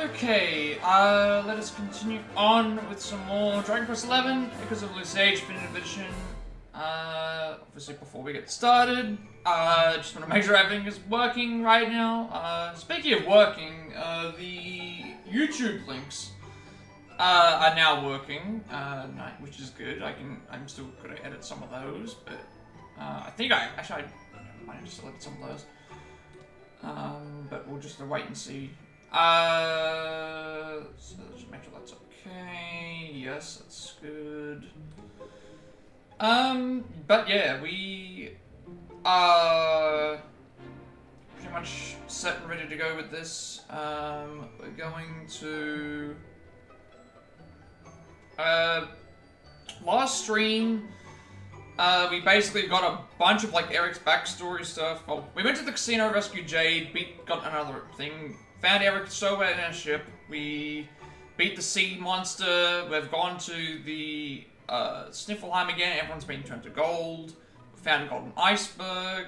Okay, let us continue on with some more Dragon Quest XI because of Loose Age Definitive Edition. Obviously, before we get started, just want to make sure everything is working right now. Speaking of working, the YouTube links are now working, which is good. I'm still gonna edit some of those, but I think I might have just edit some of those. But we'll just wait and see. So let's make sure that's okay. Yes, that's good. But yeah, we are pretty much set and ready to go with this. We're going to last stream. We basically got a bunch of like Erik's backstory stuff. Well, we went to the casino, rescued Jade, got another thing, found Erik stowaway in our ship. We beat the sea monster. We've gone to the Sniffelheim again. Everyone's been turned to gold. We found a golden iceberg.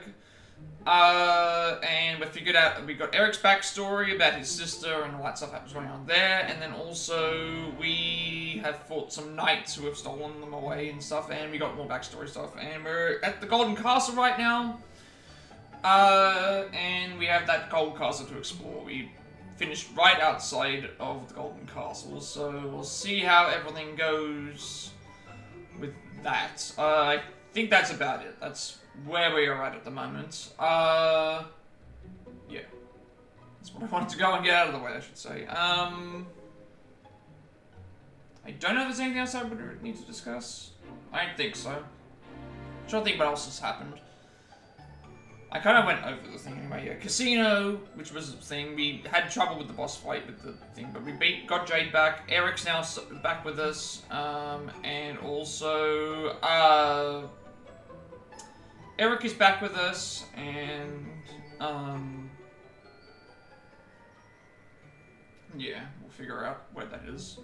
And we figured out, we got Erik's backstory about his sister and all that stuff that was going on there, and then also we have fought some knights who have stolen them away and stuff, and we got more backstory stuff, and we're at the Golden Castle right now, and we have that Golden Castle to explore. We finished right outside of the Golden Castle, so we'll see how everything goes with that. I think that's about it. That's where we are at the moment. Yeah. That's what I wanted to go and get out of the way, I should say. I don't know if there's anything else I would need to discuss. I don't think so. I'm trying to think what else has happened. I kind of went over the thing anyway, yeah. Casino, which was the thing, we had trouble with the boss fight with the thing, but we got Jade back. Erik's now back with us, and also, Erik is back with us, and, yeah, we'll figure out where that is.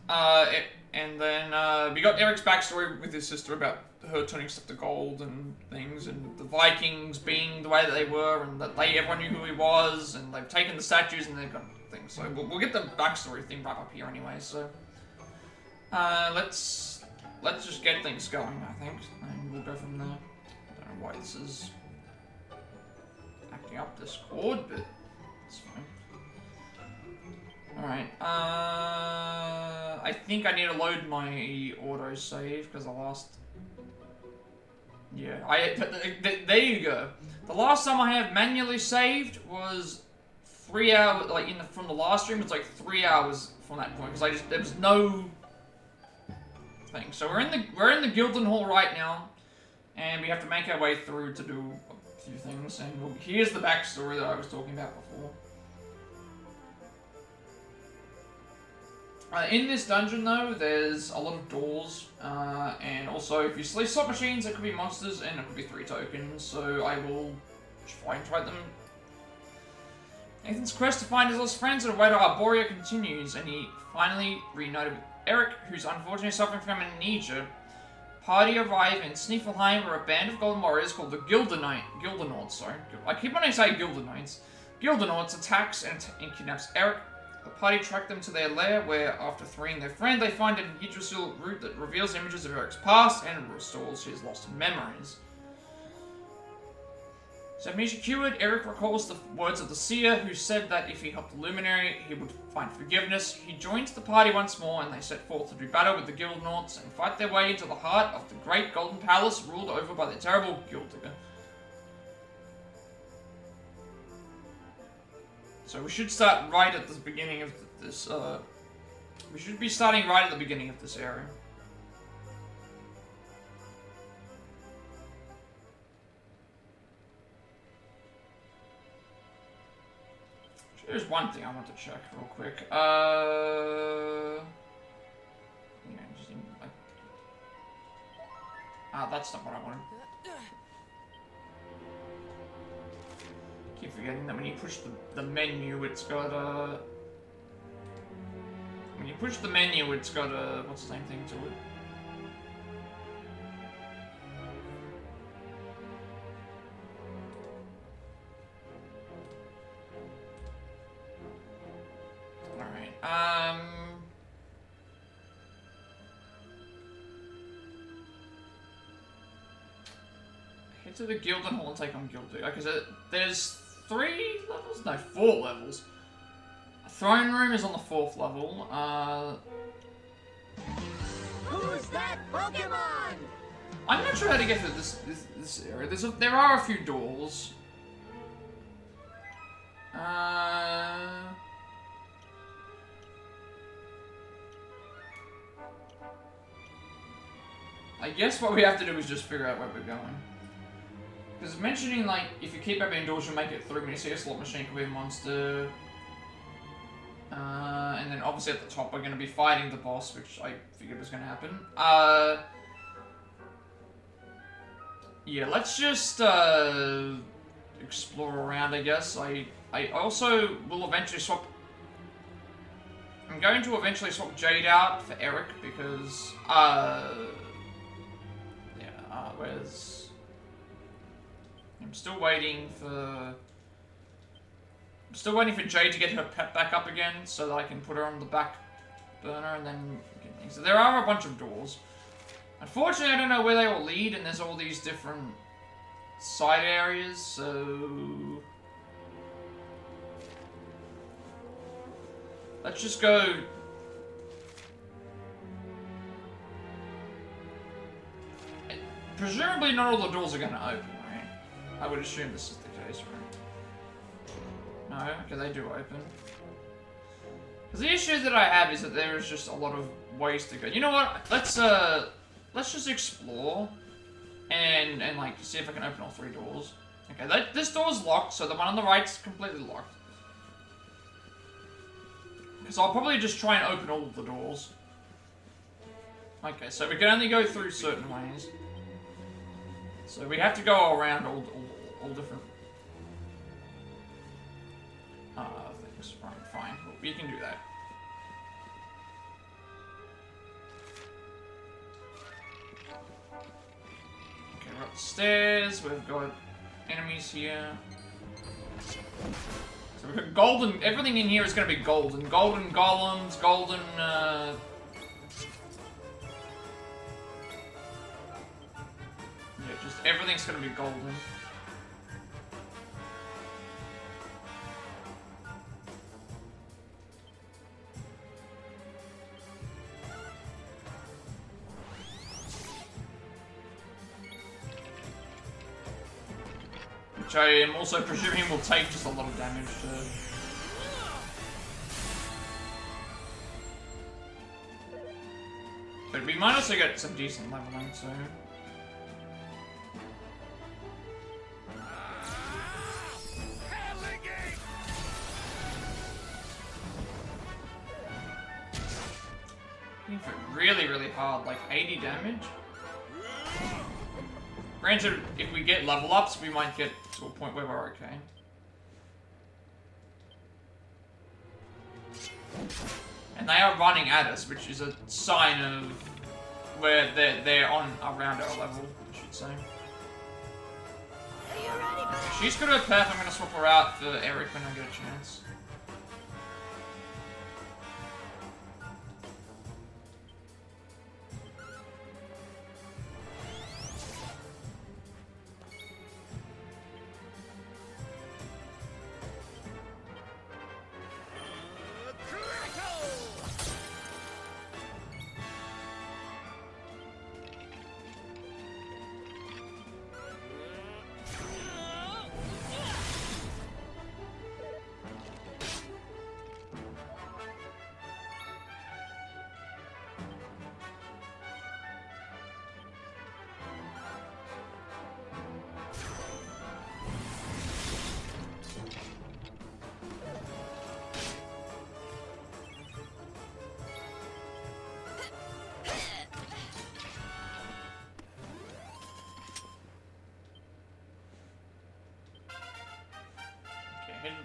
And then, we got Erik's backstory with his sister about her turning stuff to gold and things, and the Vikings being the way that they were, and that everyone knew who he was, and they've taken the statues and they've got things. So we'll get the backstory thing right up here anyway, so. Let's just get things going, I think, and we'll go from there. I don't know why this is acting up Discord, but it's fine. Alright, I think I need to load my autosave, because I lost... Yeah, there you go. The last time I have manually saved was 3 hours, like, from the last stream, it's like 3 hours from that point, because there was no thing. So we're in the Gildan Hall right now, and we have to make our way through to do a few things, and here's the backstory that I was talking about before. In this dungeon, though, there's a lot of doors, and also if you slay slot machines, it could be monsters, and it could be 3 tokens, so I will try and try them. Nathan's quest to find his lost friends and a way to Arboria continues, and he finally reunited with Erik, who's unfortunately suffering from amnesia. Party arrive in Sniffelheim, where a band of golden warriors called the Gildenauts, sorry. I keep on saying Gildenauts. Gildenauts attacks and kidnaps Erik. The party track them to their lair, where, after freeing their friend, they find an Yggdrasil root that reveals images of Erik's past and restores his lost memories. So amnesia cured, Erik recalls the words of the seer, who said that if he helped the luminary, he would find forgiveness. He joins the party once more, and they set forth to do battle with the Gildenauts and fight their way into the heart of the great golden palace ruled over by the terrible Gildigger. So we should start right at the beginning of this, we should be starting right at the beginning of this area. There's one thing I want to check real quick. That's not what I wanted. Keep forgetting that when you push the menu, it's got when you push the menu, it's got what's the same thing to it? Head to the Gildan Hall and take on Gildu. Okay, so there's 3 levels? No, 4 levels. Throne Room is on the 4th level. Who's that Pokemon? I'm not sure how to get through this area. There are a few doors. I guess what we have to do is just figure out where we're going. Because mentioning, like, if you keep opening doors, you'll make it through. When you see a slot machine, could be a monster. And then obviously at the top, we're going to be fighting the boss, which I figured was going to happen. Yeah, let's just explore around, I guess. I also will eventually swap... I'm going to eventually swap Jade out for Erik, because, where's... I'm still waiting for Jade to get her pet back up again, so that I can put her on the back burner, and then... So there are a bunch of doors. Unfortunately, I don't know where they all lead, and there's all these different side areas, so... Let's just go... Presumably not all the doors are going to open, right? I would assume this is the case, right? No? Okay, they do open. Because the issue that I have is that there is just a lot of ways to go. You know what? Let's just explore and like see if I can open all 3 doors. Okay, this door's locked, so the one on the right's completely locked. Because I'll probably just try and open all of the doors. Okay, so we can only go through certain ways. So we have to go around all different things. Right, fine. Well, we can do that. Okay, we're up the stairs. We've got enemies here. So we've got golden... Everything in here is going to be golden. Golden golems, golden... Yeah, just everything's going to be golden. Which I am also presuming will take just a lot of damage to... But we might also get some decent leveling, so... Really, really hard, like 80 damage. Granted, if we get level ups, we might get to a point where we're okay. And they are running at us, which is a sign of where they're on around our level, I should say. She's got her path. I'm gonna swap her out for Erik when I get a chance.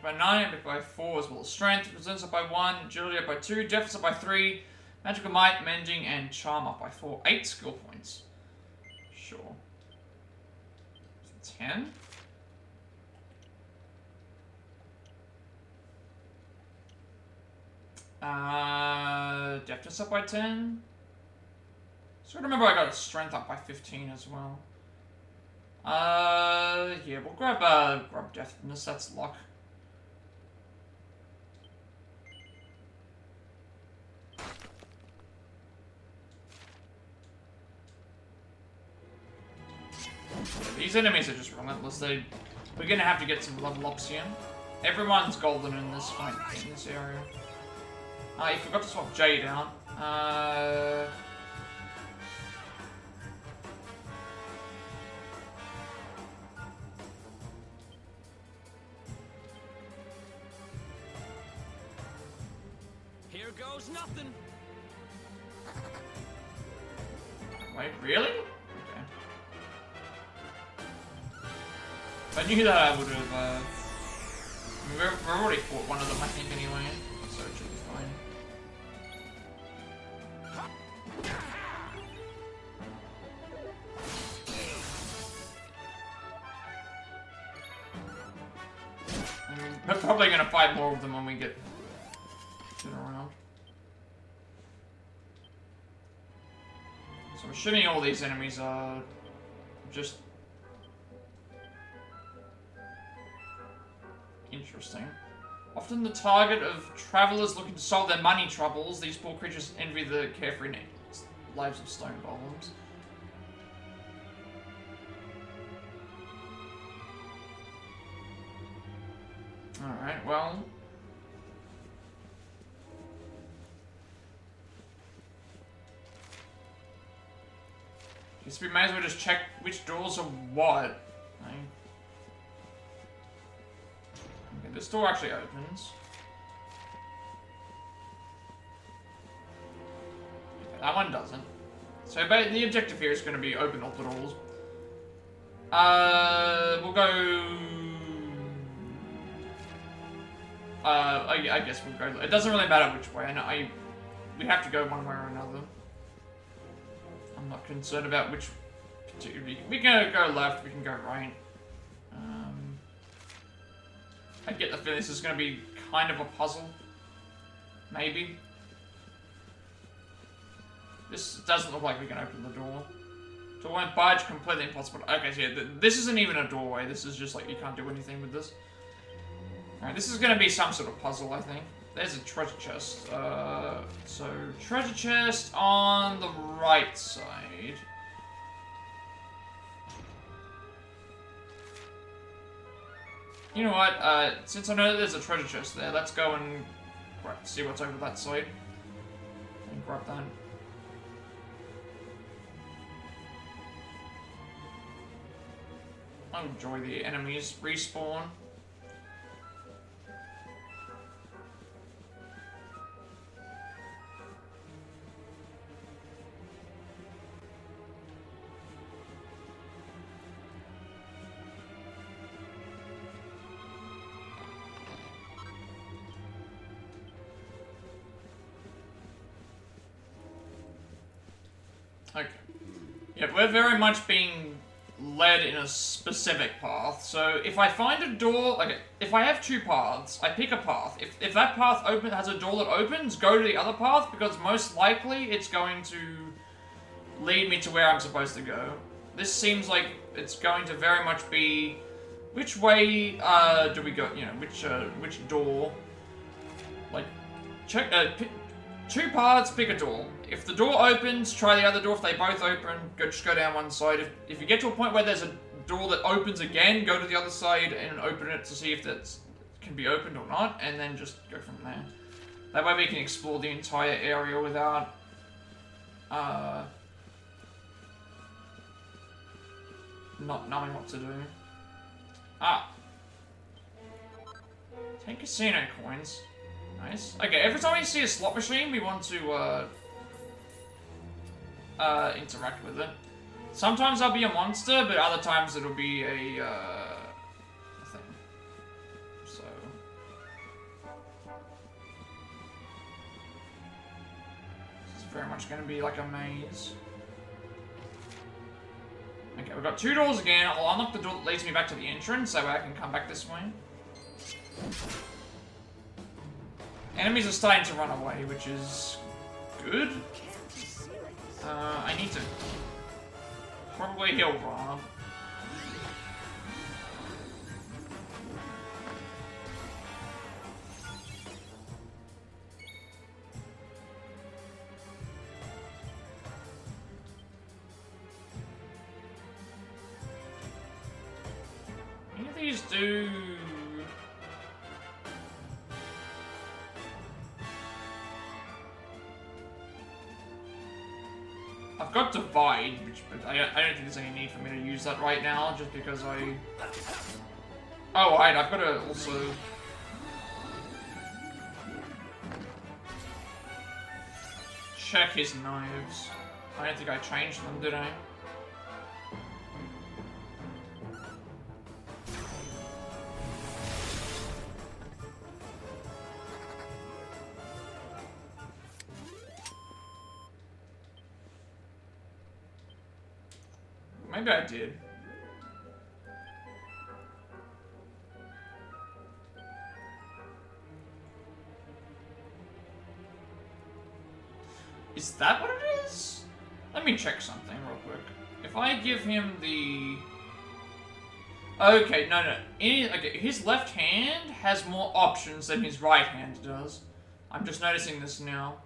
By 9, epic by 4 as well as strength, resilience up by 1, agility up by 2, deftness up by 3, magical might, mending, and charm up by 4. 8 skill points. Sure. 10? Deftness up by 10. So remember I got a strength up by 15 as well. Yeah, we'll grab deftness, that's luck. These enemies are just relentless. We're gonna have to get some level ups here. Everyone's golden in this fight, in this area. You forgot to swap Jade out. Here goes nothing. Wait, really? Okay. If I knew that, I would have. We've already fought one of them, I think, anyway, so it should be fine. We're probably gonna fight more of them when we get around. So I'm assuming all these enemies are just interesting. Often the target of travelers looking to solve their money troubles, these poor creatures envy the carefree lives of stone golems. Alright, well. Guess we may as well just check which doors are what. Okay, this door actually opens. Okay, that one doesn't. So the objective here is going to be open all the doors. We'll go... I guess we'll go... It doesn't really matter which way. We have to go one way or another. I'm not concerned about which particular... We can go left, we can go right. I get the feeling this is going to be kind of a puzzle. Maybe. This doesn't look like we can open the door. Door won't budge, completely impossible. Okay, so yeah, this isn't even a doorway. This is just like, you can't do anything with this. Alright, this is going to be some sort of puzzle, I think. There's a treasure chest. So, treasure chest on the right side. You know what, since I know there's a treasure chest there, let's go and see what's over that side. And grab that. I enjoy the enemies respawn. Okay. Yeah, we're very much being led in a specific path. So if I find a door, okay, if I have two paths, I pick a path. If that path has a door that opens, go to the other path, because most likely it's going to lead me to where I'm supposed to go. This seems like it's going to very much be, which way do we go? You know, which door? Like, check. Two paths, pick a door. If the door opens, try the other door. If they both open, just go down one side. If you get to a point where there's a door that opens again, go to the other side and open it to see if that can be opened or not, and then just go from there. That way we can explore the entire area without not knowing what to do. Ah. 10 casino coins. Nice. Okay, every time we see a slot machine, we want to, interact with it. Sometimes I'll be a monster, but other times it'll be a thing. So... this is very much going to be like a maze. Okay, we've got two doors again. I'll unlock the door that leads me back to the entrance, so I can come back this way. Enemies are starting to run away, which is good. I need to probably heal Rob. Any of these do... I've got Divide, but I don't think there's any need for me to use that right now, just because I... Oh, right, I've got to also... check his knives. I don't think I changed them, did I? Maybe I did. Is that what it is? Let me check something real quick. If I give him the... Okay, no. Okay, his left hand has more options than his right hand does. I'm just noticing this now.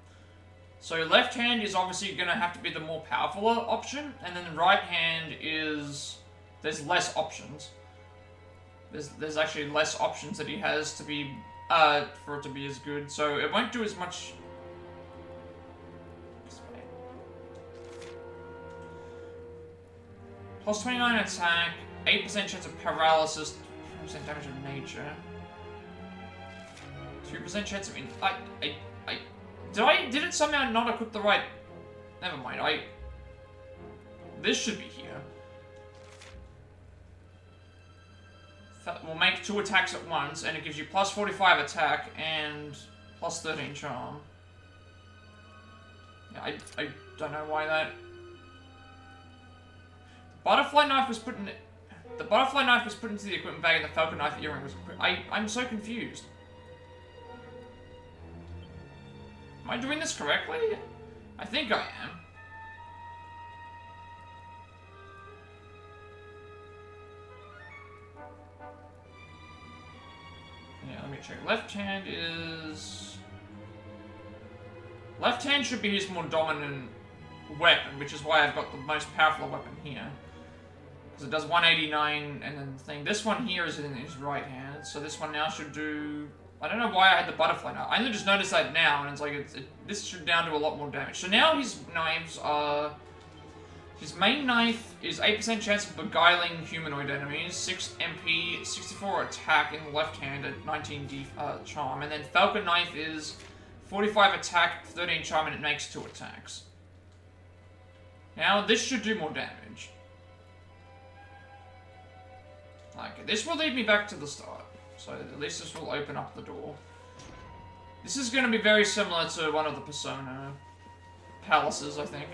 So left hand is obviously going to have to be the more powerful option, and then the right hand is... there's less options. There's actually less options that he has to be, for it to be as good, so it won't do as much... Plus 29 attack, 8% chance of paralysis, 2% damage of nature. 2% chance of... Did it somehow not equip the right... Never mind, this should be here. We'll make 2 attacks at once, and it gives you plus 45 attack and plus 13 charm. Yeah, I don't know why that... Butterfly knife was put in... The butterfly knife was put into the equipment bag, and the falcon knife earring was equipped. I'm so confused. Am I doing this correctly? I think I am. Yeah, let me check. Left hand is... Left hand should be his more dominant weapon, which is why I've got the most powerful weapon here. Because it does 189 and then the thing. This one here is in his right hand, so this one now should do... I don't know why I had the butterfly knife. I only just noticed that now, and it's like, this should now do a lot more damage. So now his knives are... His main knife is 8% chance of beguiling humanoid enemies, 6 MP, 64 attack in the left hand at 19 charm, and then falcon knife is 45 attack, 13 charm, and it makes 2 attacks. Now, this should do more damage. Okay, this will lead me back to the start. So at least this will open up the door. This is going to be very similar to one of the Persona palaces, I think.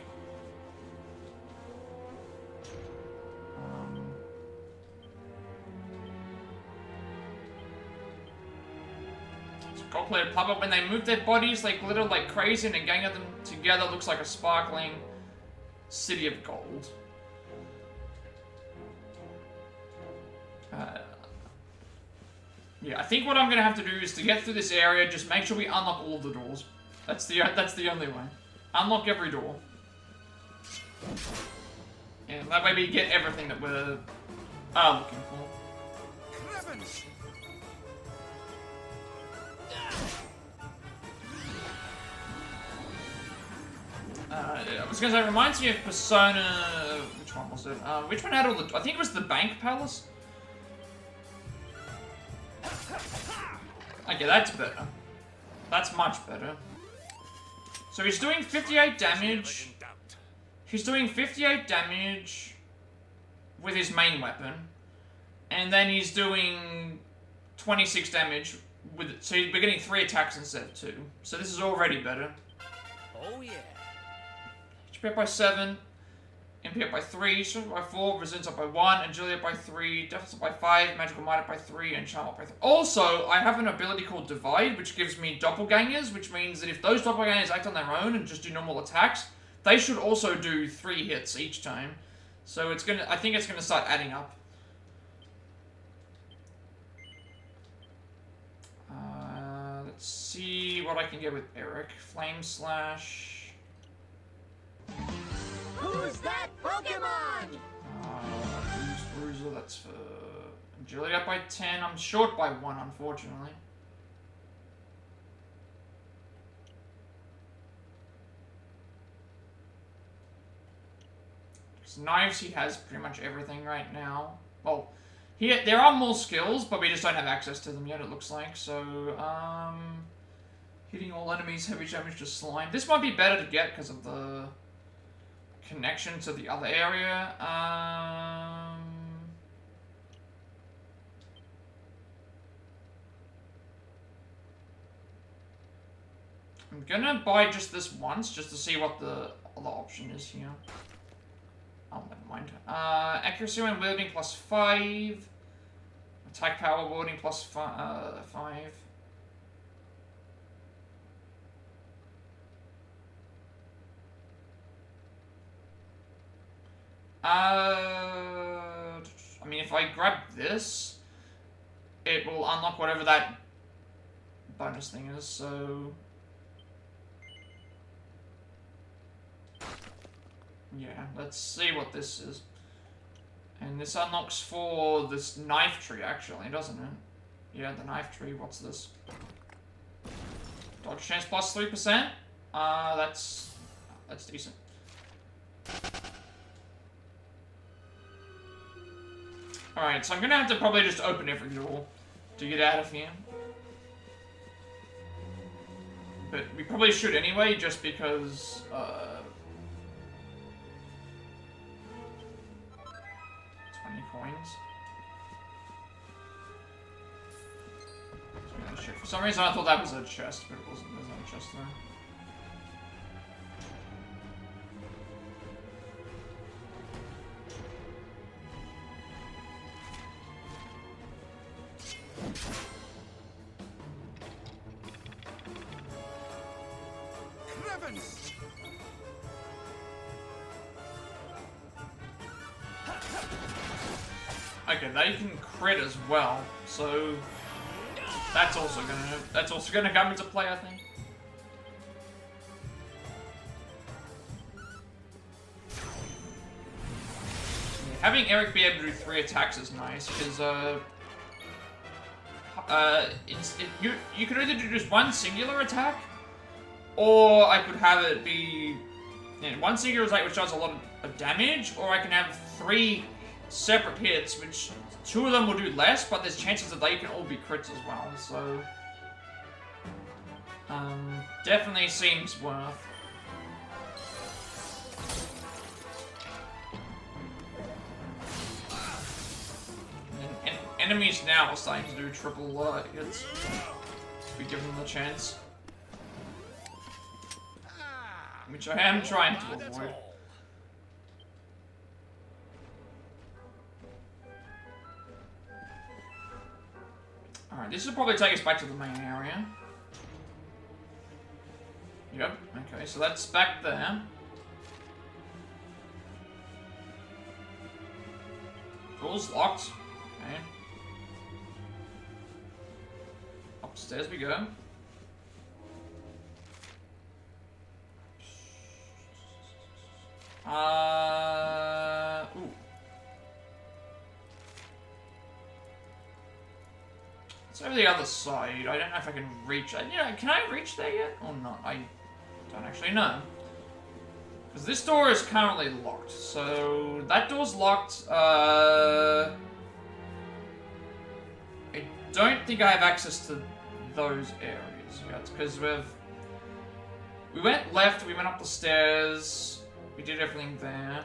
So gold-plated puppet, when they move their bodies, they glitter like crazy, and a gang of them together looks like a sparkling city of gold. Yeah, I think what I'm gonna have to do is to get through this area, just make sure we unlock all of the doors. That's the only way. Unlock every door. And that way we get everything that we're looking for. I was gonna say, it reminds me of Persona... Which one was it? Which one had all the... I think it was the Bank Palace? Okay, that's better. That's much better. So he's doing 58 damage. He's doing 58 damage with his main weapon. And then he's doing 26 damage with it. So we're getting 3 attacks instead of 2. So this is already better. Oh yeah. HP up by 7. MP up by 3, strength up by 4, resilience up by 1, agility up by 3, defense up by 5, magical might up by 3, and charm up by 3. Also, I have an ability called Divide, which gives me doppelgangers, which means that if those doppelgangers act on their own and just do normal attacks, they should also do 3 hits each time. So it's gonna, I think it's gonna start adding up. Let's see what I can get with Erik. Flame Slash. Who's that Pokemon? Bruiser, that's for agility up by 10. I'm short by 1, unfortunately. Knives, he has pretty much everything right now. Well, there are more skills, but we just don't have access to them yet, it looks like. So, hitting all enemies, heavy damage to slime. This might be better to get because of the connection to the other area. I'm gonna buy just this once, just to see what the other option is here. Oh, never mind. Accuracy when wielding plus 5. Attack power wielding plus 5. I mean, if I grab this, it will unlock whatever that bonus thing is, so... Yeah, let's see what this is. And this unlocks for this knife tree, actually, doesn't it? Yeah, the knife tree. What's this? Dodge chance plus 3%. That's decent. Alright, so I'm gonna have to probably just open every door to get out of here. But we probably should anyway, just because, 20 coins. For some reason I thought that was a chest, but it wasn't. There's no chest there. Okay, they can crit as well, so that's also gonna come into play, I think. Yeah, having Erik be able to do 3 attacks is nice, because you could either do just one singular attack, or I could have it be one singular attack which does a lot of damage, or I can have 3 separate hits, which 2 of them will do less, but there's chances that they can all be crits as well, so definitely seems worth. And enemies now are starting to do triple hits. We give them the chance, which I am trying to avoid. Alright, this will probably take us back to the main area. Yep, okay, so that's back there. Door's locked. Okay. Upstairs we go. Ooh. It's over the other side. I don't know if I can reach. Can I reach there yet or not? I don't actually know. Because this door is currently locked. So that door's locked. I don't think I have access to those areas yet. Because we went left, we went up the stairs, we did everything there.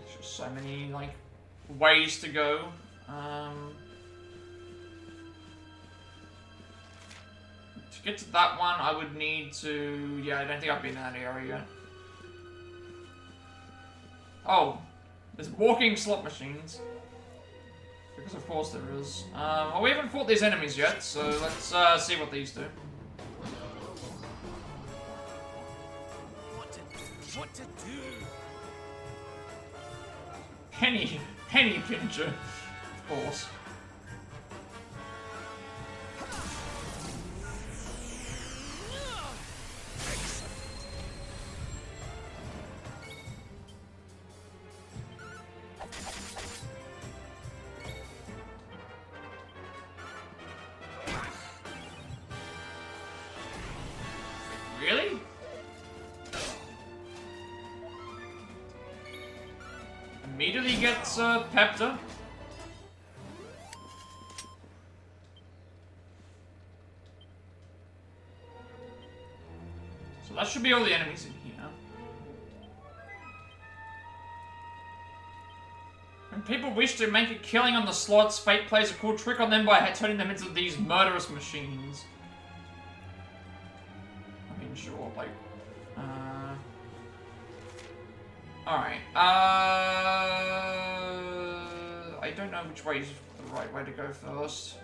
There's just so many, like, ways to go. To get to that one, I would need to... Yeah, I don't think I've been in that area yet. Oh, there's walking slot machines. Because of course there is. Well, we haven't fought these enemies yet, so let's see what these do. What to do? Penny pincher, of course. Really? Immediately gets pepped up. So that should be all the enemies in here. When people wish to make a killing on the slots, fate plays a cool trick on them by turning them into these murderous machines. I mean, sure, like... Alright, I don't know which way is the right way to go first.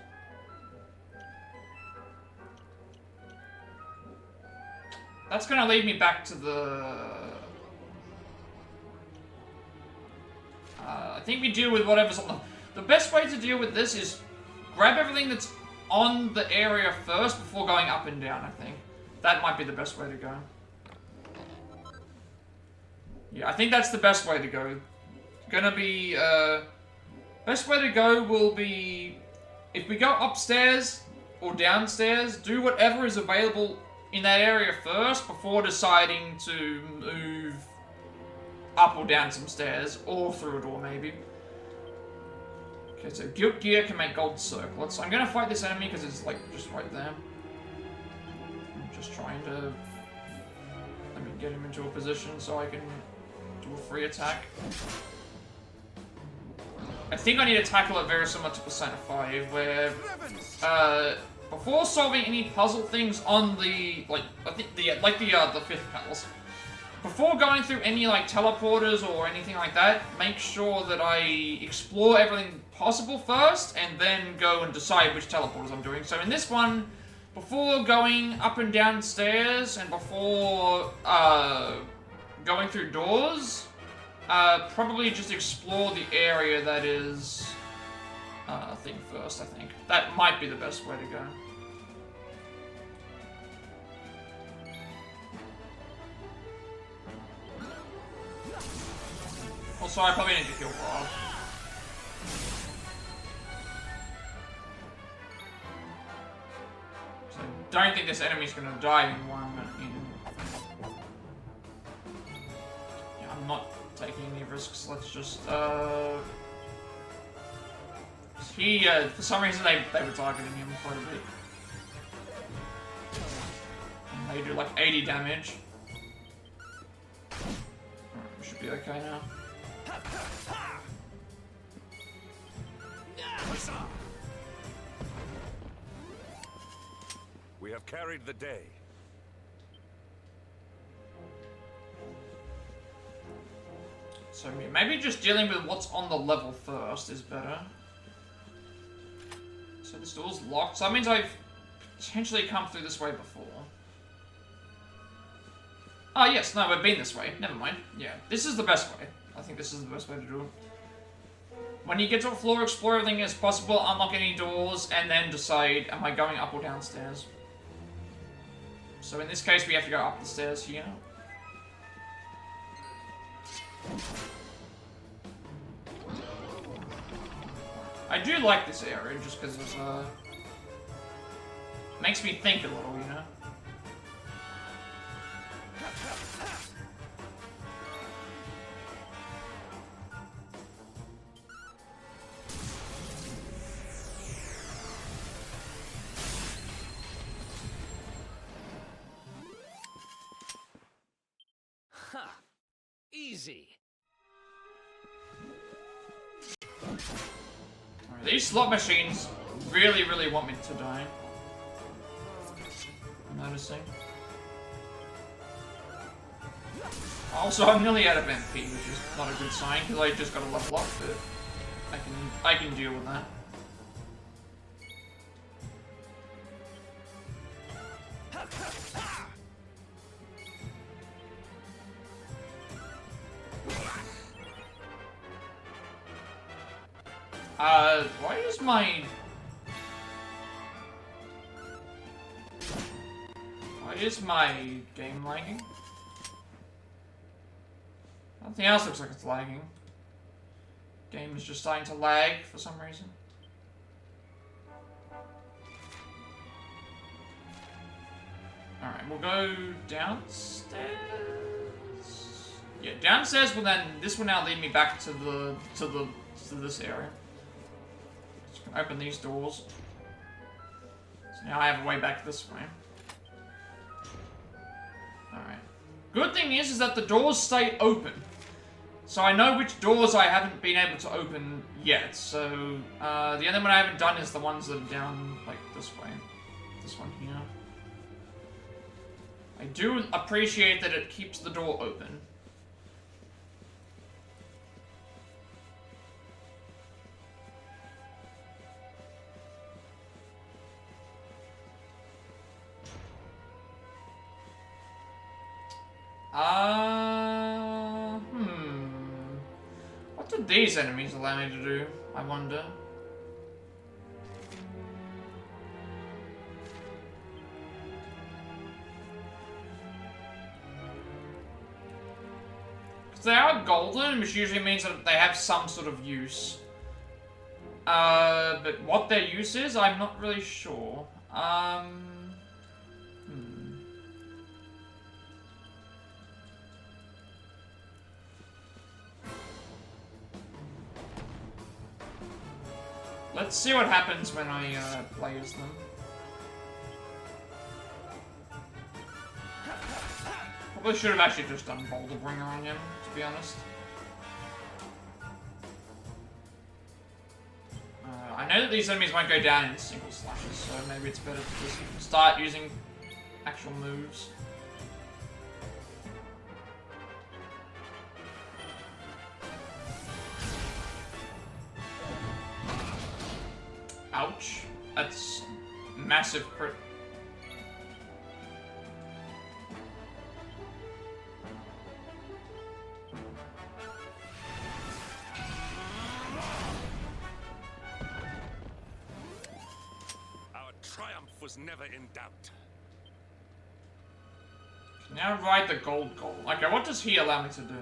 That's gonna lead me back to the... I think we deal with whatever's on the best way to deal with this is grab everything that's on the area first before going up and down, I think. That might be the best way to go. Yeah, I think that's the best way to go. Gonna be, best way to go will be, if we go upstairs or downstairs, do whatever is available in that area first before deciding to move up or down some stairs, or through a door maybe. Okay, so Guilt Gear can make gold circlets. I'm gonna fight this enemy because it's like just right there. I'm just trying to, let me get him into a position so I can do a free attack. I think I need to tackle it very similar to Persona 5, where before solving any puzzle things on the I think the fifth palace, before going through any like teleporters or anything like that, make sure that I explore everything possible first, and then go and decide which teleporters I'm doing. So in this one, before going up and down stairs and before going through doors, probably just explore the area that is thing first, I think. That might be the best way to go. Also, I probably need to kill Rob. So I don't think this enemy's gonna die in one. Yeah, I'm not taking any risks. Let's just he for some reason they were targeting him quite a bit. And they do like 80 damage. Alright, we should be okay now. We have carried the day. So maybe just dealing with what's on the level first is better. So this door's locked, so that means I've potentially come through this way before. Oh yes, no, we've been this way. Never mind. Yeah, this is the best way. I think this is the best way to do it. When you get to a floor, explore everything as possible, unlock any doors, and then decide, am I going up or downstairs? So in this case, we have to go up the stairs here. I do like this area, just because it's, makes me think a little, you know? Easy. Alright, these slot machines really, really want me to die. I'm noticing. Also, I'm nearly out of MP, which is not a good sign, because I just got a level up, but I can deal with that. Why is my game lagging? Nothing else looks like it's lagging. Game is just starting to lag for some reason. Alright, we'll go downstairs. Yeah, downstairs, but then this will now lead me back to this area. Just gonna open these doors. So now I have a way back this way. Alright. Good thing is that the doors stay open. So I know which doors I haven't been able to open yet. So the only one I haven't done is the ones that are down like this way. This one here. I do appreciate that it keeps the door open. What did these enemies allow me to do, I wonder? Because they are golden, which usually means that they have some sort of use. But what their use is, I'm not really sure. Let's see what happens when I play as them. Probably should have actually just done Boulder Bringer on him, to be honest. I know that these enemies won't go down in single slashes, so maybe it's better to just start using actual moves. Ouch. That's massive crit. Our triumph was never in doubt. Now ride the gold golem. Okay, what does he allow me to do?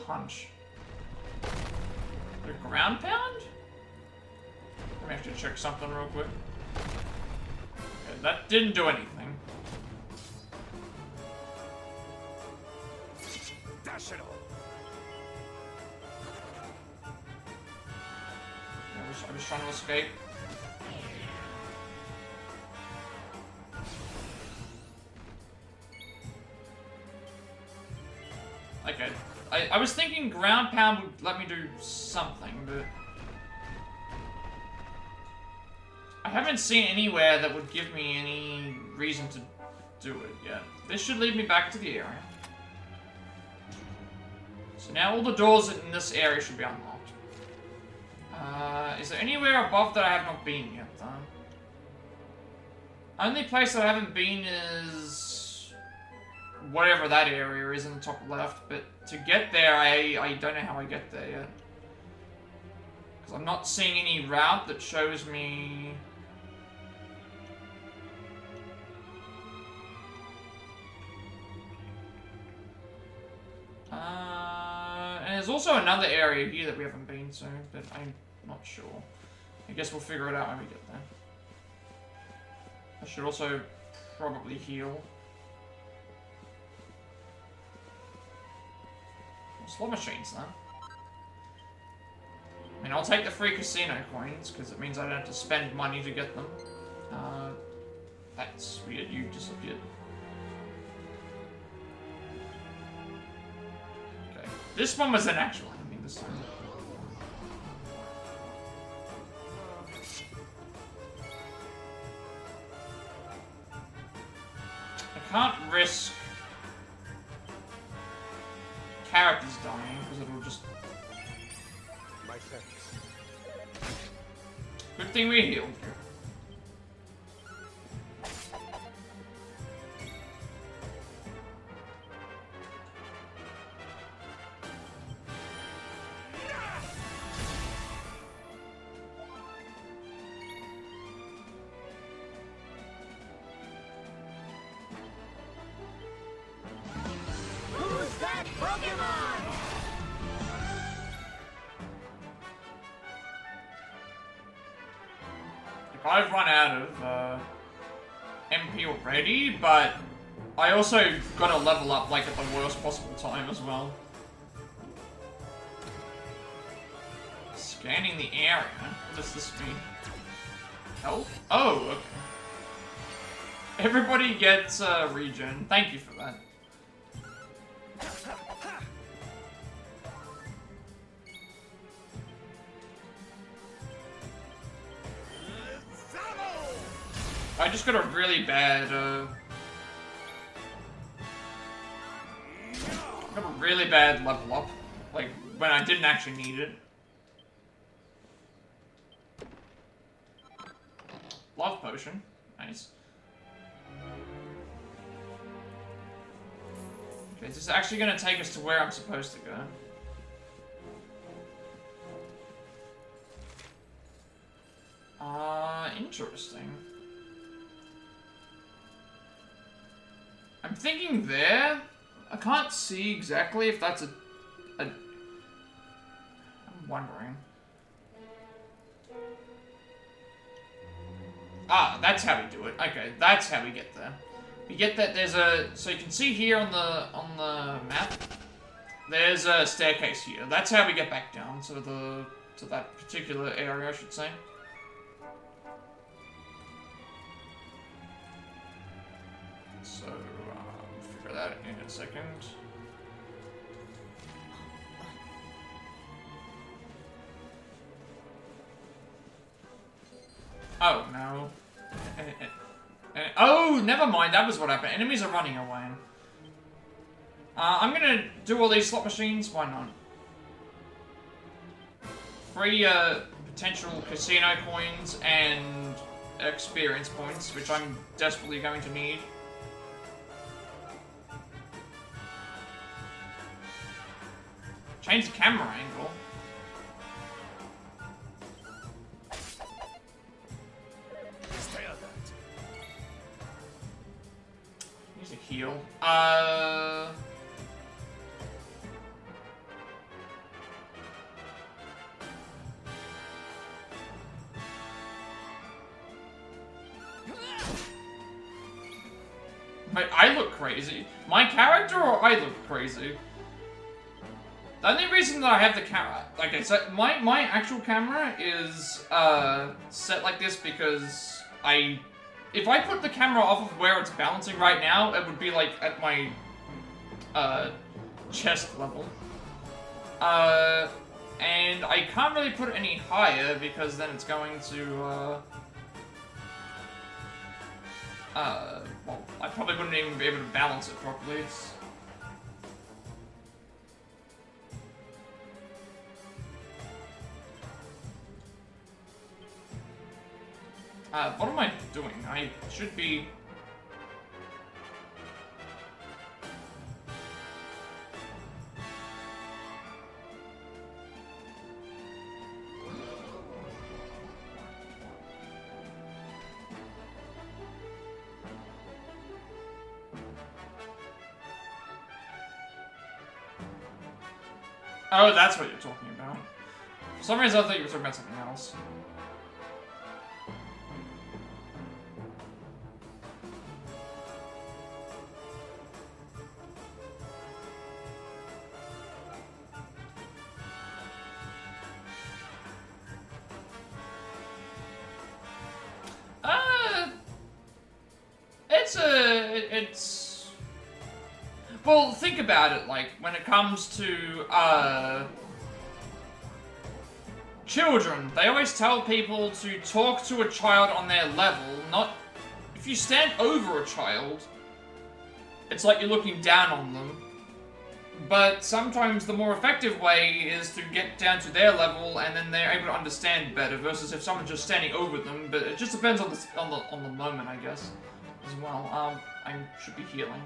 Punch. A ground pound? Let me have to check something real quick. Okay, that didn't do anything. Dash it all. I was trying to escape. Okay. I was thinking ground pound would let me do something, but I haven't seen anywhere that would give me any reason to do it yet. This should lead me back to the area. So now all the doors in this area should be unlocked. Is there anywhere above that I have not been yet, though? Only place that I haven't been is whatever that area is in the top left, but to get there, I don't know how I get there yet. Because I'm not seeing any route that shows me... and there's also another area here that we haven't been to, but I'm not sure. I guess we'll figure it out when we get there. I should also probably heal. Slot machines, though. I mean, I'll take the free casino coins, because it means I don't have to spend money to get them. That's weird, you disappeared. Okay. This one was an actual enemy this time. I can't risk characters dying, because it'll just... My thanks. Good thing we healed you. Who's that Pokemon? I've run out of MP already, but I also got to level up like at the worst possible time as well. Scanning the area. What does this mean? Health? Oh, okay. Everybody gets regen. Thank you for that. I just got a really bad, level up. Like, when I didn't actually need it. Love potion. Nice. Okay, is this actually gonna take us to where I'm supposed to go? Interesting. I'm thinking there. I can't see exactly if that's I'm wondering. Ah, that's how we do it. Okay, that's how we get there. We get that there's a... So you can see here on the map, there's a staircase here. That's how we get back down to that particular area, I should say. So, figure that in a second. Oh, no. Oh, never mind. That was what happened. Enemies are running away. I'm gonna do all these slot machines. Why not? Free, potential casino coins and experience points, which I'm desperately going to need. Change the camera angle. Stay alert. Use a heal. Wait, I look crazy. My character or I look crazy? The only reason that I have the camera, like I said, my actual camera is set like this because if I put the camera off of where it's balancing right now, it would be like at my chest level. And I can't really put it any higher because then it's going to well, I probably wouldn't even be able to balance it properly. What am I doing? I should be... Oh, that's what you're talking about. For some reason I thought you were talking about something else. It's... Well, think about it, like, when it comes to, children, they always tell people to talk to a child on their level, not... If you stand over a child, it's like you're looking down on them. But sometimes the more effective way is to get down to their level, and then they're able to understand better. Versus if someone's just standing over them. But it just depends on the moment, I guess, as well. I should be healing.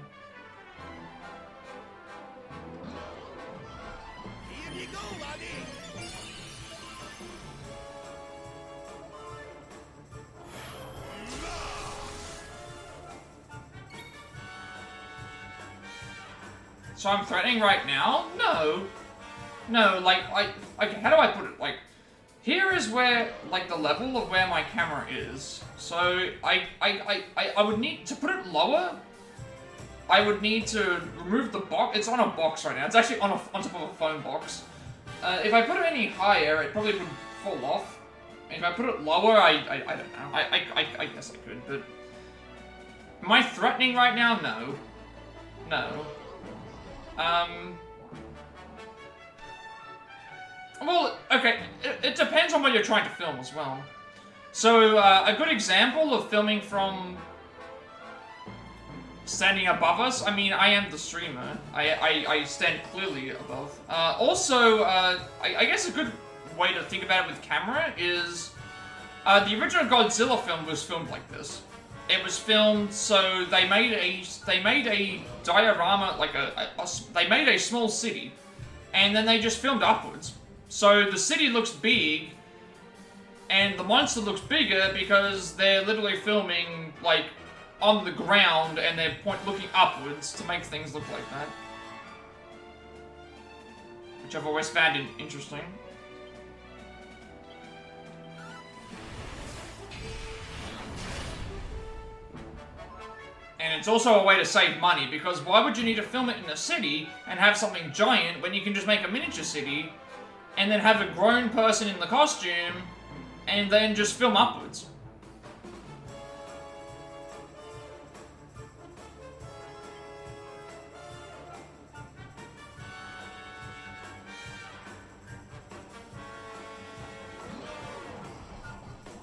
Here you go, buddy. So I'm threatening right now? No. No, like, how do I put it? Like, here is where, like, the level of where my camera is. So, I would need, to put it lower, I would need to remove the box. It's on a box right now. It's actually on top of a phone box. If I put it any higher, it probably would fall off. If I put it lower, I don't know. I guess I could, but... Am I threatening right now? No. No. Well, okay, it depends on what you're trying to film as well. So, a good example of filming from standing above us, I mean, I am the streamer. I stand clearly above. Also, I guess a good way to think about it with camera is, the original Godzilla film was filmed like this. It was filmed, so they made a diorama, like they made a small city, and then they just filmed upwards. So the city looks big, and the monster looks bigger because they're literally filming, like, on the ground, and they're looking upwards to make things look like that. Which I've always found interesting. And it's also a way to save money, because why would you need to film it in a city and have something giant when you can just make a miniature city and then have a grown person in the costume and then just film upwards?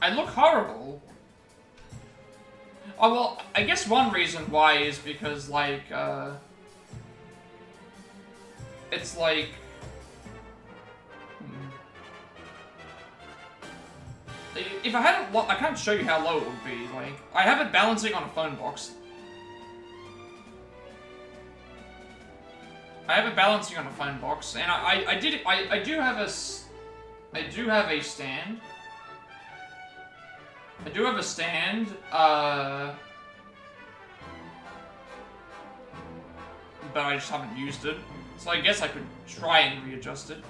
I look horrible. Oh, well, I guess one reason why is because, like, it's like... If I had it, I can't show you how low it would be, like, I have it balancing on a phone box. I have it balancing on a phone box, and I do have a stand. I do have a stand, but I just haven't used it. So I guess I could try and readjust it.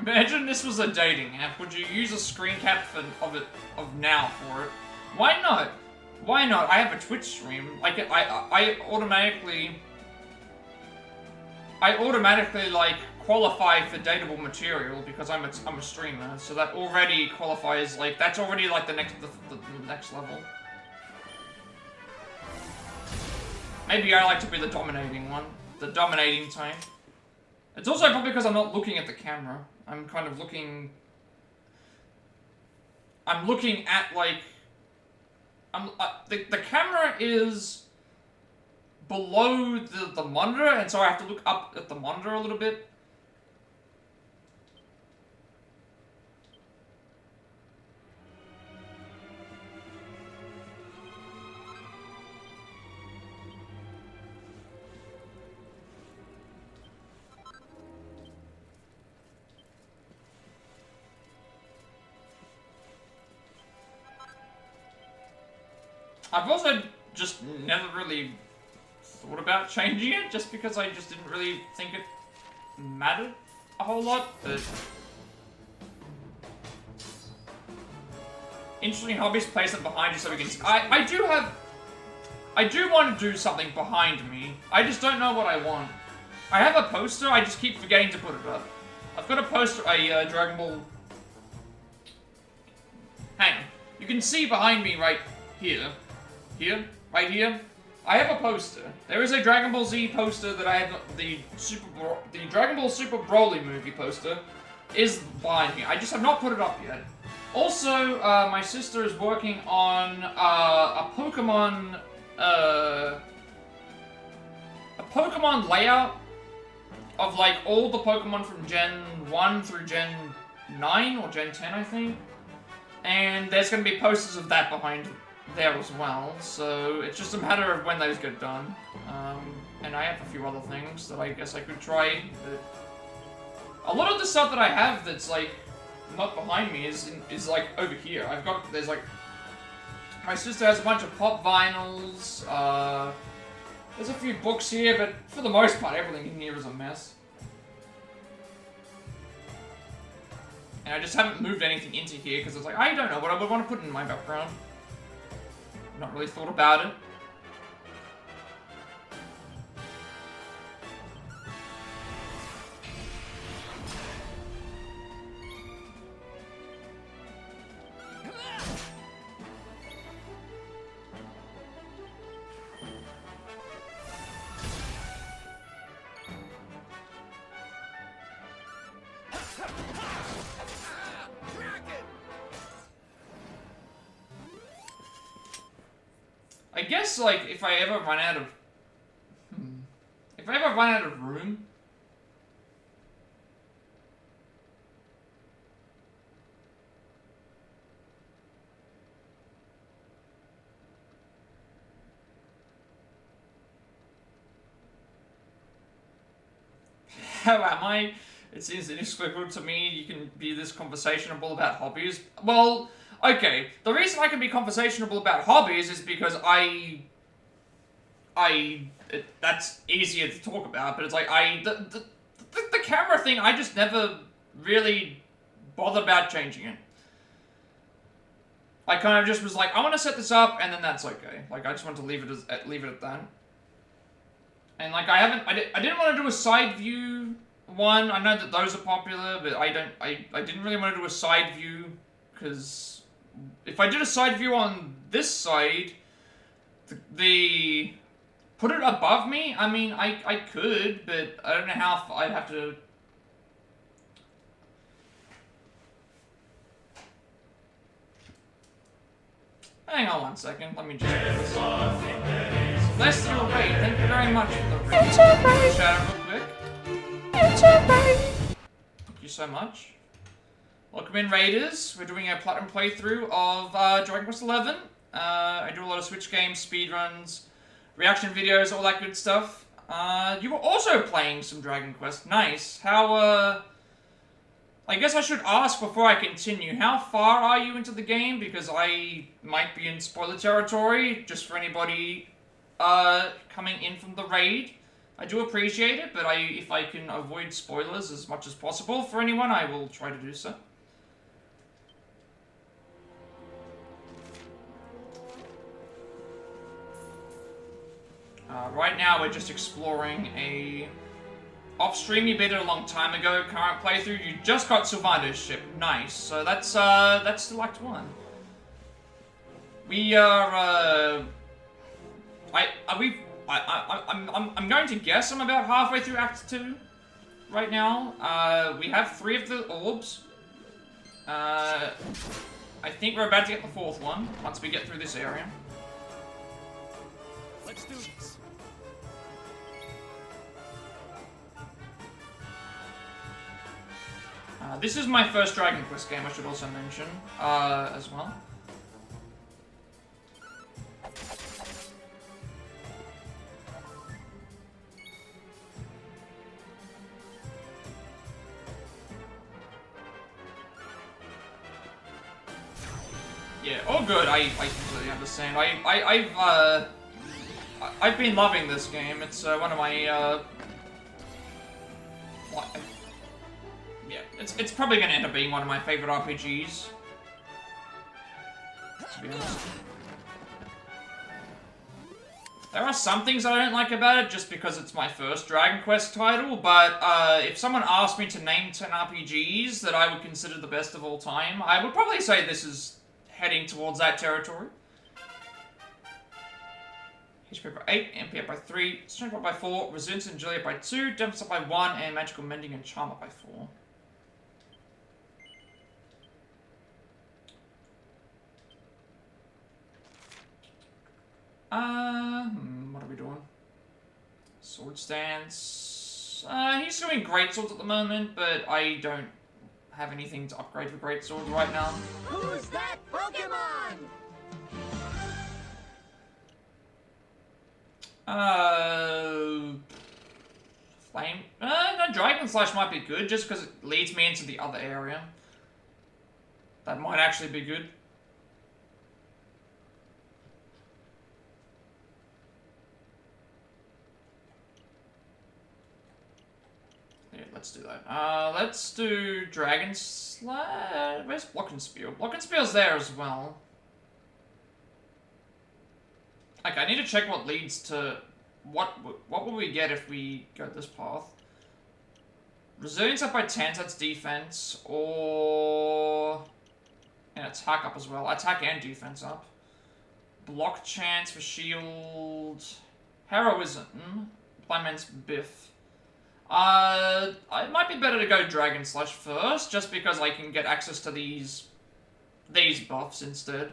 Imagine this was a dating app. Would you use a screen cap of now for it? Why not? Why not? I have a Twitch stream. Like I automatically like qualify for dateable material because I'm a streamer. So that already qualifies. Like that's already like the next level. Maybe I like to be the dominating one, the dominating type. It's also probably because I'm not looking at the camera. I'm kind of looking... I'm looking at, like... the camera is below the monitor, and so I have to look up at the monitor a little bit. I've also just never really thought about changing it, just because I just didn't really think it mattered a whole lot, but... Interesting hobbies, place them behind you so we can see. I do want to do something behind me. I just don't know what I want. I have a poster, I just keep forgetting to put it up. I've got a poster, a Dragon Ball... Hang on. You can see behind me right here. Here? Right here? I have a poster. There is a Dragon Ball Z poster that I have, the Dragon Ball Super Broly movie poster is behind me. I just have not put it up yet. Also, my sister is working on a Pokemon layout of like all the Pokemon from Gen 1 through Gen 9 or Gen 10, I think. And there's going to be posters of that behind there as well, so it's just a matter of when those get done. And I have a few other things that I guess I could try. But a lot of the stuff that I have that's like not behind me is like over here. There's like, my sister has a bunch of pop vinyls. There's a few books here, but for the most part, everything in here is a mess. And I just haven't moved anything into here because it's like, I don't know what I would want to put in my background. Not really thought about it. I guess, like, if I ever run out of... If I ever run out of room... How am I? It seems inexplicable to me you can be this conversationable about hobbies. Well... Okay, the reason I can be conversationable about hobbies is because that's easier to talk about, but it's like, the camera thing, I just never really bothered about changing it. I kind of just was like, I want to set this up, and then that's okay. Like, I just want to leave it at that. And like, I didn't want to do a side view one. I know that those are popular, but I didn't really want to do a side view, because if I did a side view on this side, put it above me, I mean, I could, but I don't know how I'd have to... Hang on one second, let me just get this on. Bless your raid, thank you very much for the raid. Shout out real quick. Thank you so much. Welcome in, Raiders. We're doing a platinum playthrough of Dragon Quest XI. I do a lot of Switch games, speedruns, reaction videos, all that good stuff. You were also playing some Dragon Quest. Nice. How, I guess I should ask before I continue, how far are you into the game? Because I might be in spoiler territory, just for anybody coming in from the raid. I do appreciate it, but if I can avoid spoilers as much as possible for anyone, I will try to do so. Right now, we're just exploring a... Off-stream, you beat it a long time ago. Current playthrough, you just got Sylvander's ship. Nice. So that's still Act 1. We are, I'm going to guess I'm about halfway through Act 2 right now. We have 3 of the orbs. I think we're about to get the 4th one once we get through this area. Let's do this. This is my first Dragon Quest game, I should also mention, as well. Yeah, all good, I completely understand. I've been loving this game. It's one of my, yeah, it's probably gonna end up being one of my favorite RPGs. To be honest. There are some things I don't like about it just because it's my first Dragon Quest title, but if someone asked me to name 10 RPGs that I would consider the best of all time, I would probably say this is heading towards that territory. HP up by 8, MP up by 3, Strength up by 4, Resilience and Agility up by 2, Defense up by 1, and Magical Mending and Charm up by 4. What are we doing? Sword stance. He's doing great swords at the moment, but I don't have anything to upgrade for great swords right now. Who's that Pokemon? Flame. No, Dragon Slash might be good just because it leads me into the other area. That might actually be good. Let's do that. Let's do Dragon Slash. Where's Block and Spear? Block and Spear's there as well. Okay, I need to check what leads to... What will we get if we go this path? Resilience up by 10, so that's defense. Or... And attack up as well. Attack and defense up. Block chance for shield... Heroism. Blind Man's Biff. It might be better to go Dragon Slash first, just because I can get access to these buffs instead.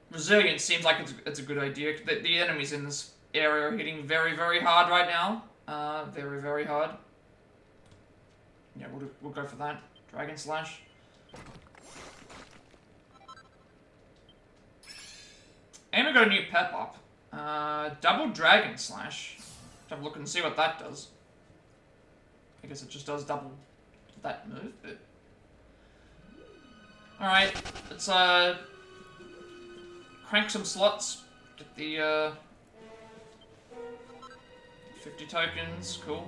Resilience seems like it's a good idea. The enemies in this area are hitting very, very hard right now. Very, very hard. Yeah, we'll go for that. Dragon Slash. And we got a new pep up. Double Dragon Slash. Have a look and see what that does. I guess it just does double that move, but... Alright, let's crank some slots. Get the 50 tokens, cool.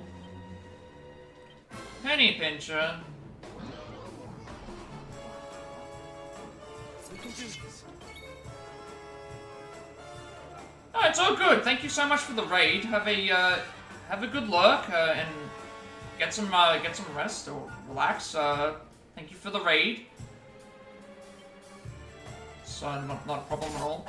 Penny Pincher. Oh, it's all good. Thank you so much for the raid. Have a good lurk and get some rest or relax. Thank you for the raid. So not a problem at all.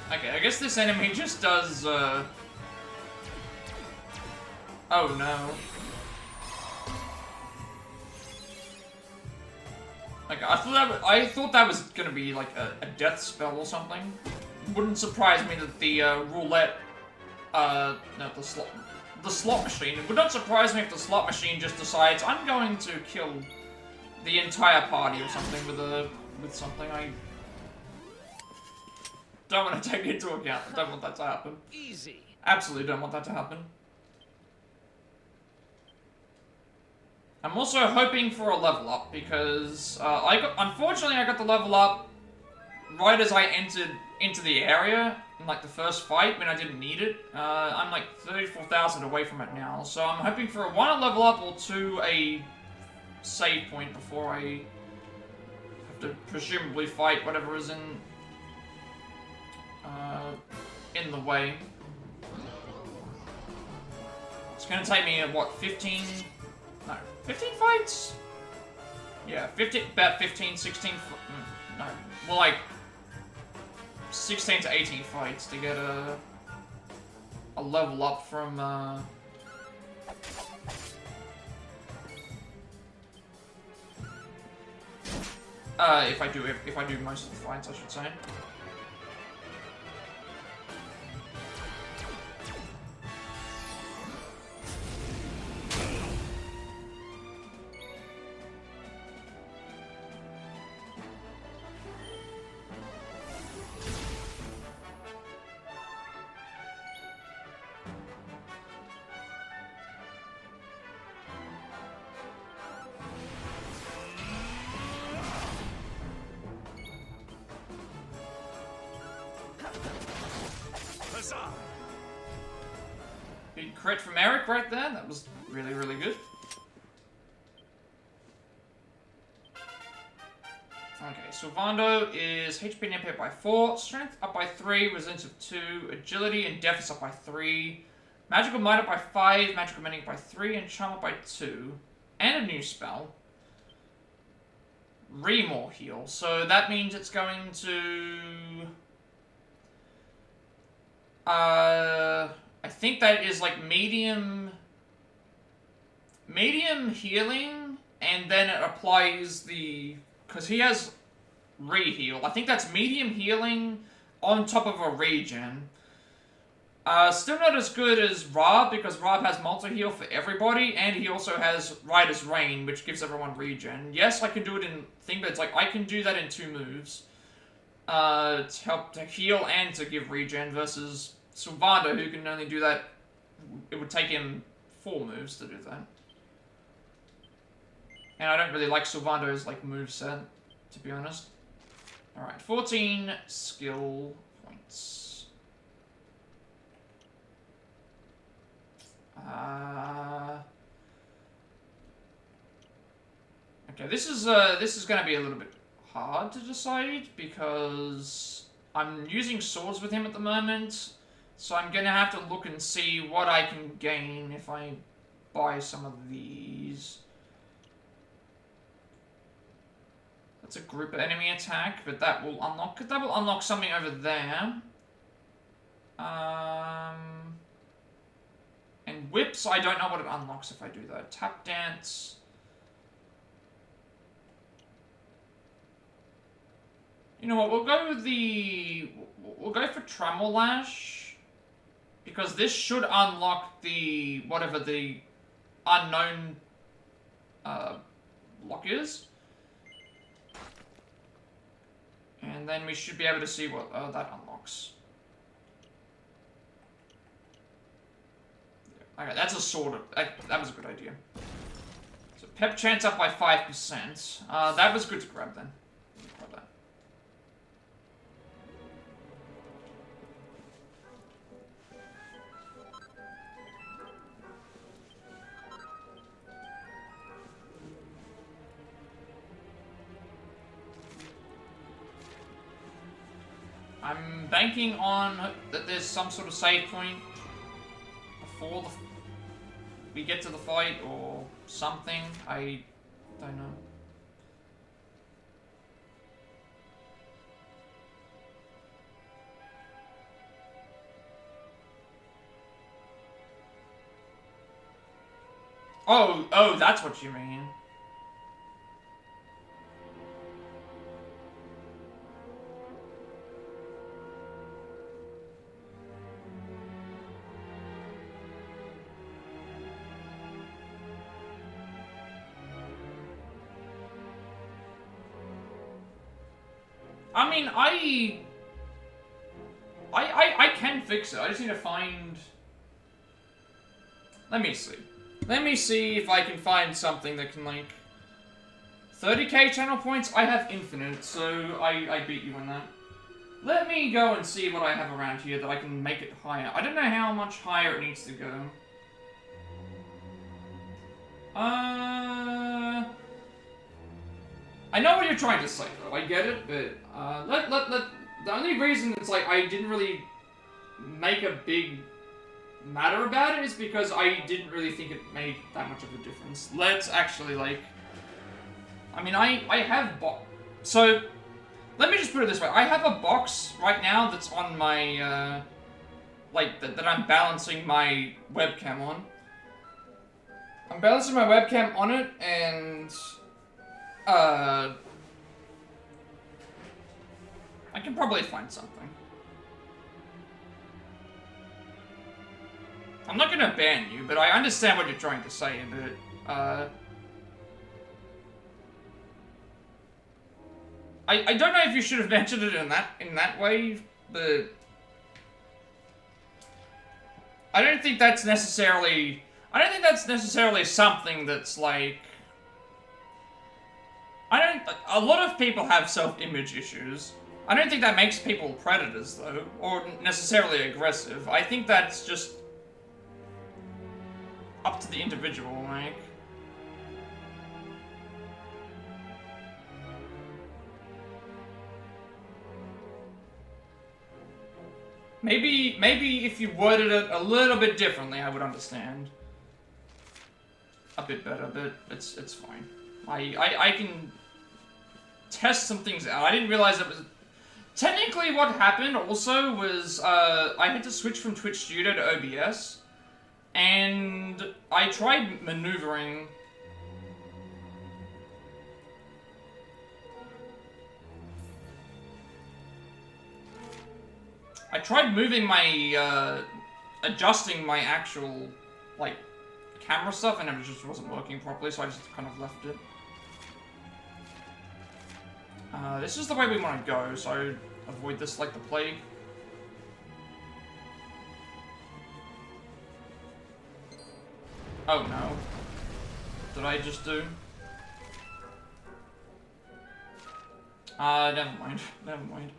Okay, I guess this enemy just does, Oh no. Like, I thought that was gonna be, like, a death spell or something. Wouldn't surprise me that the, roulette, no, the slot machine. It would not surprise me if the slot machine just decides, I'm going to kill the entire party or something with something. I don't want to take it into account. I don't want that to happen. Easy. Absolutely don't want that to happen. I'm also hoping for a level up because unfortunately I got the level up right as I entered into the area in like the first fight when I didn't need it. I'm like 34,000 away from it now, so I'm hoping for one, a level up, or two, a save point before I have to presumably fight whatever is in the way. It's gonna take me, what, 15 fights? Yeah, about 15, 16, no, more like 16 to 18 fights to get a level up from, if I do most of the fights, I should say. Big crit from Erik right there. That was really, really good. Okay, Sylvando is HP and MP up by 4, Strength up by 3, Resilience of 2, Agility and Deafness up by 3, Magical Might up by 5, Magical Mending up by 3, and Charm up by 2. And a new spell. Remore Heal. So that means it's going to... I think that is like medium healing, and then it applies the... Because he has re-heal. I think that's medium healing on top of a regen. Still not as good as Rob, because Rob has multi-heal for everybody, and he also has Rider's Reign, which gives everyone regen. Yes, I can do it in thing, but it's like, I can do that in 2 moves. To help to heal and to give regen, versus Sylvando, who can only do that... It would take him 4 moves to do that. And I don't really like Sylvando's, like, moveset, to be honest. Alright, 14 skill points. Okay, this is going to be a little bit hard to decide, because I'm using swords with him at the moment, so I'm going to have to look and see what I can gain if I buy some of these. That's a group enemy attack, but that will unlock something over there. And whips, I don't know what it unlocks if I do that. Tap dance. You know what? We'll go for Tremor Lash, because this should unlock the whatever the unknown lock is. And then we should be able to see what that unlocks. Okay, that's a sort of... That was a good idea. So Pep Chance up by 5%. That was good to grab then. Grab that. I'm banking on that there's some sort of save point before we get to the fight or something. I don't know. Oh, that's what you mean. I mean, I can fix it. I just need to find... Let me see. Let me see if I can find something that can, like... 30k channel points? I have infinite, so I beat you in that. Let me go and see what I have around here that I can make it higher. I don't know how much higher it needs to go. I know what you're trying to say, though. I get it, but the only reason it's like I didn't really make a big matter about it is because I didn't really think it made that much of a difference. Let's actually, like... I mean, I have so, let me just put it this way. I have a box right now that's on my, like, that I'm balancing my webcam on. I'm balancing my webcam on it, and... I can probably find something. I'm not gonna ban you, but I understand what you're trying to say, but, I don't know if you should have mentioned it in that way, but... I don't think that's necessarily something that's, like... A lot of people have self-image issues. I don't think that makes people predators, though, or necessarily aggressive. I think that's just... up to the individual, like. Maybe if you worded it a little bit differently, I would understand. A bit better, but it's fine. I can test some things out. I didn't realize it was... Technically what happened also was, I had to switch from Twitch Studio to OBS, and I tried maneuvering... I tried moving my, adjusting my actual, like, camera stuff, and it just wasn't working properly, so I just kind of left it. This is the way we want to go, so avoid this like the plague. Oh no. What did I just do? Never mind. Never mind.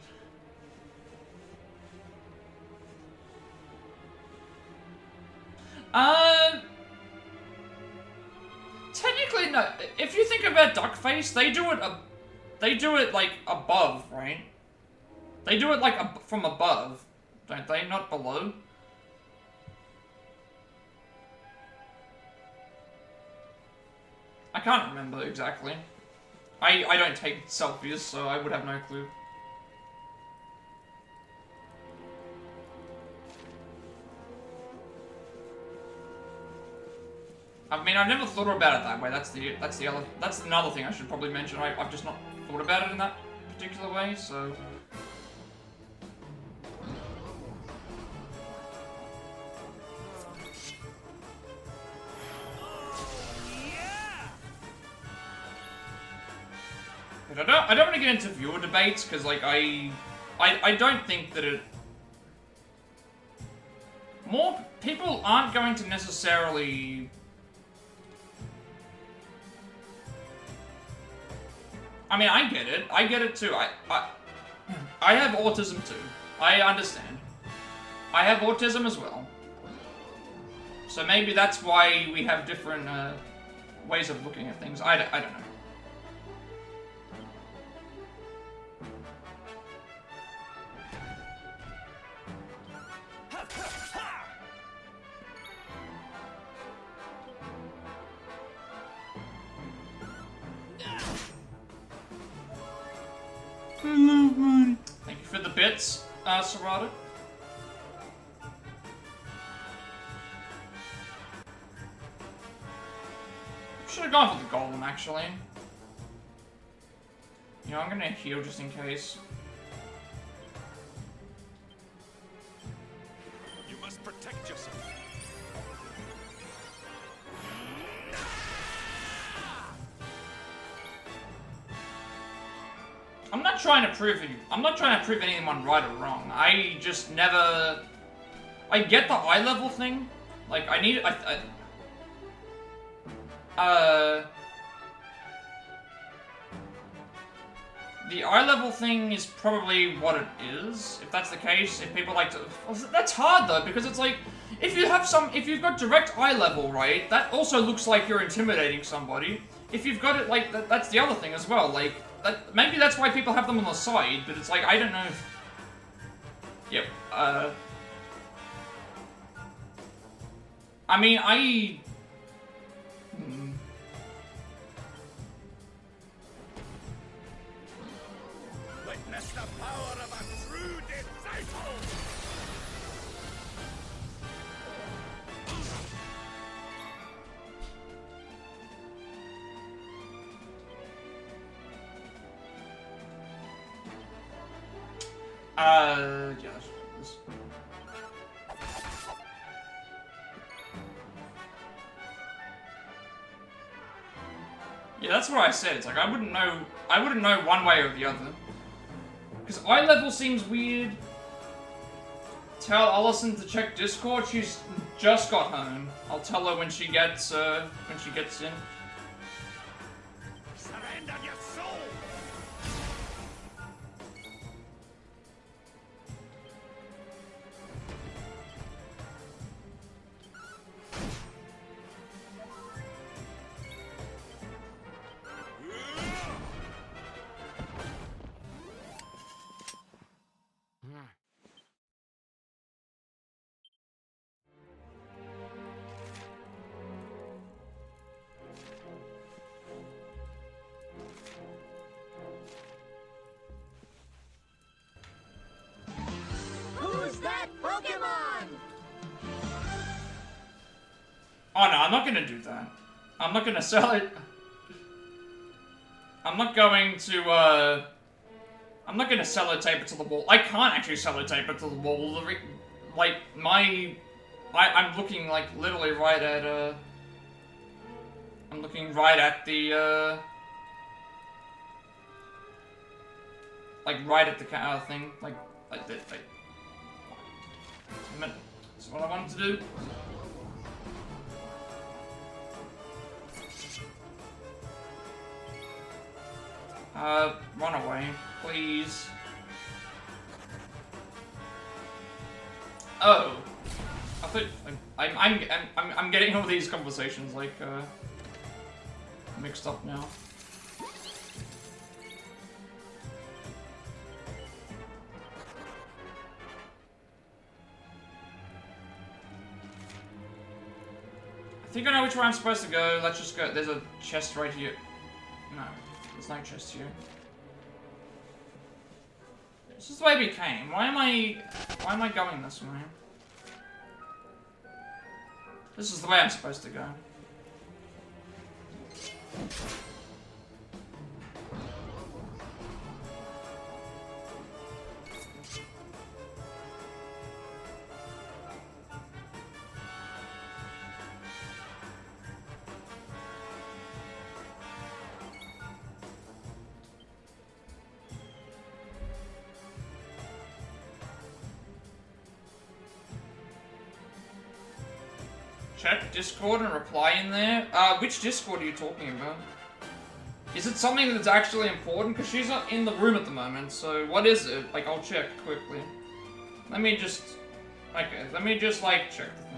Technically, no. If you think about Duckface, they do it like above, right? They do it like from above, don't they? Not below. I can't remember exactly. I don't take selfies, so I would have no clue. I mean, I've never thought about it that way. That's another thing I should probably mention. I've just not thought about it in that particular way, so. But I don't want to get into viewer debates because, like, I don't think that it. More people aren't going to necessarily. I mean, I get it. I get it too. I have autism too. I understand. I have autism as well. So maybe that's why we have different ways of looking at things. I don't know. I love money. Thank you for the bits, Serrata. Should have gone for the golem, actually. You know, I'm gonna heal just in case. You must protect yourself. I'm not trying to prove anyone right or wrong. I just never. I get the eye level thing. Like I need. The eye level thing is probably what it is. If that's the case, if people like to. That's hard though because it's like if you've got direct eye level, right? That also looks like you're intimidating somebody. If you've got it like that's the other thing as well. Like. Maybe that's why people have them on the side, but it's like, I don't know if... Yep, I mean, Witness the power of a true disciple! Yeah, that's... Yeah, that's what I said. It's like, I wouldn't know one way or the other. Because eye level seems weird. Tell Allison to check Discord, she's just got home. I'll tell her when she gets in. Surrender your soul! I'm not gonna do that. I'm not gonna sell it. I'm not going to, I'm not gonna sellotape it to the wall. I can't actually sellotape it to the wall. Like, I'm looking, like, literally right at, I'm looking right at the, like, right at the thing. Like this, like. That's what I wanted to do. Run away, please. Oh, I thought I'm getting all these conversations like mixed up now. I think I know which way I'm supposed to go. Let's just go. There's a chest right here. No, there's no chest here. This is the way we came. Why am I going this way? This is the way I'm supposed to go. Check Discord and reply in there. Which Discord are you talking about? Is it something that's actually important? Because she's not in the room at the moment, so what is it? Like, I'll check quickly. Let me just... Okay, let me just, like, check the thing.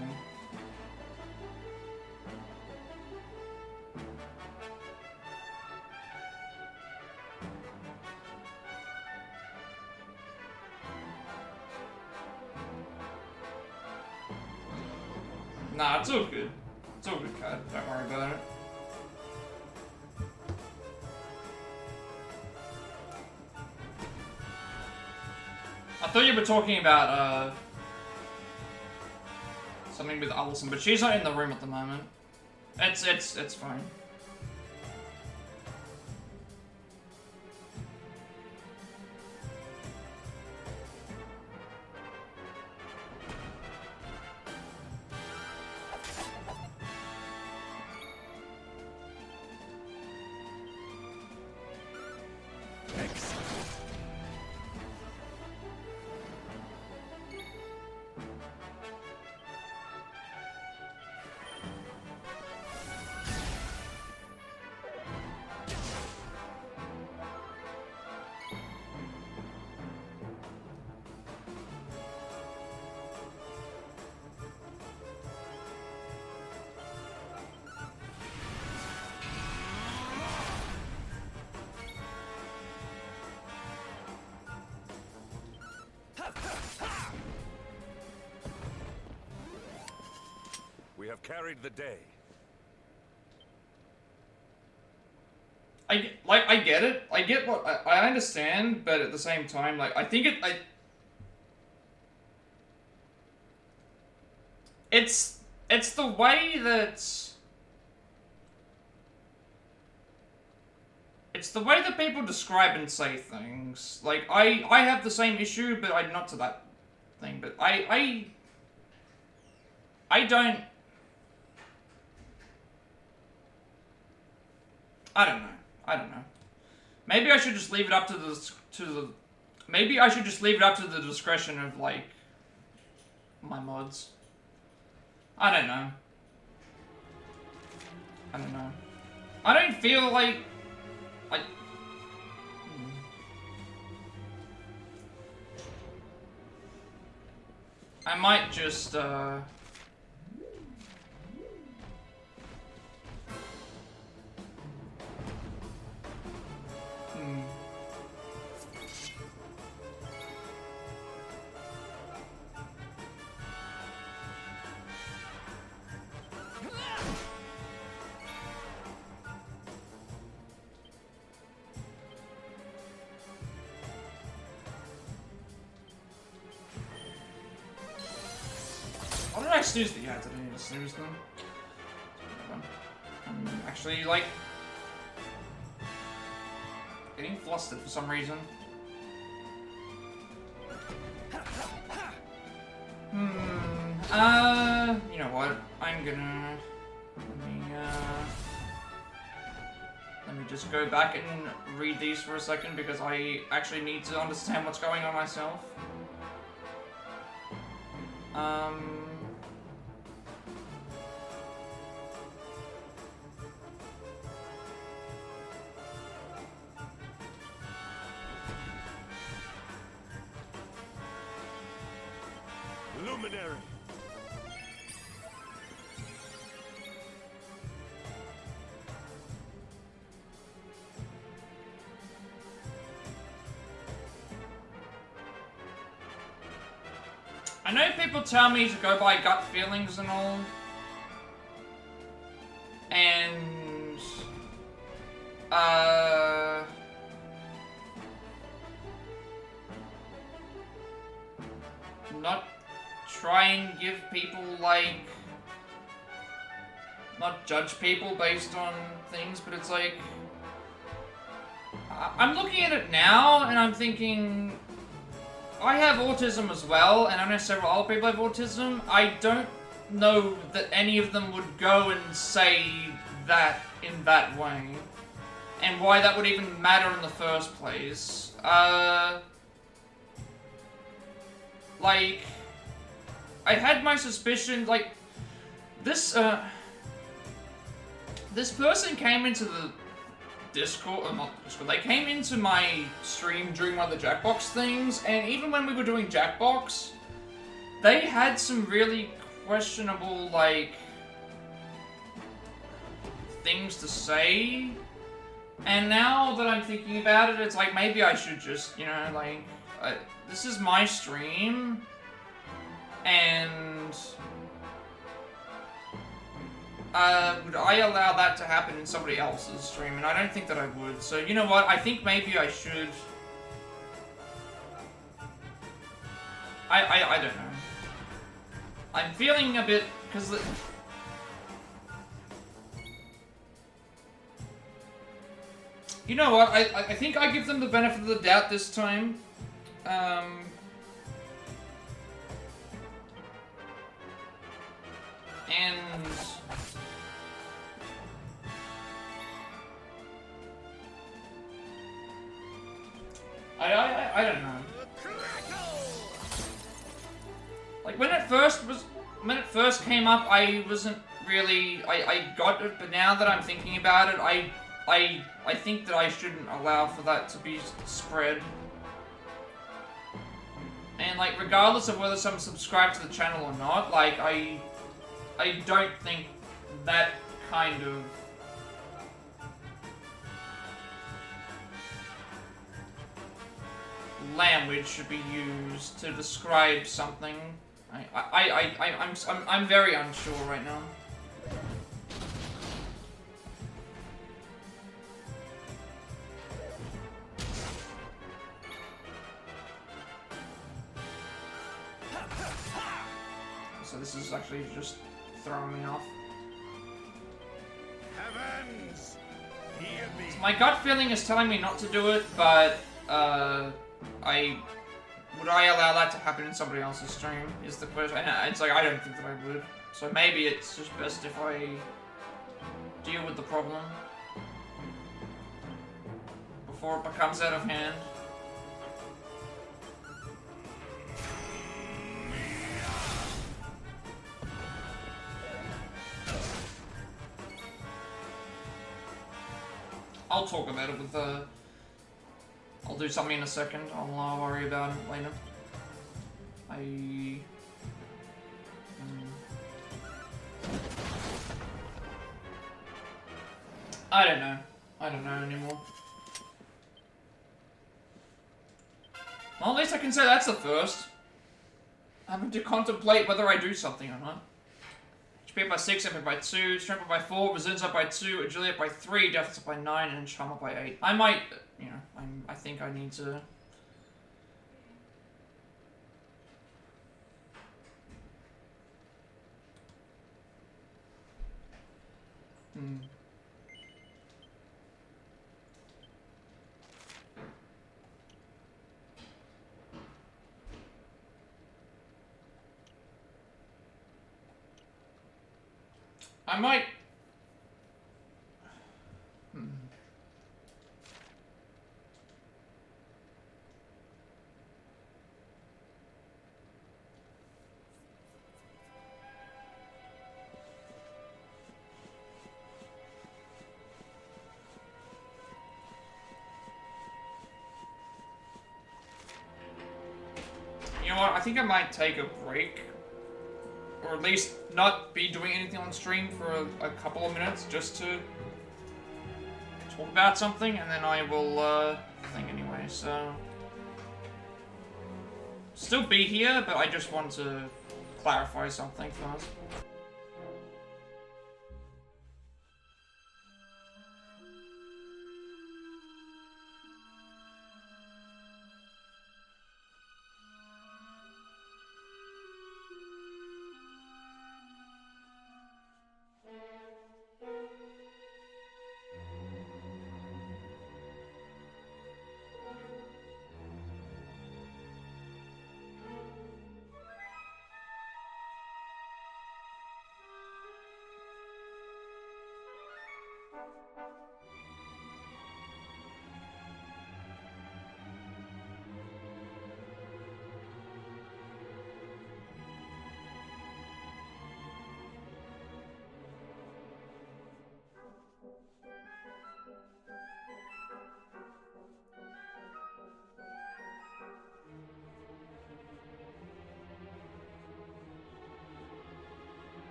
Nah, it's all good. It's all good, Kat. Don't worry about it. I thought you were talking about, something with Allison, but she's not in the room at the moment. It's fine. We have carried the day. I get it. I get what I understand, but at the same time, like I think it's the way that people describe and say things. Like I have the same issue, but I'm not to that thing. But I don't. I don't know. Maybe I should just leave it up to the maybe I should just leave it up to the discretion of like my mods. I don't know. I don't feel like I might just Why did I snooze the ads? I didn't even snooze them. actually, like, getting flustered for some reason. You know what? I'm gonna... Let me just go back and read these for a second because I actually need to understand what's going on myself. Luminary. I know people tell me to go by gut feelings and all. And... not try and give people, like... not judge people based on things, but it's like... I'm looking at it now, and I'm thinking... I have autism as well, and I know several other people have autism. I don't know that any of them would go and say that in that way. And why that would even matter in the first place. Like... I had my suspicions, like... This person came into the Discord, or not Discord, they came into my stream during one of the Jackbox things, and even when we were doing Jackbox, they had some really questionable, like, things to say, and now that I'm thinking about it, it's like, maybe I should just, you know, like, this is my stream, and... would I allow that to happen in somebody else's stream? And I don't think that I would. So, you know what? I think maybe I should... I don't know. I'm feeling a bit... because... You know what? I think I give them the benefit of the doubt this time. And... I don't know. Like when it first came up, I wasn't really I got it, but now that I'm thinking about it, I think that I shouldn't allow for that to be spread. And like regardless of whether someone's subscribed to the channel or not, like I don't think that kind of language should be used to describe something. I'm very unsure right now. So this is actually just throwing me off. Heavens, hear me. So my gut feeling is telling me not to do it, but would I allow that to happen in somebody else's stream? Is the question. And it's like I don't think that I would. So maybe it's just best if I deal with the problem before it becomes out of hand. I'll talk about it with the... I'll do something in a second. I'll worry about it later. I don't know. I don't know anymore. Well, at least I can say that's the first. Having to contemplate whether I do something or not. HP up by 6, MP by 2, Strength up by 4, Resilience up by 2, Agility up by 3, Defense up by 9, and Charm up by 8. I might, you know, I think I need to... I might... You know what, I think I might take a break. Or at least not be doing anything on stream for a couple of minutes just to talk about something, and then I will, think anyway, so... Still be here, but I just want to clarify something first.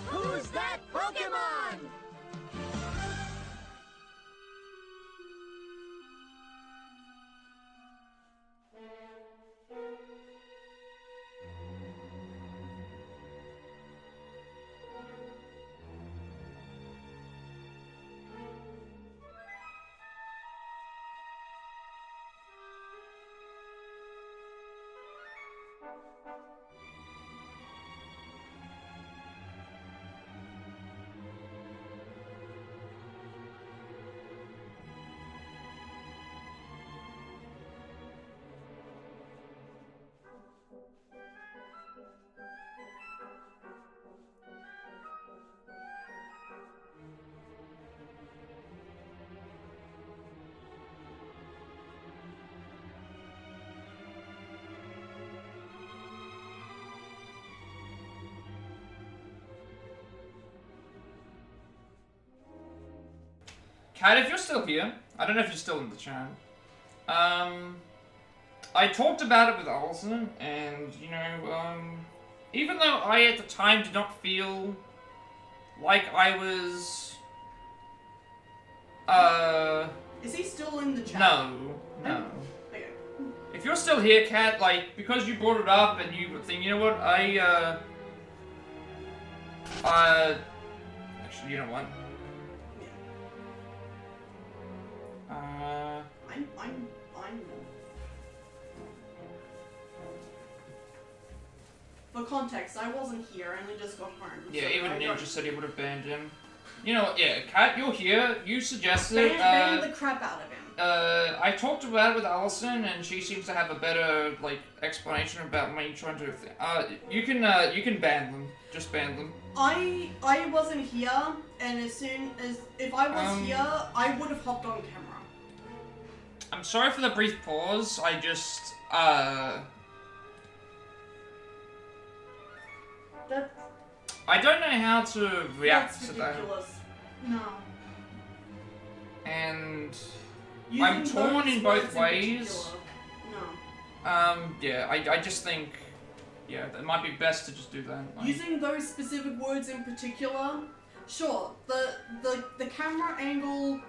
Who's that Pokemon? Kat, if you're still here, I don't know if you're still in the chat. I talked about it with Alison, and, you know, even though I at the time did not feel like I was, Is he still in the chat? no. Okay. If you're still here, Kat, like, because you brought it up and you think, you know what, actually, you know what? I'm. For context, I wasn't here. I only just got home. Yeah, so even I Ninja don't- said he would have banned him. You know what, yeah, Kat, you're here, you suggested, ban the crap out of him. I talked about it with Alison, and she seems to have a better, like, explanation about me trying to, you can ban them. Just ban them. I wasn't here, and as soon as if I was here, I would have hopped on camera. I'm sorry for the brief pause, I just, That's I don't know how to react to that. ridiculous. No. And Using torn those in both words ways. particular, No. Yeah, I just think, yeah, it might be best to just do that. Like, Using those specific words in particular, sure. The camera angle,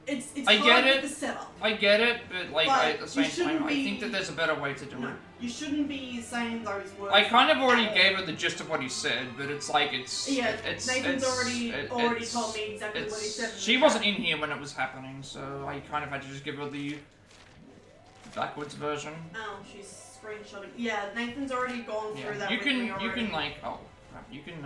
it's I hard get with it. the setup. I get it, but like But at the you same shouldn't time, I be- think that there's a better way to do No, it. you shouldn't be saying those words. I kind of already at all. gave her the gist of what he said, but it's like it's Yeah, it's Nathan's already it's- told me exactly what he it's- said. in She the wasn't chat. in here when it was happening, so I kind of had to just give her the backwards version. Oh, she's screenshotting. Yeah, Nathan's already gone through Yeah, that. you with me can already. like crap, you can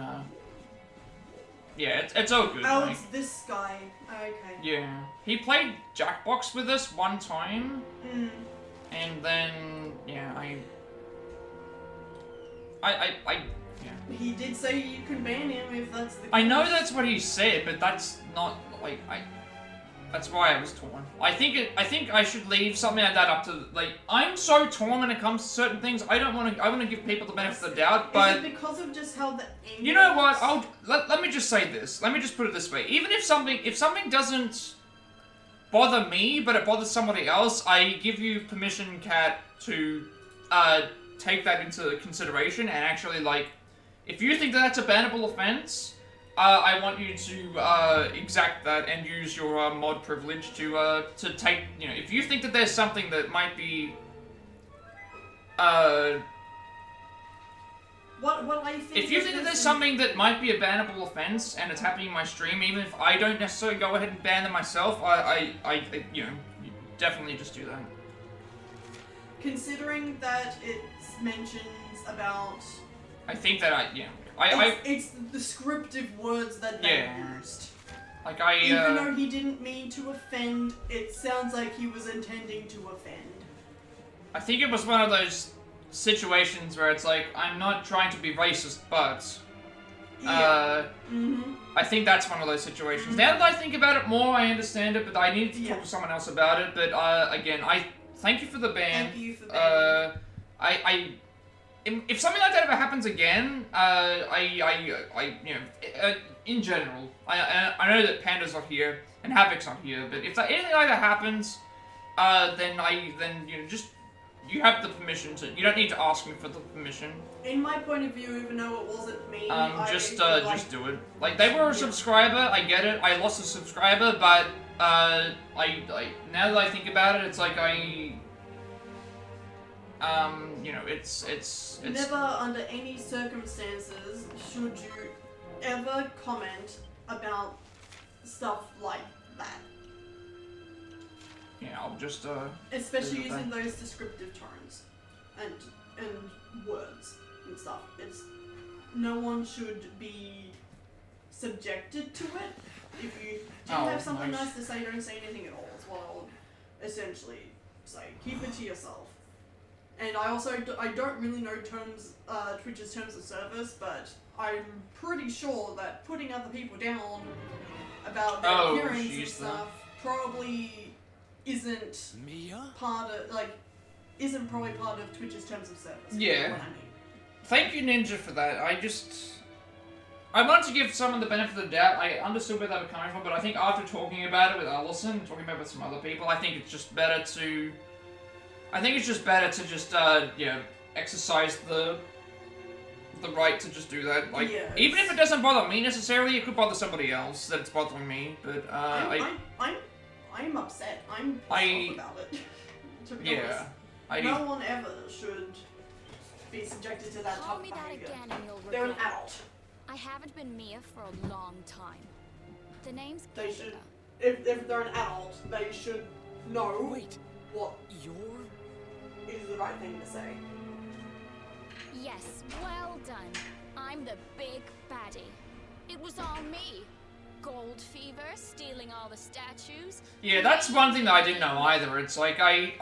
yeah, it's all good. Oh, like, it's this guy. Okay. yeah, he played Jackbox with us one time, Hmm. and then yeah, yeah. He did say you can ban him if that's the. I know case. that's what he said, but that's not like that's why I was torn. I think I should leave something like that up to like I'm so torn when it comes to certain things. I want to give people the benefit of the doubt, but Is it because of just how the angle you know what? is? Let me just say this. Let me just put it this way. Even if something doesn't bother me, but it bothers somebody else, I give you permission, Kat, to take that into consideration and actually like, if you think that that's a bannable offense, I want you to exact that and use your mod privilege to take. You know, if you think that there's something that might be What I think. if you think that there's something that might be a bannable offense and it's happening in my stream, even if I don't necessarily go ahead and ban them myself, I you know, you definitely just do that. Considering that it mentions about. I think that It's the descriptive words that they Yeah. used. like Even though he didn't mean to offend, it sounds like he was intending to offend. I think it was one of those situations where it's like, I'm not trying to be racist, but Yeah. I think that's one of those situations. Now that I think about it more, I understand it, but I need to Yeah. talk to someone else about it. But again, I thank you for the ban. Thank you for banning. If something like that ever happens again, you know, in general, I know that Panda's not here and Havoc's not here, but if anything like that happens, then you know, just you have the permission to. You don't need to ask me for the permission. In my point of view, even though it wasn't me, Just like, do it. Like they were a subscriber, I get it. I lost a subscriber, but now that I think about it, it's like you know, it's never under any circumstances should you ever comment about stuff like that. yeah. I'll just Especially do the using thing. those descriptive tones and words and stuff. It's no one should be subjected to it. If you do Oh, have something nice. nice to say, don't say anything at all. Is what I would essentially say. Keep it to yourself. And I also I don't really know Twitch's terms of service, but I'm pretty sure that putting other people down about their appearance and she's stuff probably isn't Mia? isn't probably part of Twitch's terms of service. Yeah. You know what I mean? thank you, Ninja, for that. I wanted to give someone the benefit of the doubt. I understood where they were coming from, but I think after talking about it with Allison, talking about it with some other people, I think it's just better to... yeah, exercise the right to just do that. Like, Yes. even if it doesn't bother me necessarily, it could bother somebody else that it's bothering me, but, I'm upset. I'm pissed off about it. To be honest. No one ever should be subjected to that Call type me of that behavior. again and you'll They're an regret it. adult. I haven't been Mia for a long time. The name's They Kika. should, if they're an adult, they should know what is the right thing to say. Yes, well done. I'm the big baddie. It was all me. Gold fever, stealing all the statues. Yeah, that's one thing that I didn't know either. It's like, I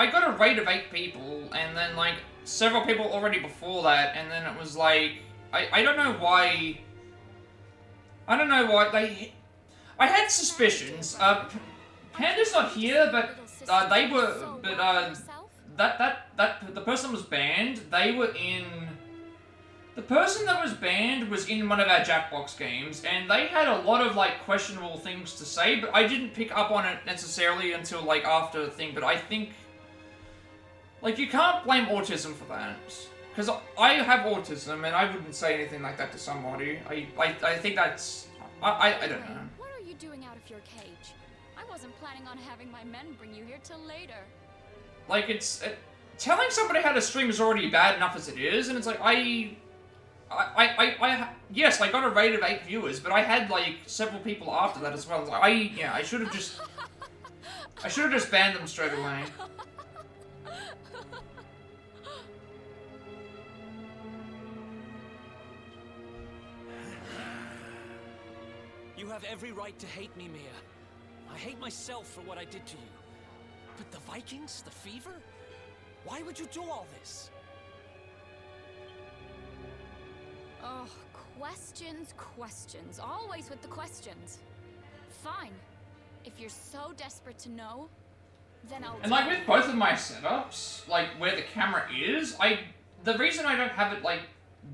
got a rate of 8 people, and then, like, several people already before that, and then it was like, I don't know why... I don't know why they... I had suspicions. Panda's not here, but, they were... But, the person was banned, they were in... The person that was banned was in one of our Jackbox games, and they had a lot of, like, questionable things to say, but I didn't pick up on it necessarily until, like, after the thing, but I think... Like, you can't blame autism for that. Because I have autism, and I wouldn't say anything like that to somebody. I think that's... I don't know. What are you doing out of your cage? I wasn't planning on having my men bring you here till later. Like, it's... telling somebody how to stream is already bad enough as it is, and it's like, yes, I got a rate of 8 viewers, but I had, like, several people after that as well. Like, I should have just banned them straight away. You have every right to hate me, Mia. I hate myself for what I did to you. But the Vikings, the fever? Why would you do all this? Oh, questions. Always with the questions. Fine. If you're so desperate to know, then I'll... And, like, with both of my setups, like, where the camera is, the reason I don't have it, like,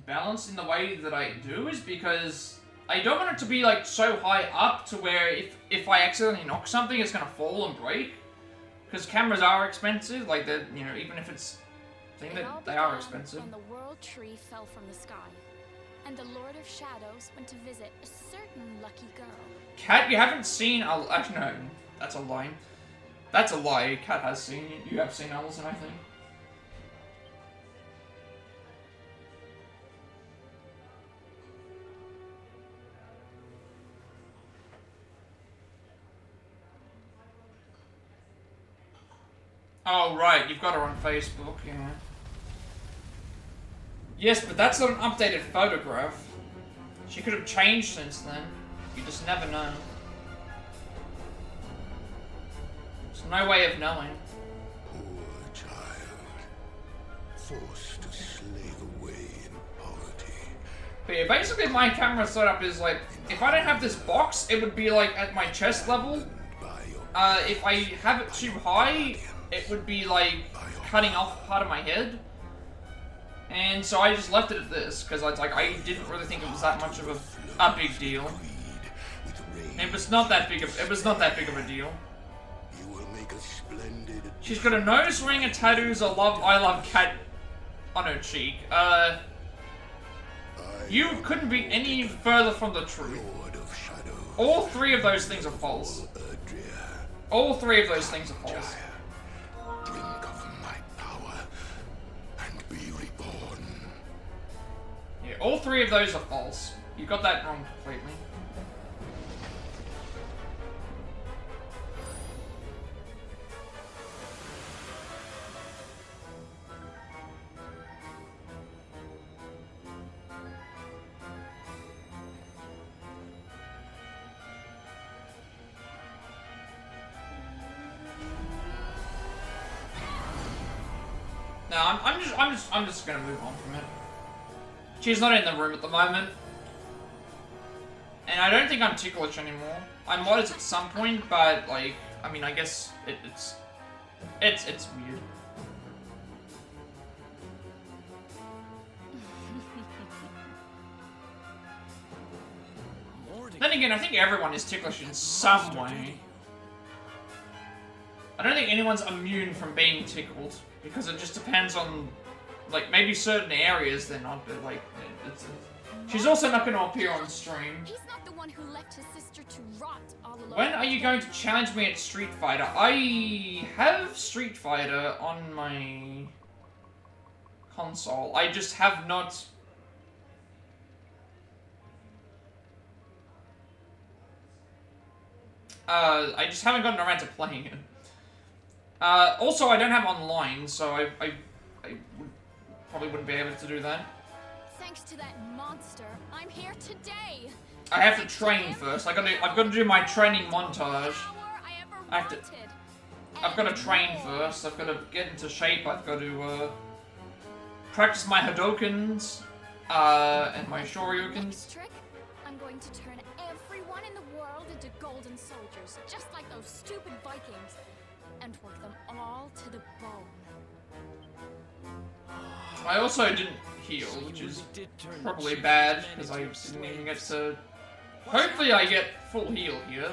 balanced in the way that I do is because I don't want it to be, like, so high up to where if I accidentally knock something, it's gonna fall and break. Because cameras are expensive, like, they're, you know, even if it's... I think that they are expensive. When the world tree fell from the sky, and the Lord of Shadows went to visit a certain lucky girl. Kat, you haven't seen... Actually, no, that's a lie. That's a lie. Kat has seen... You have seen Allison, I think. Oh, right, you've got her on Facebook, yeah. Yes, but that's not an updated photograph. She could have changed since then. You just never know. There's no way of knowing. Poor child, forced to slave away in poverty. But yeah, basically my camera setup is like, if I don't have this box, it would be like at my chest level. If I have it too high, it would be like cutting off part of my head. And so I just left it at this, because I didn't really think it was that much of a big deal. It was not that big of a deal. She's got a nose ring, a tattoos, I love cat on her cheek. You couldn't be any further from the truth. All 3 of those things are false. All 3 of those things are false. Drink of my power and be reborn. Yeah, all 3 of those are false. You got that wrong completely. No, I'm just gonna move on from it. She's not in the room at the moment. And I don't think I'm ticklish anymore. I was at some point, but like, I mean, I guess it's weird. Then again, I think everyone is ticklish in some way. I don't think anyone's immune from being tickled, because it just depends on, like, maybe certain areas they're not, but, like, she's also not going to appear on stream. He's not the one who left his sister to rot all alone. When are you going to challenge me at Street Fighter? I have Street Fighter on my console. I just have not... I just haven't gotten around to playing it. Also, I don't have online, so I probably wouldn't be able to do that. Thanks to that monster, I'm here today. I have to train first. I've got to do my training montage. I've got to train first. I've got to get into shape. I've got to practice my Hadokens and my Shoryukens. Next trick, I'm going to turn everyone in the world into golden soldiers, just like those stupid Vikings, and work them all to the bone. I also didn't heal, which is probably bad, because I didn't even get to... Hopefully I get full heal here.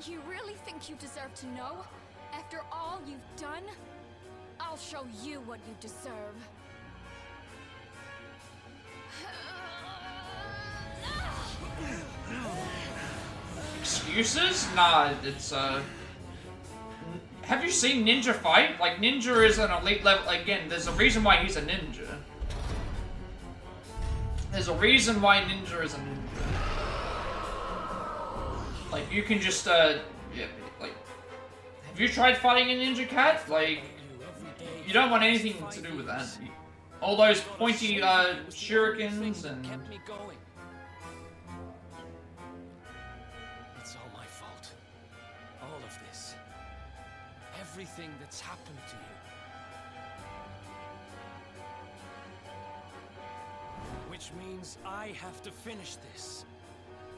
You really think you deserve to know? After all you've done? I'll show you what you deserve. Excuses? Nah, it's, Have you seen Ninja fight? Like, Ninja is an elite level. Again, there's a reason why he's a ninja. There's a reason why Ninja is a ninja. Like, you can just, yeah, like... Have you tried fighting a ninja cat? Like, you don't want anything to do with that. All those pointy, shurikens and... It's all my fault. All of this. Everything that's happened to you. Which means I have to finish this.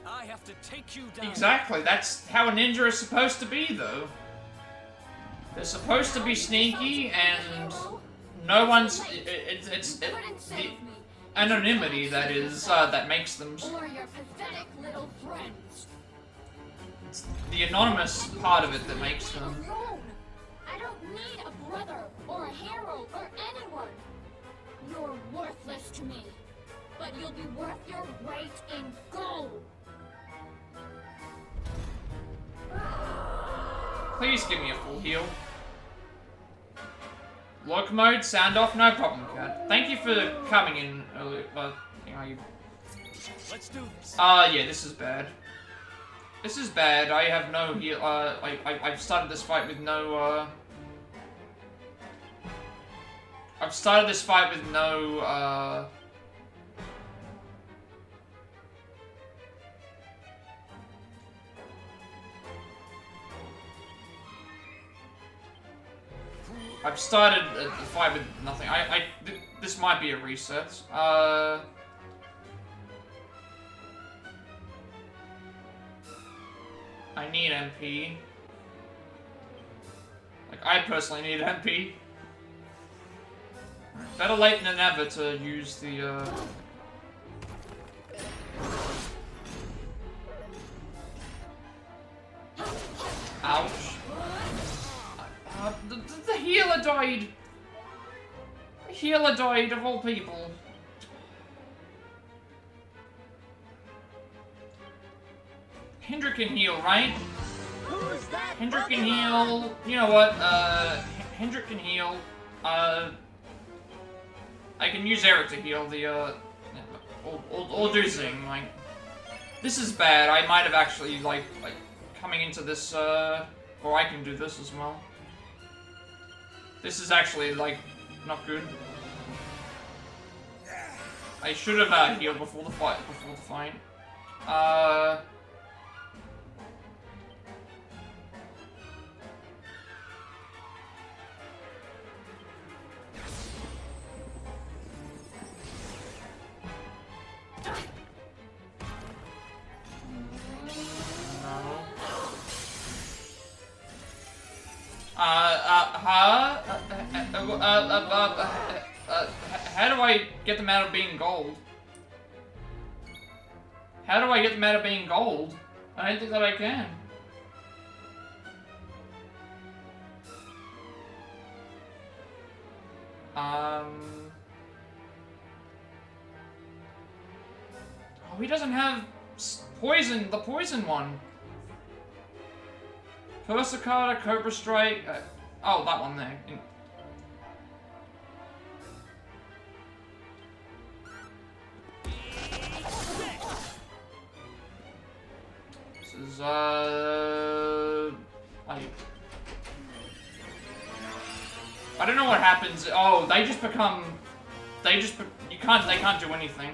I have to take you down. Exactly, that's how a ninja is supposed to be, though. They're supposed to be sneaky, and no one's... It's the anonymity that is, that makes them... Or your pathetic little friends. It's the anonymous part of it that makes them... Alone. I don't need a brother, or a hero, or anyone. You're worthless to me. But you'll be worth your weight in gold. Please give me a full heal. Lock mode, sound off, no problem, Cat. Thank you for coming in earlier, but, you know, you... Let's do this. Yeah, this is bad. This is bad. I have no heal, I've started this fight with no, I've started this fight with no, I've started the fight with nothing. This might be a reset. I need MP. Like, I personally need MP. Better late than never to use the, Ouch. The healer died! The healer died, of all people. Hendrik can heal, right? Who's that Hendrik can Pokemon? heal. You know what? Hendrik can heal. I can use Erik to heal the, or do Zing. Like, this is bad. I might have actually, like coming into this, or I can do this as well. This is actually, like, not good. I should have healed before the fight. How do I get them out of being gold? How do I get them out of being gold? I don't think that I can. Oh, he doesn't have poison, the poison one. Persicata, Cobra Strike. Oh, that one there. This is, I don't know what happens. Oh, they just become... They can't do anything.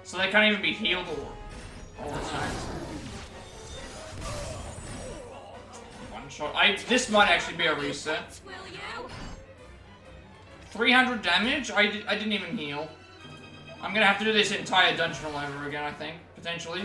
So they can't even be healed or one shot. This might actually be a reset. 300 damage? I didn't even heal. I'm gonna have to do this entire dungeon all over again, I think. Potentially.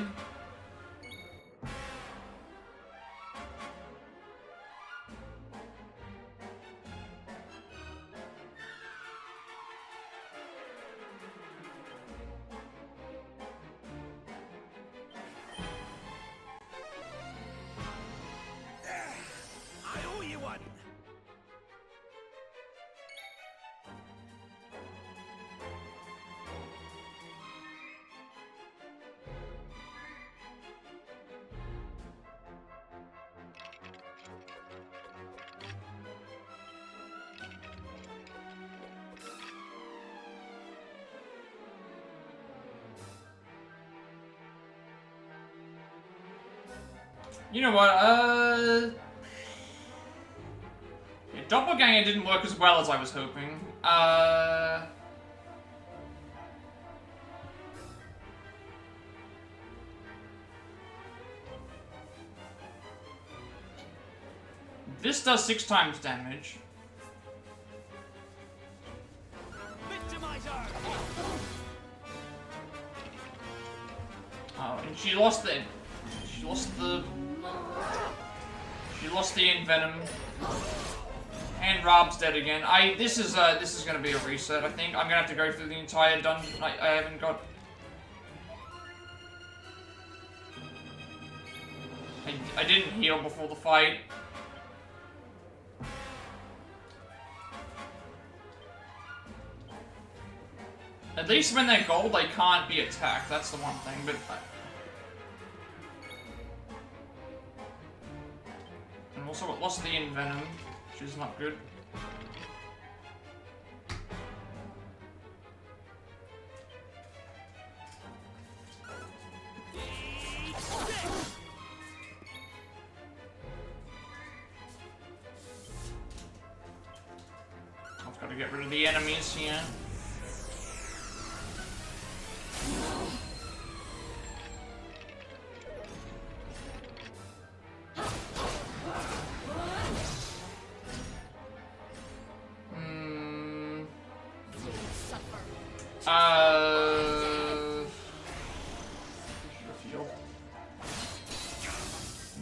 You know what, yeah, Doppelganger didn't work as well as I was hoping. This does 6 times damage. Oh, and she lost the Envenom. And Rob's dead again. This is gonna be a reset, I think. I'm gonna have to go through the entire dungeon. I haven't got... I didn't heal before the fight. At least when they're gold, they can't be attacked. That's the one thing, but... And also it lost the Envenom, which is not good. I've got to get rid of the enemies here.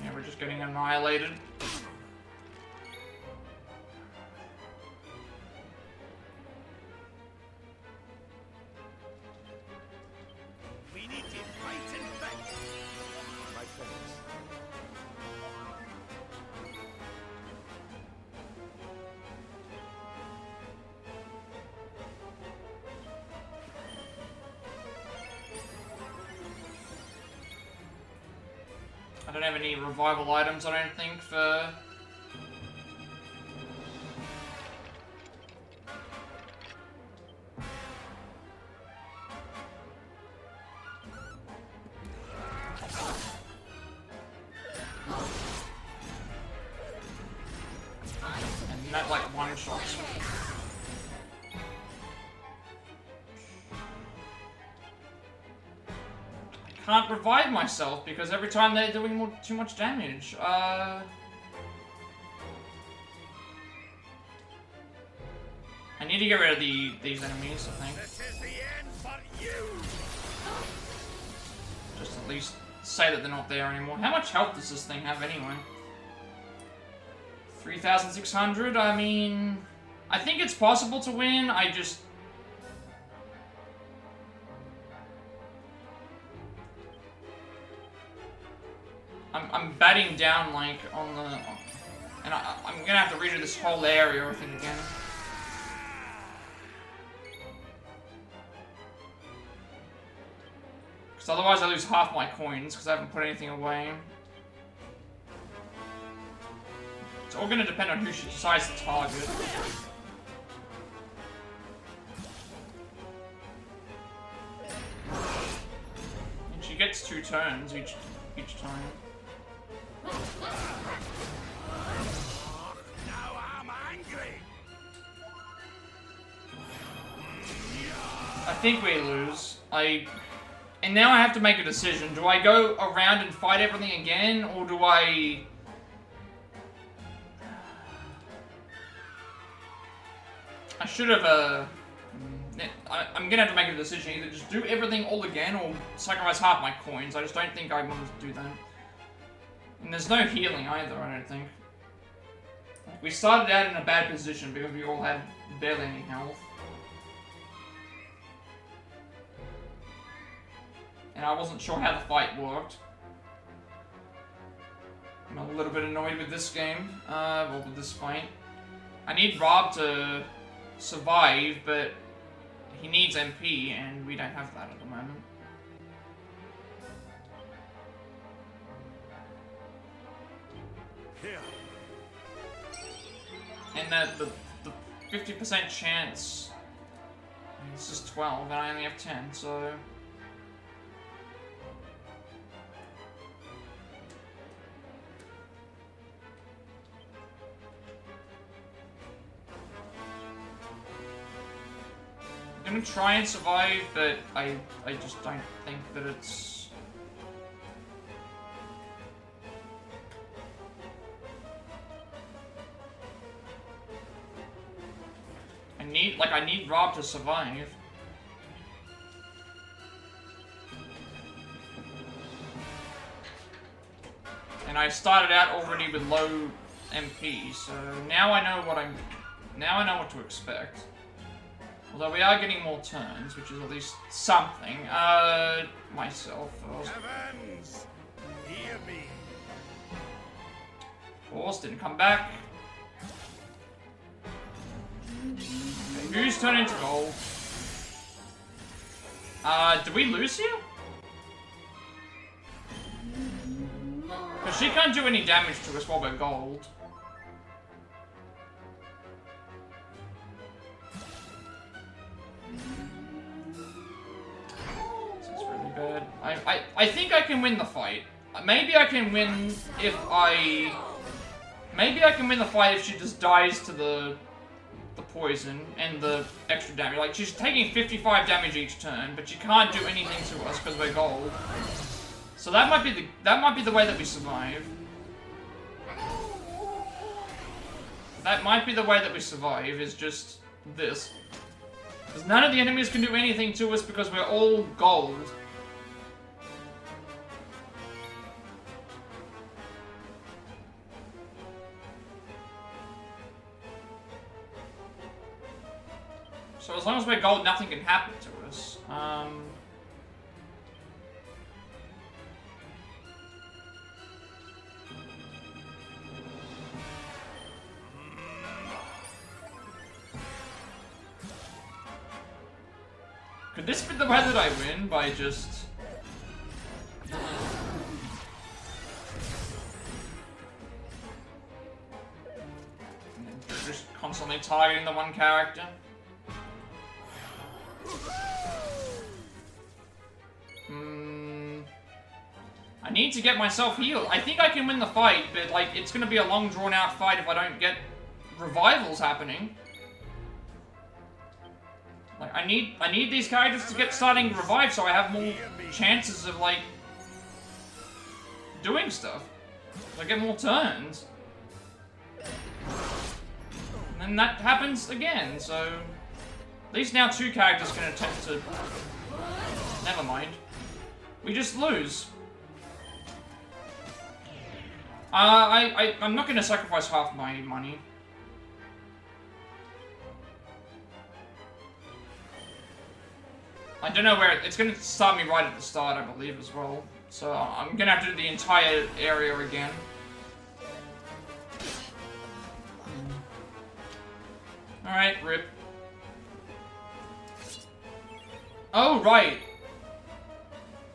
Yeah, we're just getting annihilated. We need to fight and fight. My friends. I don't have any revival items, I don't think, for... And that, like, one-shots. Can't revive myself because every time they're doing too much damage. I need to get rid of these enemies, I think. This is the end for you. Just at least say that they're not there anymore. How much health does this thing have anyway? 3,600? I mean... I think it's possible to win, I just... I'm batting down, like, on the... And I'm gonna have to redo this whole area, I think, again. Because otherwise I lose half my coins, because I haven't put anything away. It's all gonna depend on who she decides to target. And she gets 2 turns each time. Now I'm angry. I think we lose. And now I have to make a decision. Do I go around and fight everything again, or do I... I should have, I'm gonna have to make a decision. Either just do everything all again, or sacrifice half my coins. I just don't think I want to do that. And there's no healing either, I don't think. We started out in a bad position because we all had barely any health. And I wasn't sure how the fight worked. I'm a little bit annoyed with this game, well, with this fight. I need Rob to survive, but he needs MP, and we don't have that at the moment. Here. And that the 50% chance, this is 12, and I only have 10, so... I'm gonna try and survive, but I just don't think that it's... I need Rob to survive. And I started out already with low MP, so now I know what to expect. Although we are getting more turns, which is at least something. Myself first. Heavens, hear me. Force didn't come back. Okay, who's turning to gold? Did we lose here? Because she can't do any damage to us while we're gold. Bad. I think I can win the fight. Maybe I can win if maybe I can win the fight if she just dies to the poison and the extra damage. Like, she's taking 55 damage each turn, but she can't do anything to us because we're gold. So that might be the way that we survive. That might be the way that we survive, is just this. Because none of the enemies can do anything to us because we're all gold. So as long as we're gold, nothing can happen to us. Could this be the way that I win by just... just constantly targeting the one character? I need to get myself healed. I think I can win the fight, but like it's gonna be a long drawn out fight if I don't get revivals happening. Like I need these characters to get starting to revive so I have more chances of like doing stuff. So I get more turns. And then that happens again, so at least now 2 characters can attempt to... Never mind. We just lose. I'm not gonna sacrifice half my money. I don't know where... It's gonna start me right at the start, I believe, as well. So I'm gonna have to do the entire area again. Alright, rip. Oh, right.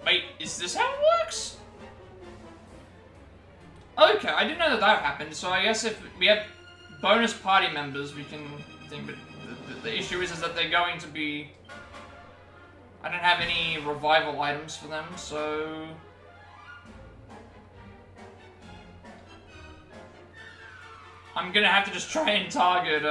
Wait, is this how it works? Okay, I didn't know that that happened, so I guess if we have bonus party members, we can think, but the issue is that they're going to be... I don't have any revival items for them, so... I'm gonna have to just try and target,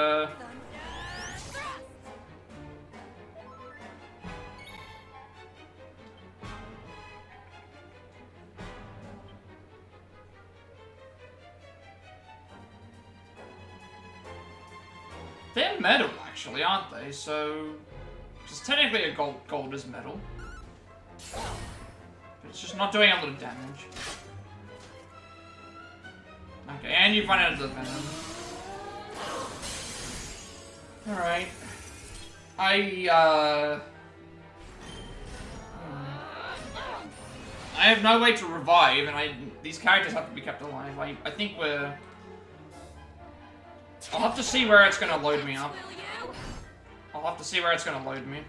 They're metal, actually, aren't they? So... Because technically a gold is metal. But it's just not doing a lot of damage. Okay, and you've run out of the venom. Alright. I have no way to revive, and these characters have to be kept alive. I think we're... I'll have to see where it's gonna load me up. I'll have to see where it's gonna load me.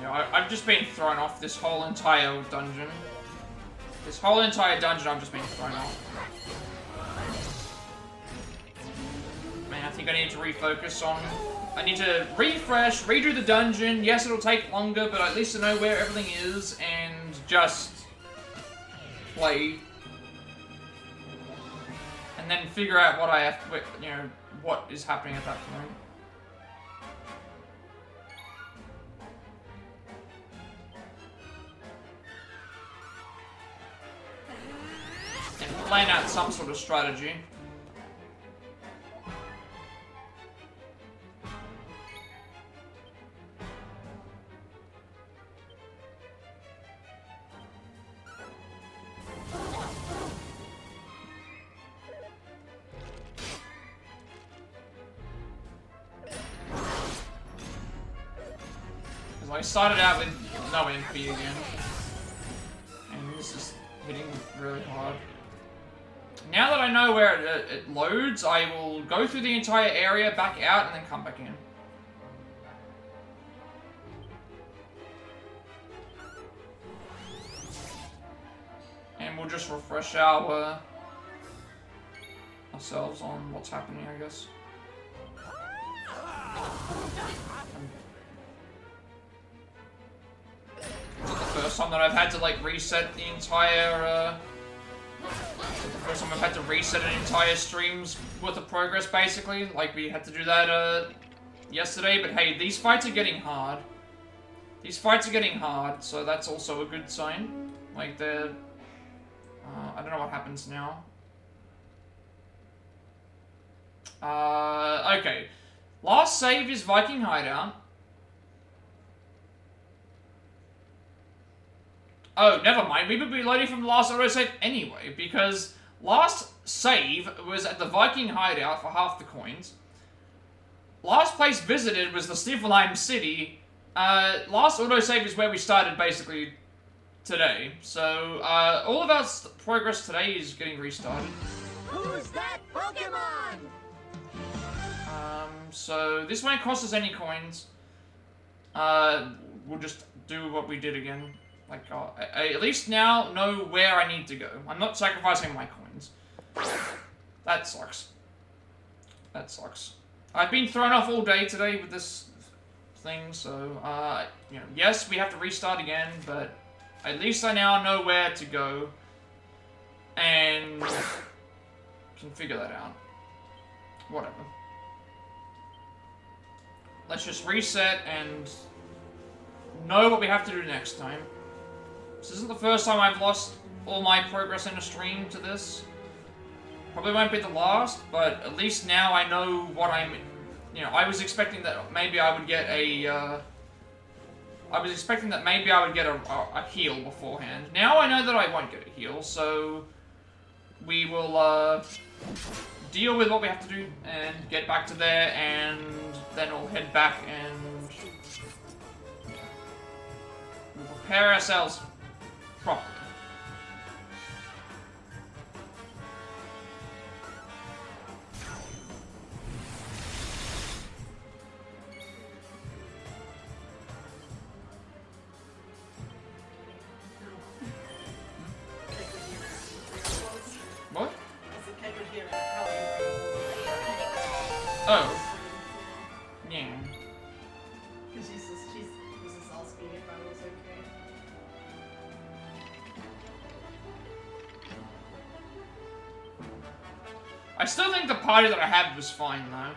Yeah, I've just been thrown off this whole entire dungeon. This whole entire dungeon I've just been thrown off. Man, I think I need to refocus on... I need to refresh, redo the dungeon. Yes, it'll take longer, but at least I know where everything is and just play. And then figure out what I have to, you know, what is happening at that point. And plan out some sort of strategy. I started out with no MP again, and this is hitting really hard. Now that I know where it loads, I will go through the entire area, back out, and then come back in. And we'll just refresh our ourselves on what's happening, I guess. It's not the first time that I've had to like reset the entire it's not the first time I've had to reset an entire stream's worth of progress, basically. Like, we had to do that yesterday, but hey, these fights are getting hard. These fights are getting hard, so that's also a good sign. Like, they're... I don't know what happens now. Okay. Last save is Viking Hideout. Oh, never mind. We would be loading from the last autosave anyway, because last save was at the Viking Hideout for half the coins. Last place visited was the Stiflheim City. Last autosave is where we started, basically, today. So, all of our progress today is getting restarted. Who's that Pokemon? So this won't cost us any coins. We'll just do what we did again. Like, I at least now know where I need to go. I'm not sacrificing my coins. That sucks. That sucks. I've been thrown off all day today with this thing, so, you know, yes, we have to restart again, but at least I now know where to go and can figure that out. Whatever. Let's just reset and know what we have to do next time. This isn't the first time I've lost all my progress in a stream to this. Probably won't be the last, but at least now I know what I'm... You know, I was expecting that maybe I would get a... I was expecting that maybe I would get a heal beforehand. Now I know that I won't get a heal, so... We will, deal with what we have to do and get back to there, and then we'll head back and we'll prepare ourselves properly. What? Oh. Yeah. Because she's just asking if I was okay. I still think the party that I had was fine though.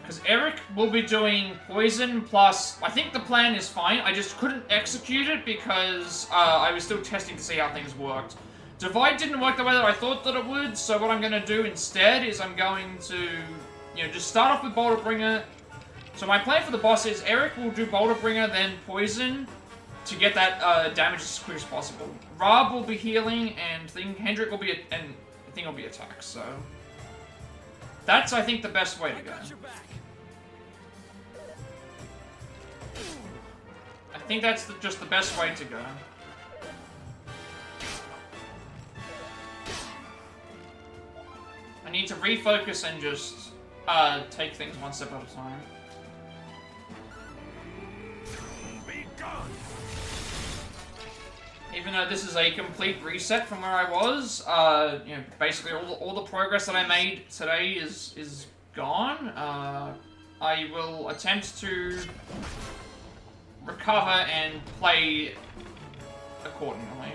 Because Erik will be doing poison plus, I think the plan is fine, I just couldn't execute it because I was still testing to see how things worked. Divide didn't work the way that I thought that it would, so what I'm going to do instead is I'm going to, you know, just start off with Boulder Bringer. So my plan for the boss is Erik will do Boulder Bringer, then poison to get that damage as quick as possible. Rob will be healing, and Hendrik will be, and Thing will be attack, so... That's, I think, the best way to go. I think that's just the best way to go. I need to refocus and just take things one step at a time. Be gone. Even though this is a complete reset from where I was, you know, basically all the progress that I made today is gone. I will attempt to recover and play accordingly.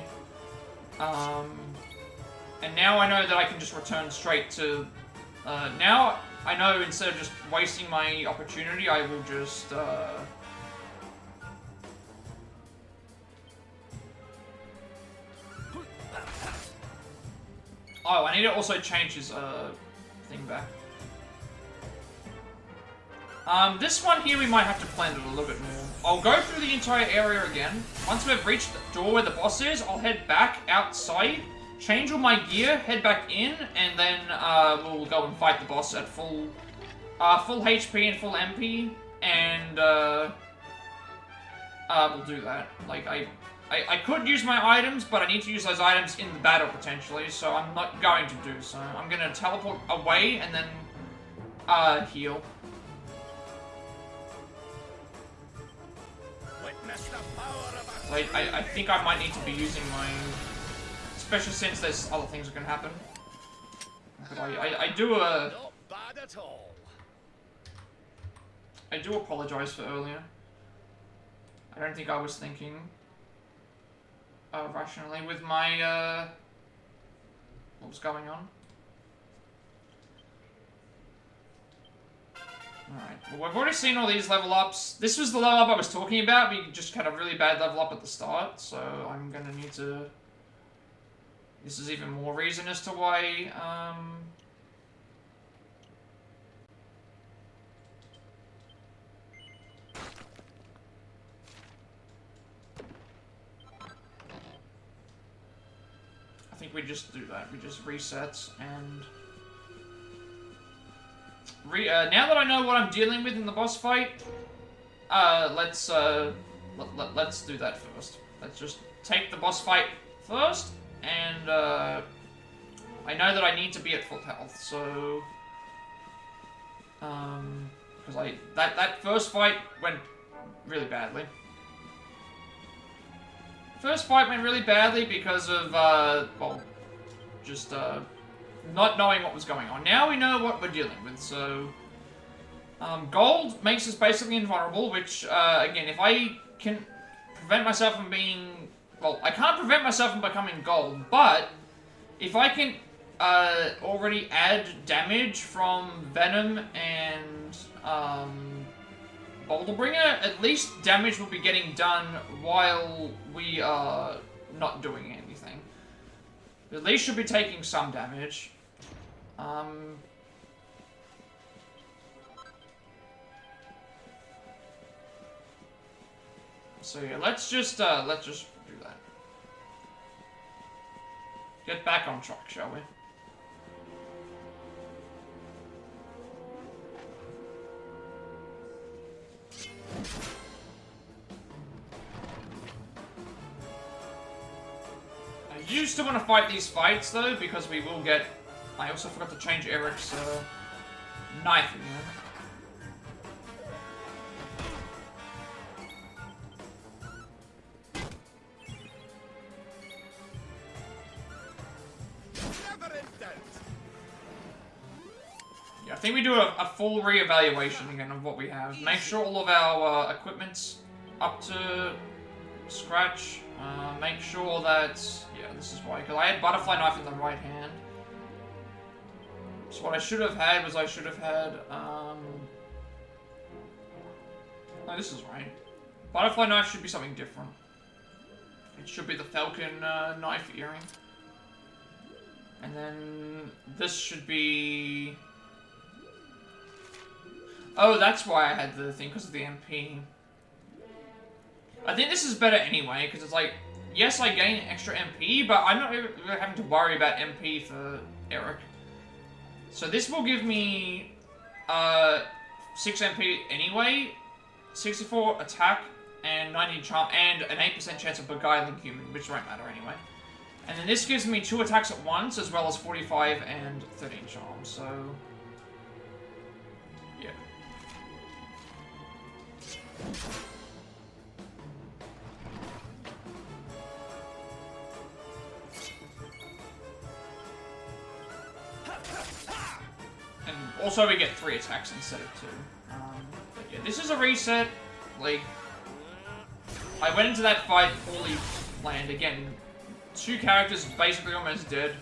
And now I know that I can just return straight to... now I know instead of just wasting my opportunity, I will just... Oh, I need to also change his thing back. This one here we might have to plan it a little bit more. I'll go through the entire area again. Once we've reached the door where the boss is, I'll head back outside, change all my gear, head back in, and then we'll go and fight the boss at full HP and full MP, and we'll do that. Like, I could use my items, but I need to use those items in the battle potentially, so I'm not going to do so. I'm gonna teleport away and then heal. Witness the power of I think I might need to be using my... Especially since there's other things that can happen. But I do not bad at all. I do apologize for earlier. I don't think I was thinking rationally with my what was going on. Alright, well we've already seen all these level ups. This was the level up I was talking about. We just had a really bad level up at the start, so I'm gonna need to... This is even more reason as to why, I think we just do that. We just reset and... now that I know what I'm dealing with in the boss fight, let's do that first. Let's just take the boss fight first, and I know that I need to be at full health, so because that first fight went really badly. First fight went really badly because of well, just not knowing what was going on. Now we know what we're dealing with, so... gold makes us basically invulnerable, which, again, if I can prevent myself from being... Well, I can't prevent myself from becoming gold, but if I can already add damage from Venom and Boulder Bringer, at least damage will be getting done while we are not doing anything. At least should be taking some damage. So yeah, let's just do that. Get back on track, shall we? do still want to fight these fights though, because we will get. I also forgot to change Erik's knife again. Never in doubt. Yeah, I think we do a full reevaluation again of what we have. Make sure all of our equipment's up to scratch. Make sure that, yeah, this is why, because I had butterfly knife in the right hand. So what I should have had was no, this is right. Butterfly knife should be something different. It should be the falcon knife earring. And then this should be... Oh, that's why I had the thing, because of the MP. I think this is better anyway, because it's like, yes, I gain extra MP, but I'm not really having to worry about MP for Erik. So this will give me 6 MP anyway, 64 attack, and 90 charm, and an 8% chance of beguiling human, which won't matter anyway. And then this gives me 2 attacks at once, as well as 45 and 13 charm, so... yeah. And also we get 3 attacks instead of 2. But yeah, this is a reset. Like, I went into that fight poorly planned. Again, 2 characters basically almost dead.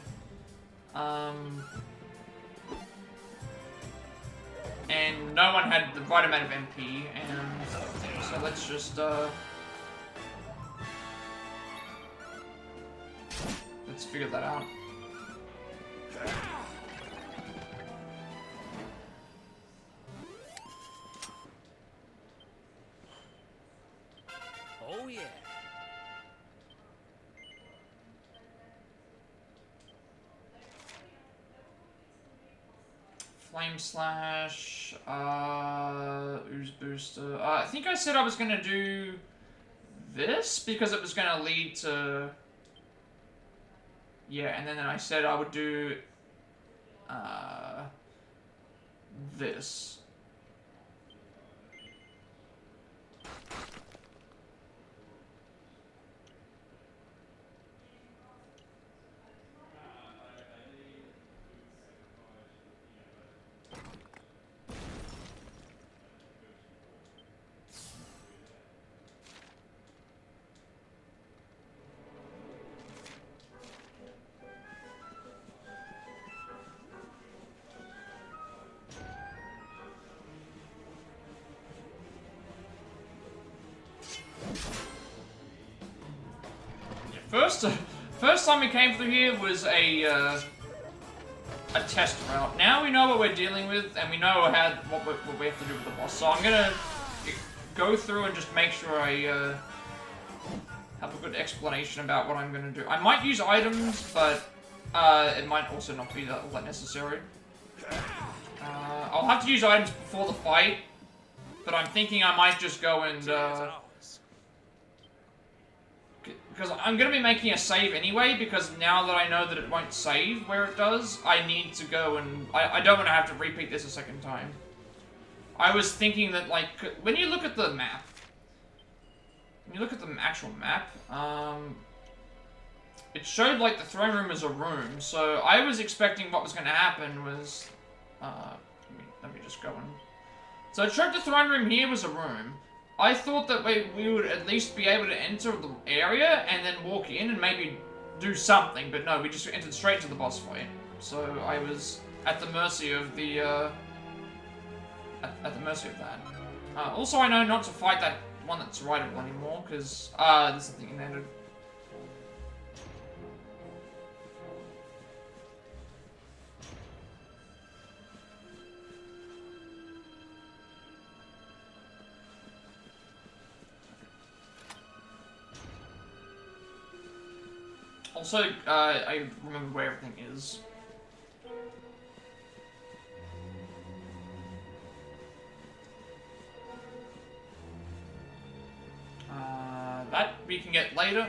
And no one had the right amount of MP, and so let's just, let's figure that out. Oh yeah. Flame Slash, Ooze Booster. I think I said I was gonna do this because it was gonna lead to... yeah, and then I said I would do this. First time we came through here was a test route. Now we know what we're dealing with, and we know what we have to do with the boss. So I'm gonna go through and just make sure I have a good explanation about what I'm gonna do. I might use items, but it might also not be all that necessary. I'll have to use items before the fight, but I'm thinking I might just go and because I'm going to be making a save anyway, because now that I know that it won't save where it does, I need to go and... I don't want to have to repeat this a second time. I was thinking that, like, when you look at the map, when you look at the actual map, it showed, like, the throne room as a room, so I was expecting what was going to happen was... let me just go and... So it showed the throne room here was a room. I thought that we would at least be able to enter the area and then walk in and maybe do something, but no, we just entered straight to the boss fight. So I was at the mercy of the, at the mercy of that. Also, I know not to fight that one that's rideable anymore, because, there's something in there. Also, I remember where everything is. That we can get later.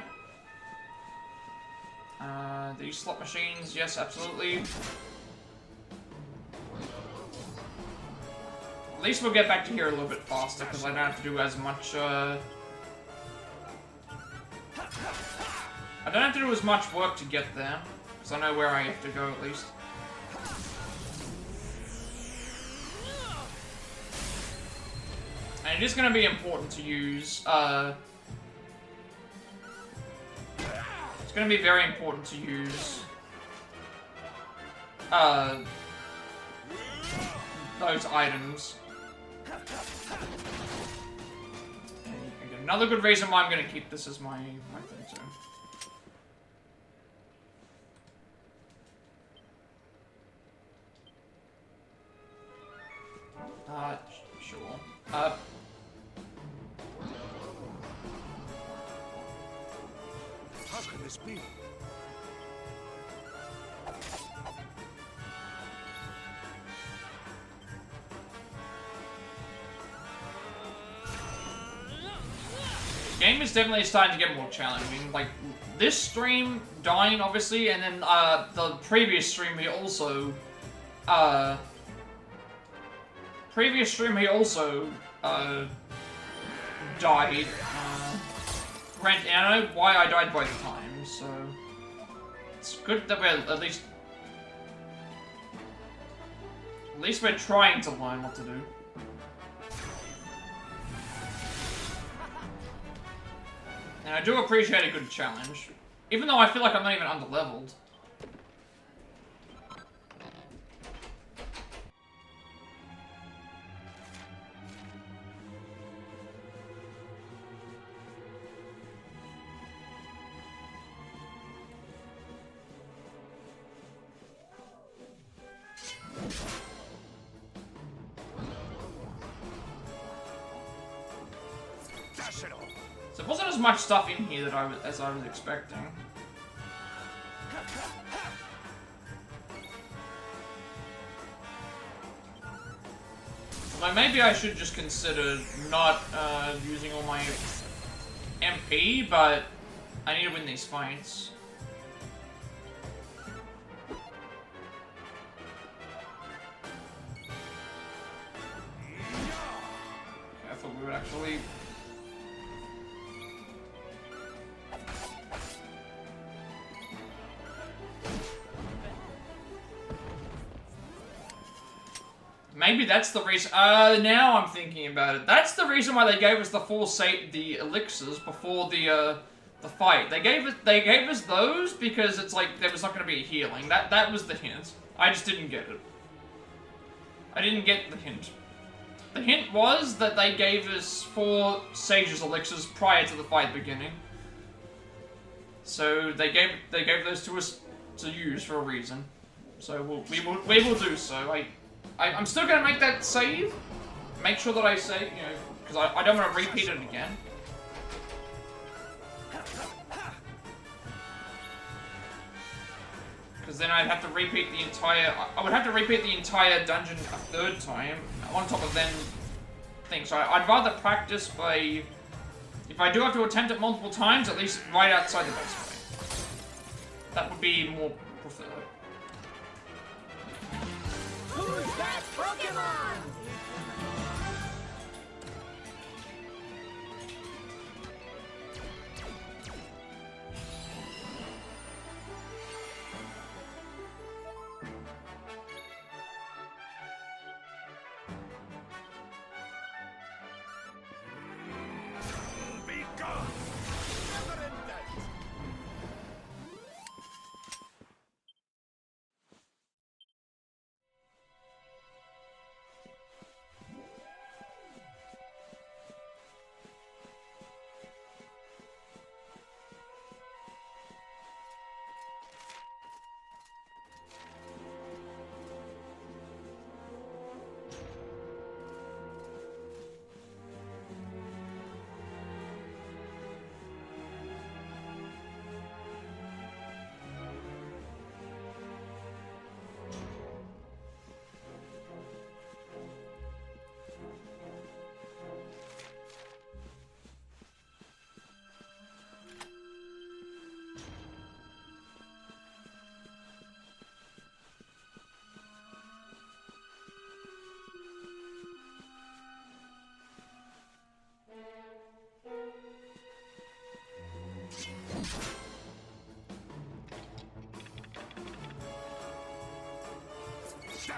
These slot machines, yes, absolutely. At least we'll get back to here a little bit faster, because I don't have to do as much, I don't have to do as much work to get there, because I know where I have to go at least. And it is going to be important to use, it's going to be very important to use, those items. And again, another good reason why I'm going to keep this as my thing too. Sure. How can this be? The game is definitely starting to get more challenging. Like, this stream dying, obviously, and then, the previous stream he also, died. Granted, and I know why I died both times, so it's good that we're at least we're trying to learn what to do. And I do appreciate a good challenge, even though I feel like I'm not even underleveled. So there wasn't as much stuff in here that as I was expecting. Like, maybe I should just consider not using all my MP, but I need to win these fights. Okay, I thought we would actually... Maybe that's the reason. Now I'm thinking about it. That's the reason why they gave us the elixirs before the fight. They gave us those because it's like there was not going to be a healing. That was the hint. I just didn't get it. I didn't get the hint. The hint was that they gave us 4 Sage's elixirs prior to the fight beginning. So they gave those to us to use for a reason. So we will do so. I'm still gonna make that save. Make sure that I save, you know, because I don't want to repeat it again. Because then I'd have to repeat the entire. I would have to repeat the entire dungeon a 3rd time on top of then things. So I'd rather practice by. If I do have to attempt it multiple times, at least right outside the base fight. That would be more preferred. Who's that Pokemon? Be gone! Never in doubt!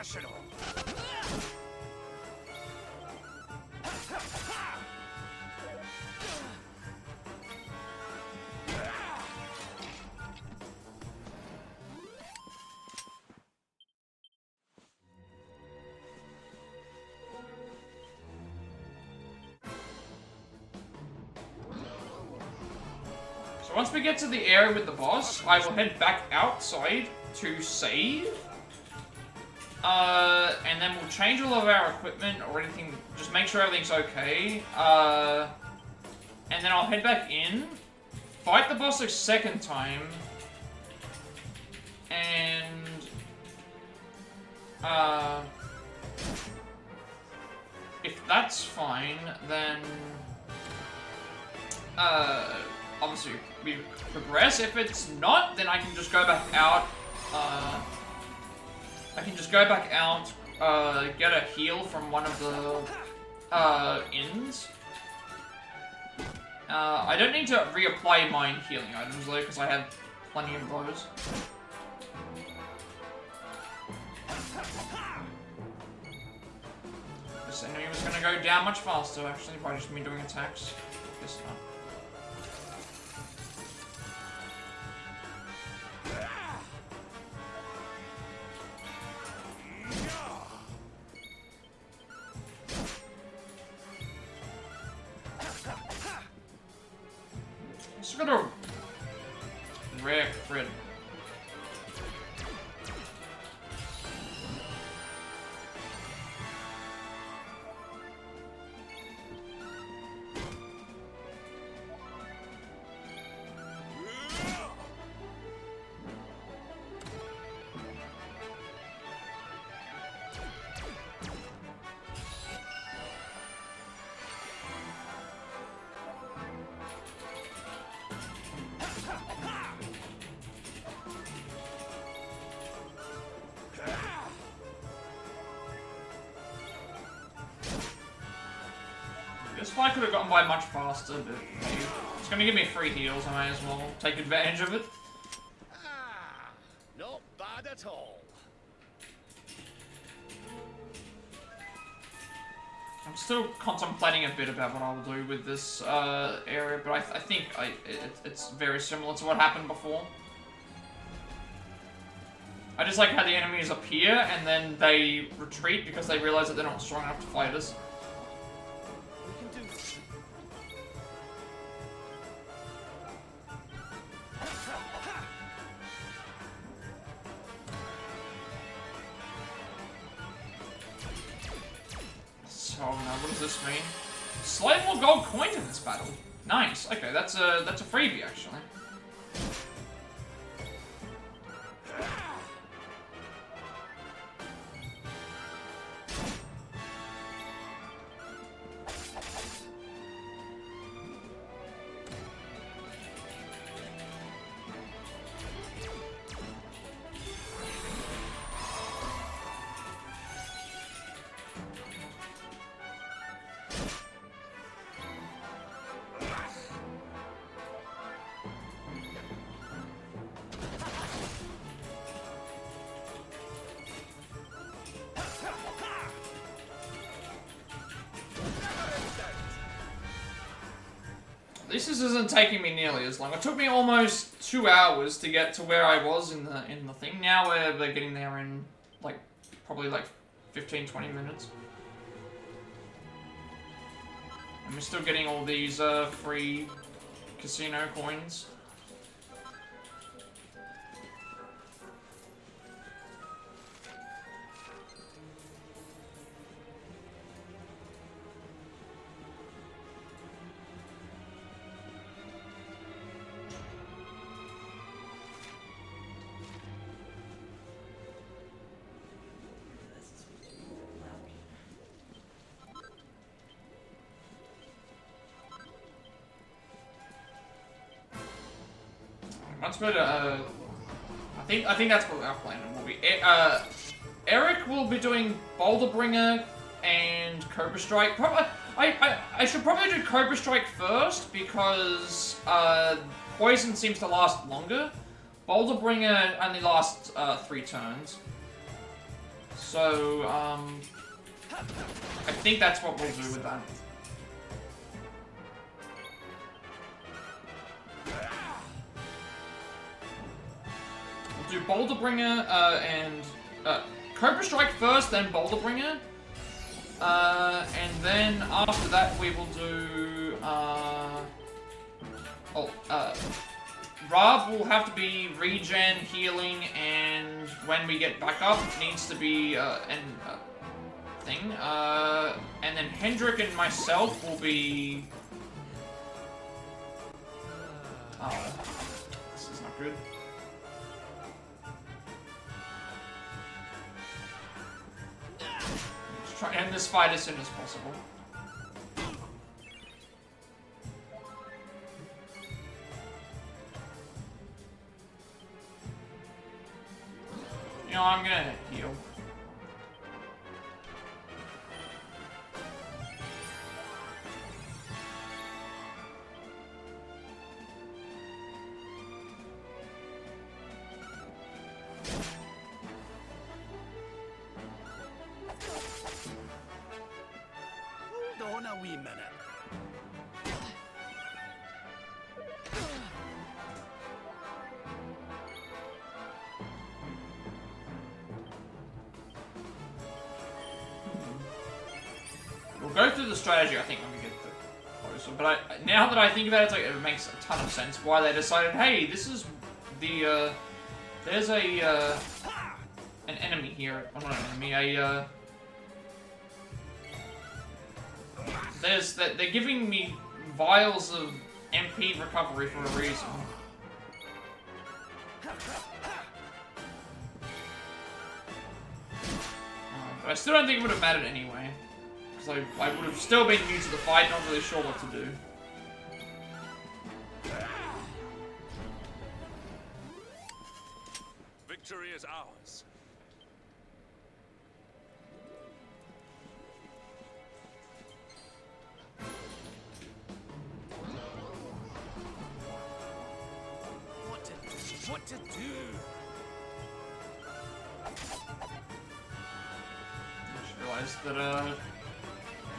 crush it all. So once we get to the area with the boss, I will head back outside to save. And then we'll change all of our equipment or anything, just make sure everything's okay. And then I'll head back in, fight the boss a second time, and if that's fine, then obviously we progress. If it's not, then I can just go back out. Get a heal from one of the inns. I don't need to reapply my healing items though, because I have plenty of those. I knew he was gonna go down much faster actually by just me doing attacks. Guess not. Just got a rare crit. This fight could have gotten by much faster, but hey, it's gonna give me free heals, I might as well take advantage of it. Ah, not bad at all. I'm still contemplating a bit about what I'll do with this area, but I think it's very similar to what happened before. I just like how the enemies appear and then they retreat because they realize that they're not strong enough to fight us. So now, what does this mean? Slay more gold coins in this battle. Nice. Okay, that's a freebie actually. This isn't taking me nearly as long. It took me almost 2 hours to get to where I was in the thing. Now we're getting there in like probably like 15-20 minutes. And we're still getting all these free casino coins. Much better. I think that's what our plan will be. Erik will be doing Boulder Bringer and Cobra Strike. Probably, I should probably do Cobra Strike first because Poison seems to last longer. Boulder Bringer only lasts 3 turns. So, I think that's what we'll do with that. We'll do Boulder Bringer, and Cobra Strike first, then Boulder Bringer. And then after that we will do, Rob will have to be regen, healing, and when we get back up, it needs to be, thing. And then Hendrik and myself will be... Oh, this is not good. Let's try and end this fight as soon as possible. You know, I'm gonna heal. Hold on a wee minute. We'll go through the strategy, I think, when we get closer. But now that I think about it, it's like, it makes a ton of sense why they decided, hey, this is the, there's an enemy here. Oh, not an enemy, they're giving me vials of MP recovery for a reason. But I still don't think it would have mattered anyway. Because I would have still been new to the fight, not really sure what to do. Victory is ours. What to do? I just realized that,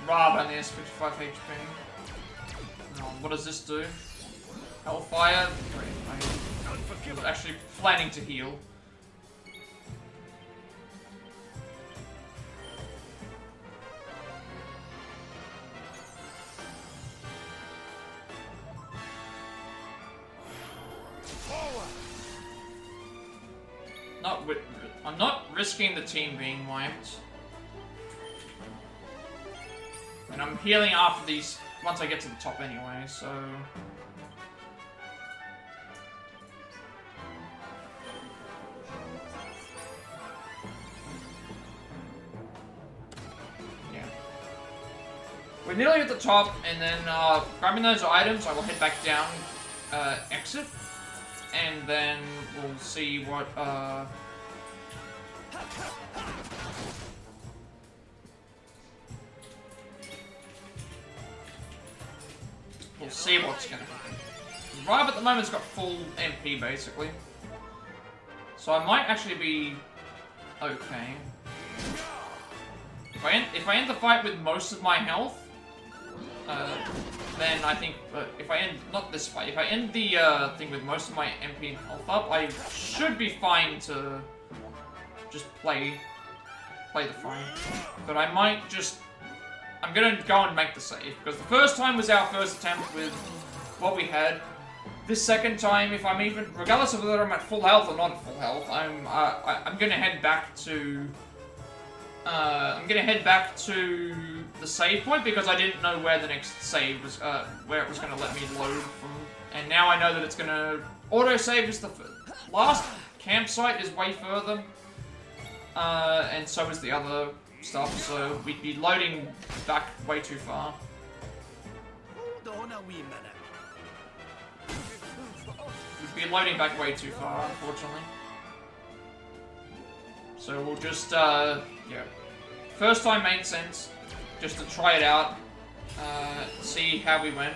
Rob only has 55 HP. What does this do? Hellfire? Great. I was actually planning to heal. I'm not risking the team being wiped. And I'm healing after these, once I get to the top anyway, so... Yeah. We're nearly at the top, and then grabbing those items, I will head back down, exit, and then we'll see what, we'll see what's gonna happen. Rob at the moment's got full MP basically, so I might actually be okay. If I end the fight with most of my health, then I think if I end not this fight, if I end the thing with most of my MP and health up, I should be fine to just play the fight. But I might just... I'm gonna go and make the save, because the first time was our first attempt with what we had. This second time, if I'm even... regardless of whether I'm at full health or not at full health, I'm gonna head back to... I'm gonna head back to the save point, because I didn't know where the next save was, where it was gonna let me load from. And now I know that it's gonna... Autosave is the last campsite is way further. And so is the other stuff, so we'd be loading back way too far. Hold on a wee minute. We'd be loading back way too far, unfortunately. So we'll just, yeah. First time made sense, just to try it out, see how we went.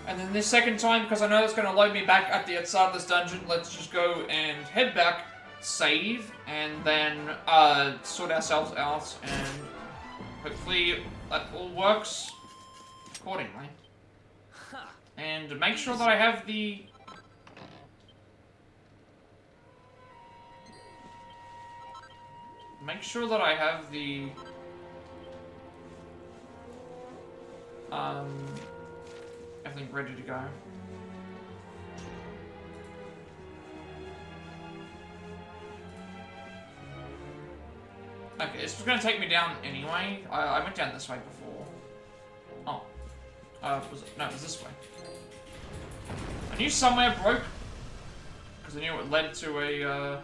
And then this second time, because I know it's going to load me back at the start of this dungeon, let's just go and head back, save and then sort ourselves out, and hopefully that all works accordingly. And make sure that I have the... Make sure that I have the... everything ready to go. Okay, this was gonna take me down anyway. I went down this way before. Oh. Was it? No, it was this way. I knew somewhere broke. Because I knew it led to a,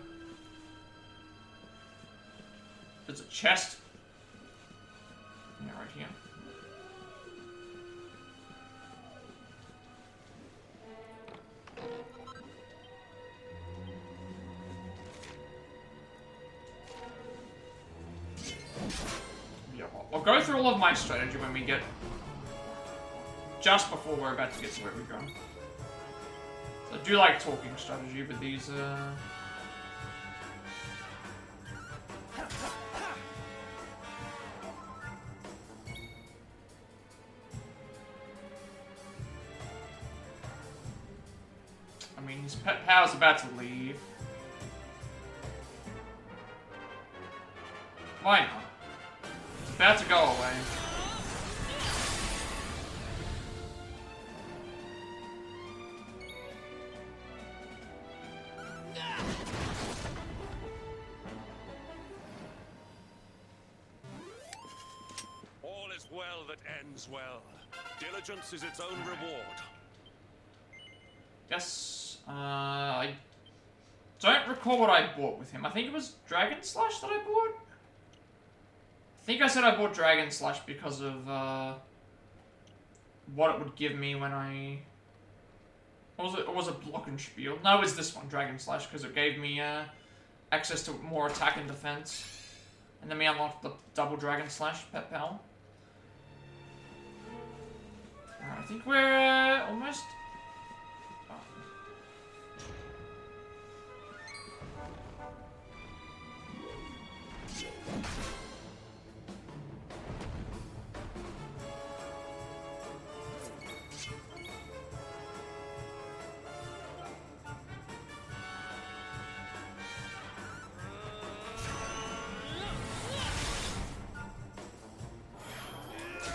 there's a chest. Yeah, right here. Yeah, I'll go through all of my strategy when we get... just before we're about to get to where we go. So I do like talking strategy, but these, I mean, his pet power's about to leave. Why not? It's about to go away. All is well that ends well. Diligence is its own reward. Yes, I don't recall what I bought with him. I think it was Dragon Slash that I bought? I think I said I bought Dragon Slash because of, what it would give me when I... Or was it Block and Spiel? No, it was this one, Dragon Slash, because it gave me, access to more attack and defense. And then we unlocked the double Dragon Slash pet pal. Alright, I think we're, almost...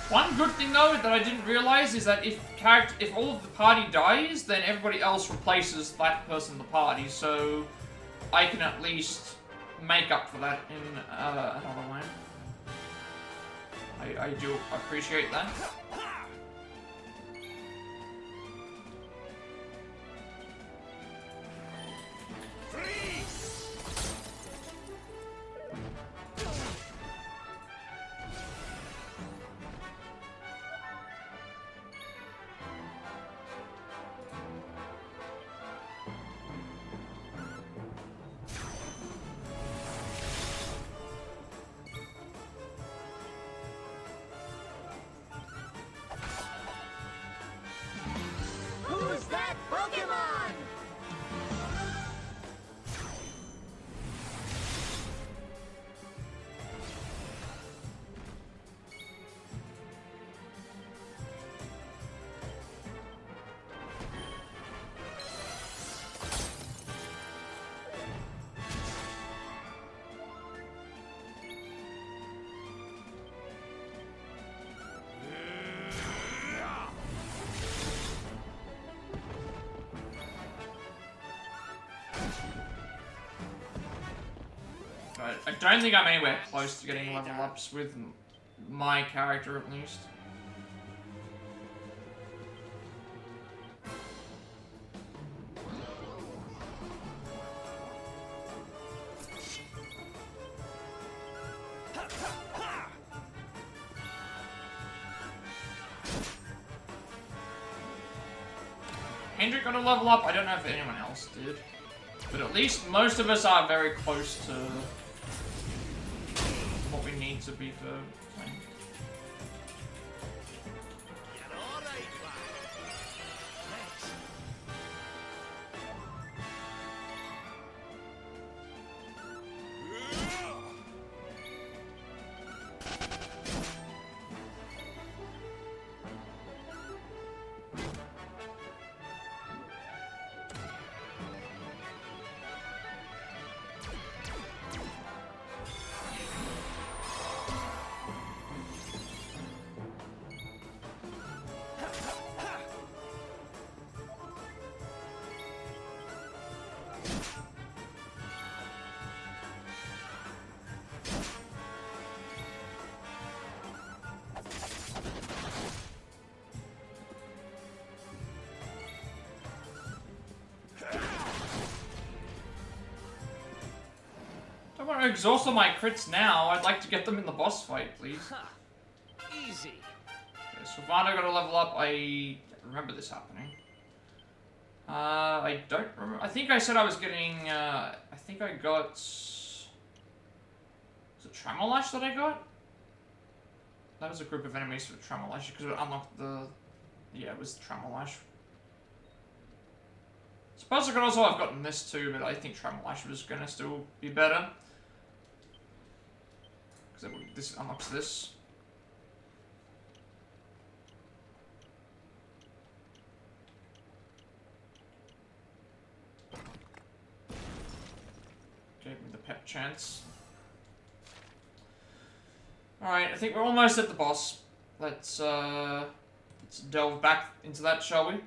One good thing though that I didn't realize is that if all of the party dies, then everybody else replaces that person in the party, so I can at least make up for that in another way. I do appreciate that. Who's that Pokemon? I don't think I'm anywhere close to getting level ups with my character, at least. Hendrik got a level up. I don't know if anyone else did. But at least most of us are very close to what we need to be for playing. You're all right, lad. Thanks. want to exhaust all my crits now. I'd like to get them in the boss fight, please. Ha! Easy. Okay, Sylvana got to level up. I remember this happening. I don't remember. I think I said I was getting, I think I got... Was it Tremolash that I got? That was a group of enemies for Tremolash, because it unlocked the... Yeah, it was Tremolash. Suppose I could also have gotten this too, but I think Tremolash was gonna still be better. Because this unlocks this. Gave me the pet chance. Alright, I think we're almost at the boss. Let's delve back into that, shall we?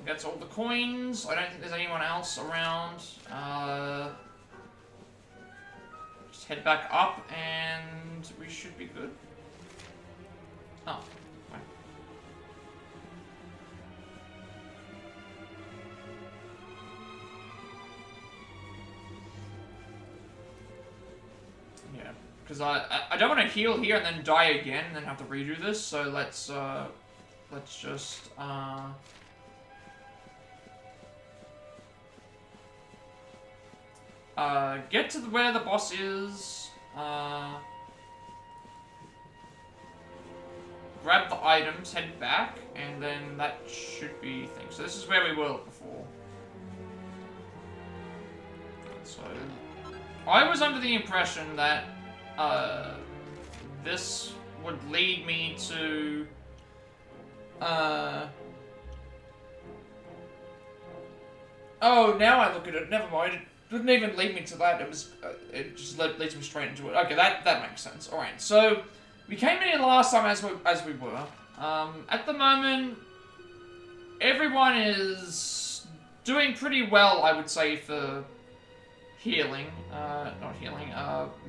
That's all the coins. I don't think there's anyone else around. Just head back up and we should be good. Oh, fine. Yeah, because I don't want to heal here and then die again and then have to redo this. So let's just get to where the boss is, grab the items, head back, and then that should be things. So this is where we were before. So, I was under the impression that, this would lead me to, oh, now I look at it, never mind. Didn't even lead me to that. It was, it just leads me straight into it. Okay, that makes sense. All right, so we came in here last time as we were. At the moment, everyone is doing pretty well, I would say, for healing. Not healing.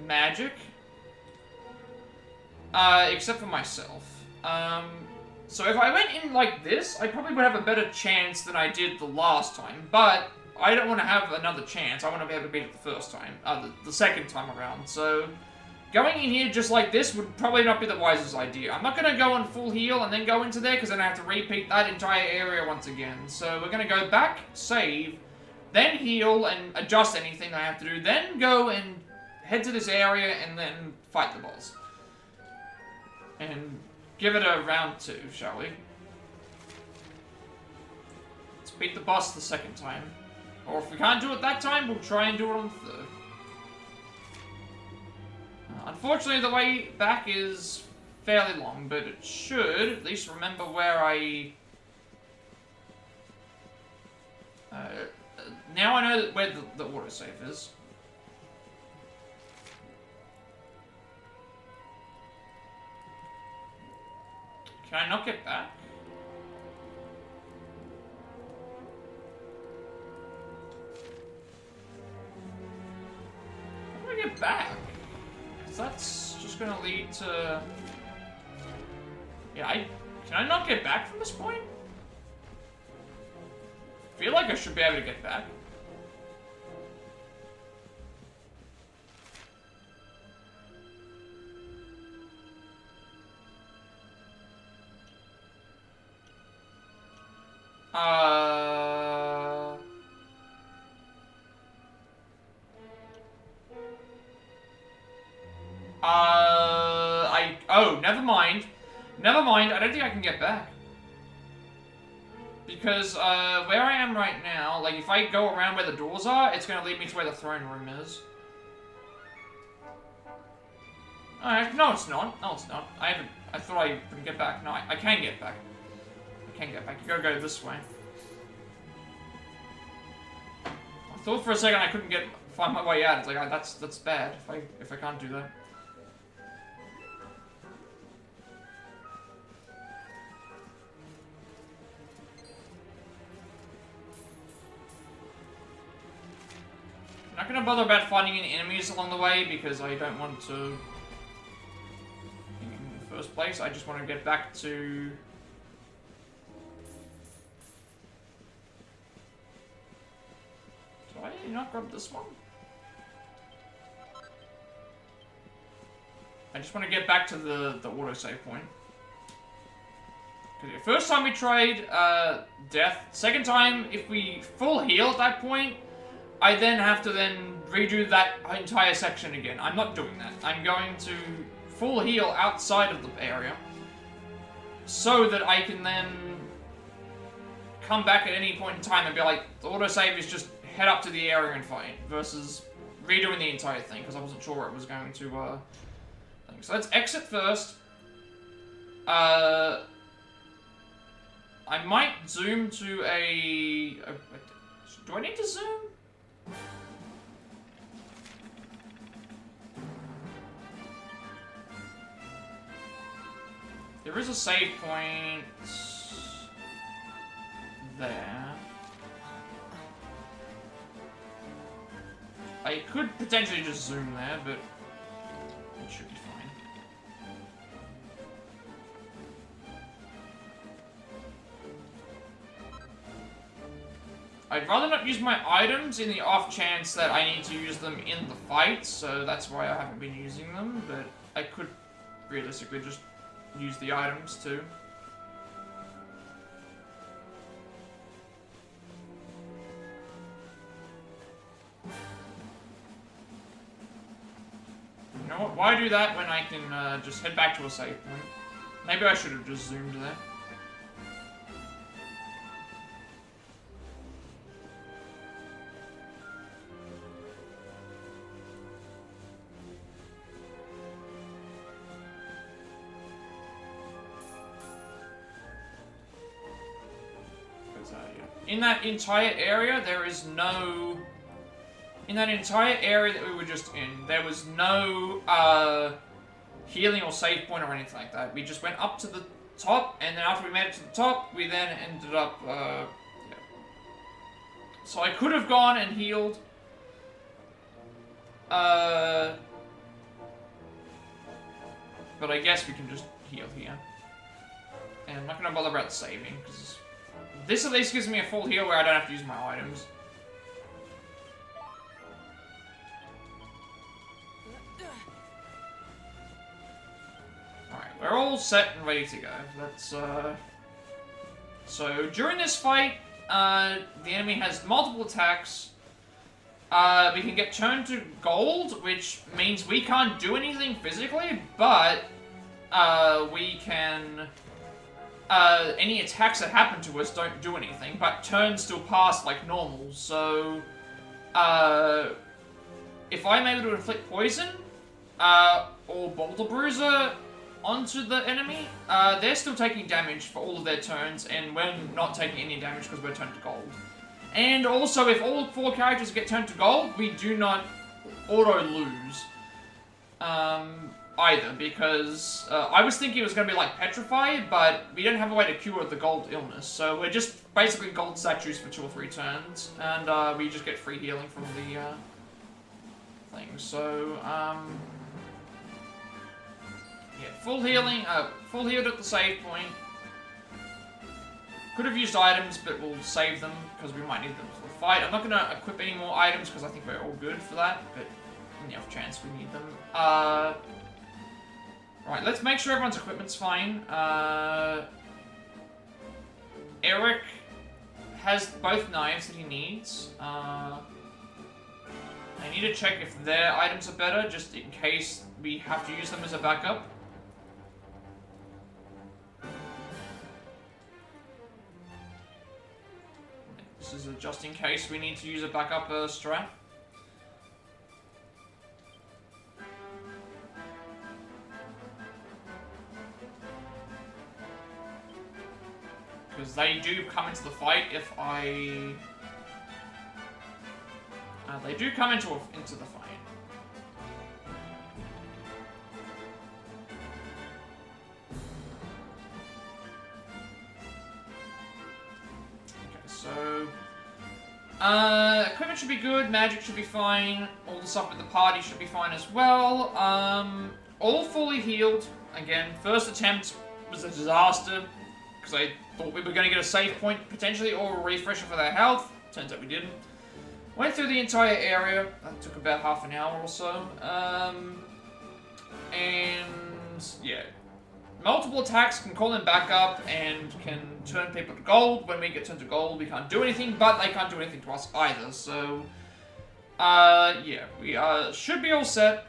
Magic. Except for myself. So if I went in like this, I probably would have a better chance than I did the last time. But I don't want to have another chance. I want to be able to beat it the first time, the second time around. So, going in here just like this would probably not be the wisest idea. I'm not going to go on full heal and then go into there, because then I have to repeat that entire area once again. So, we're going to go back, save, then heal and adjust anything I have to do, then go and head to this area and then fight the boss. And give it a round 2, shall we? Let's beat the boss the second time. Or if we can't do it that time, we'll try and do it on the third. Unfortunately, the way back is fairly long, but it should at least remember where I... now I know where the autosave is. Can I not get back? How do I get back? Because that's just gonna lead to... Yeah, can I not get back from this point? I feel like I should be able to get back. Oh, never mind. Never mind, I don't think I can get back. Because, where I am right now, like, if I go around where the doors are, it's gonna lead me to where the throne room is. No, it's not. No, it's not. I thought I couldn't get back. No, I can get back. I can get back. You gotta go this way. I thought for a second I couldn't find my way out. It's like, that's bad if I can't do that. I'm not gonna bother about finding any enemies along the way because I don't want to in the first place. I just want to get back to Did I not grab this one? I just want to get back to the autosave point. Because the first time we tried death, second time, if we full heal at that point, I then have to then redo that entire section again. I'm not doing that. I'm going to full heal outside of the area so that I can then come back at any point in time and be like, the autosave is just head up to the area and fight versus redoing the entire thing because I wasn't sure where it was going to thing. So let's exit first. I might zoom to a... Do I need to zoom? There is a save point there. I could potentially just zoom there, but it should be fine. I'd rather not use my items in the off chance that I need to use them in the fight, so that's why I haven't been using them, but I could realistically just use the items too. You know what? Why do that when I can just head back to a save point? Maybe I should have just zoomed there. In that entire area, there is no... In that entire area that we were just in, there was no healing or save point or anything like that. We just went up to the top, and then after we made it to the top, we then ended up... yeah. So I could have gone and healed... but I guess we can just heal here. And I'm not going to bother about saving, because... This at least gives me a full heal where I don't have to use my items. Alright, we're all set and ready to go. Let's, So, during this fight, the enemy has multiple attacks. We can get turned to gold, which means we can't do anything physically, but, we can... any attacks that happen to us don't do anything, but turns still pass like normal, so... if I'm able to inflict poison, or Boulder Bruiser onto the enemy, they're still taking damage for all of their turns, and we're not taking any damage because we're turned to gold. And also, if all 4 characters get turned to gold, we do not auto-lose. Either, because I was thinking it was going to be like Petrify, but we don't have a way to cure the gold illness, so we're just basically gold statues for 2 or 3 turns, and we just get free healing from the thing. So, yeah, full healing, full healed at the save point. Could have used items, but we'll save them because we might need them for the fight. I'm not going to equip any more items because I think we're all good for that, but in the off chance we need them. Right, let's make sure everyone's equipment's fine. Erik has both knives that he needs. I need to check if their items are better, just in case we have to use them as a backup. This is just in case we need to use a backup strat. Because they do come into the fight if I... they do come into the fight. Okay, so... equipment should be good, magic should be fine, all the stuff with the party should be fine as well. All fully healed. Again, first attempt was a disaster, because I thought we were going to get a save point, potentially, or a refresher for their health. Turns out we didn't. Went through the entire area. That took about half an hour or so. And yeah. Multiple attacks can call them back up and can turn people to gold. When we get turned to gold, we can't do anything, but they can't do anything to us either. So, yeah, we should be all set.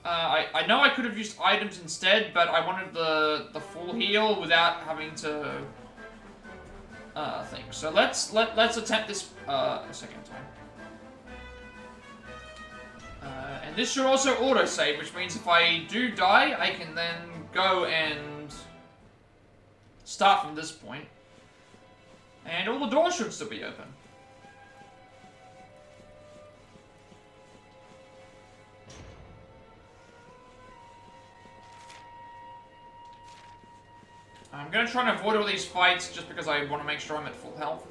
I know I could have used items instead, but I wanted the full heal without having to think. So let's attempt this a second time. And this should also autosave, which means if I do die, I can then go and start from this point. And all the doors should still be open. I'm gonna try and avoid all these fights just because I want to make sure I'm at full health.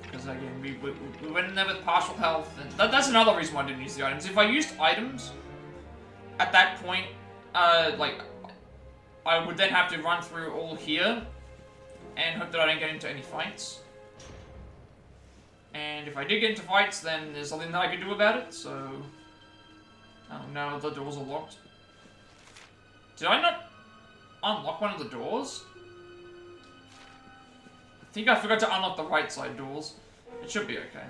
Because again, we went in there with partial health, and that's another reason why I didn't use the items. If I used items, at that point, like, I would then have to run through all here, and hope that I don't get into any fights. And if I did get into fights, then there's nothing that I can do about it, so... Oh no, the doors are locked. Did I not unlock one of the doors? I think I forgot to unlock the right side doors. It should be okay.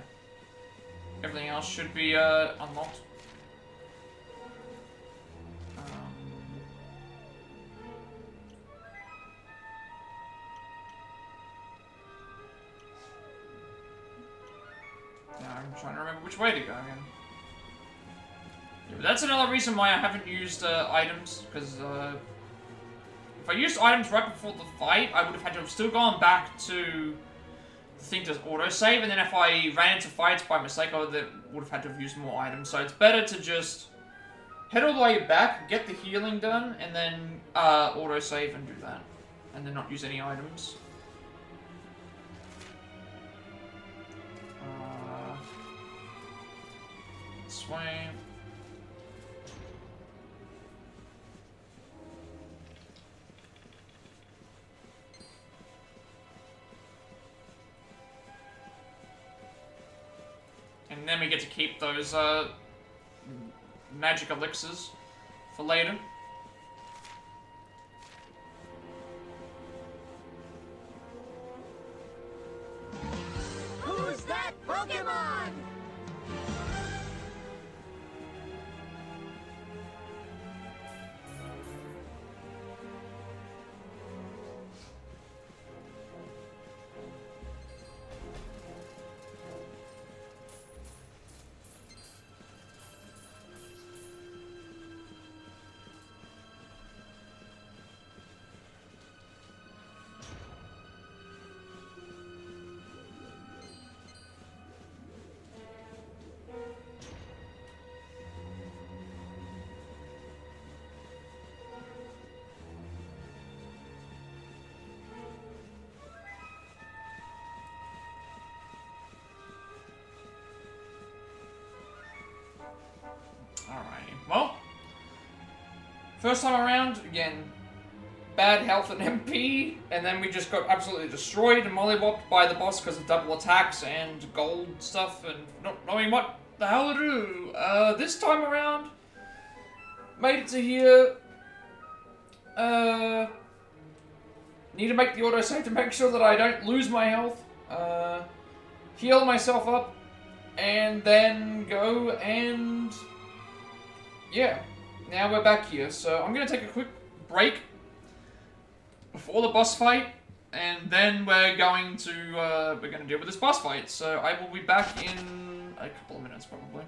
Everything else should be unlocked. Now I'm trying to remember which way to go again. Yeah, but that's another reason why I haven't used items, because if I used items right before the fight, I would have had to have still gone back to the thing to autosave, and then if I ran into fights by mistake, I would have had to have used more items. So it's better to just head all the way back, get the healing done, and then autosave and do that. And then not use any items. This way. And then we get to keep those magic elixirs for later. Who's that Pokemon? Alrighty, well, first time around, again, bad health and MP, and then we just got absolutely destroyed and mollywopped by the boss because of double attacks and gold stuff and not knowing what the hell to do. This time around, made it to here, need to make the autosave to make sure that I don't lose my health, heal myself up, and then go and... yeah, now we're back here, so I'm going to take a quick break before the boss fight, and then we're going to deal with this boss fight, so I will be back in a couple of minutes probably.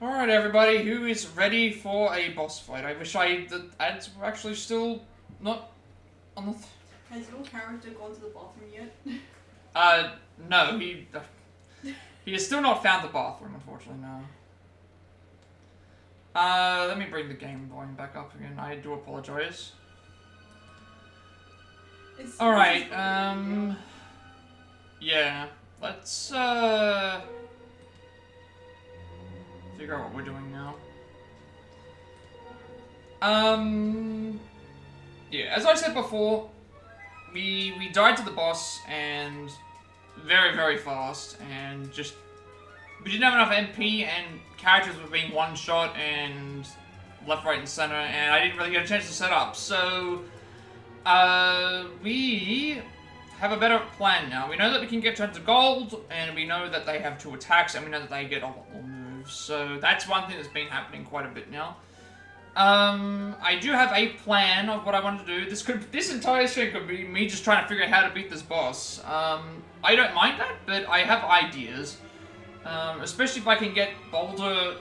Alright, everybody, who is ready for a boss fight? I wish the ads were actually still not on the... Has your character gone to the bathroom yet? No, he has still not found the bathroom, unfortunately, no. Let me bring the game volume back up again. I do apologize. Alright, yeah, let's, figure out what we're doing now. Yeah, as I said before, we died to the boss, and very, very fast, and just, we didn't have enough MP, and characters were being one-shot, and left, right, and center, and I didn't really get a chance to set up, so, we have a better plan now. We know that we can get tons of gold, and we know that they have 2 attacks, and we know that they get a lot more moves, so that's one thing that's been happening quite a bit now. I do have a plan of what I want to do. This entire stream could be me just trying to figure out how to beat this boss. I don't mind that, but I have ideas. Especially if I can get Boulder,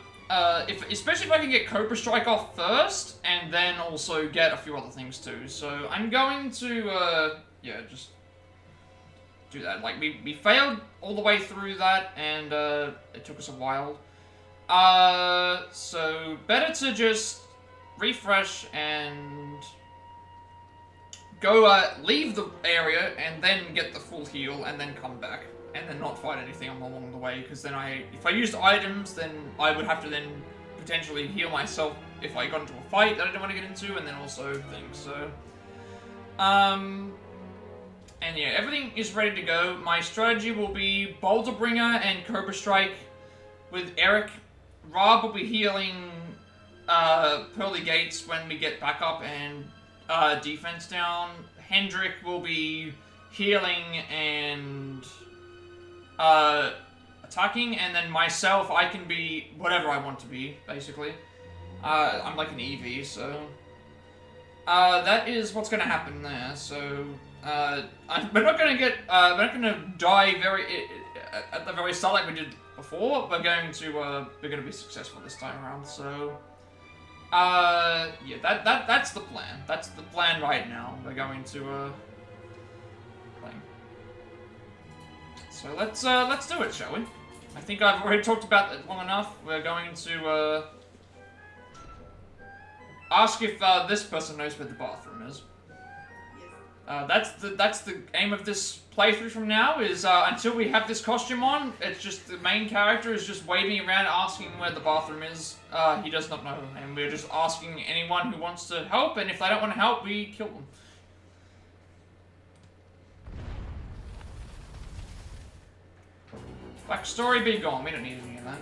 especially if I can get Cobra Strike off first, and then also get a few other things too. So I'm going to, yeah, just do that. Like, we failed all the way through that, and, it took us a while. So better to just refresh and go, leave the area and then get the full heal and then come back and then not fight anything along the way, because then if I used items, then I would have to then potentially heal myself if I got into a fight that I didn't want to get into, and then also things, so, and yeah, everything is ready to go. My strategy will be Boulder Bringer and Cobra Strike with Erik. Rob will be healing Pearly Gates when we get back up and defense down. Hendrik will be healing and attacking, and then myself, I can be whatever I want to be, basically. I'm like an EV, so that is what's going to happen there. So we're not going to die at the very start like we did before. We're going to be successful this time around. So yeah, that's the plan. That's the plan right now. We're going to play. So let's do it, shall we? I think I've already talked about it long enough. We're going to ask if this person knows where the bathroom is. That's the aim of this playthrough from now, is until we have this costume on, it's just the main character is just waving around asking where the bathroom is. He does not know, and we're just asking anyone who wants to help, and if they don't want to help, we kill them. Backstory be gone, we don't need any of that.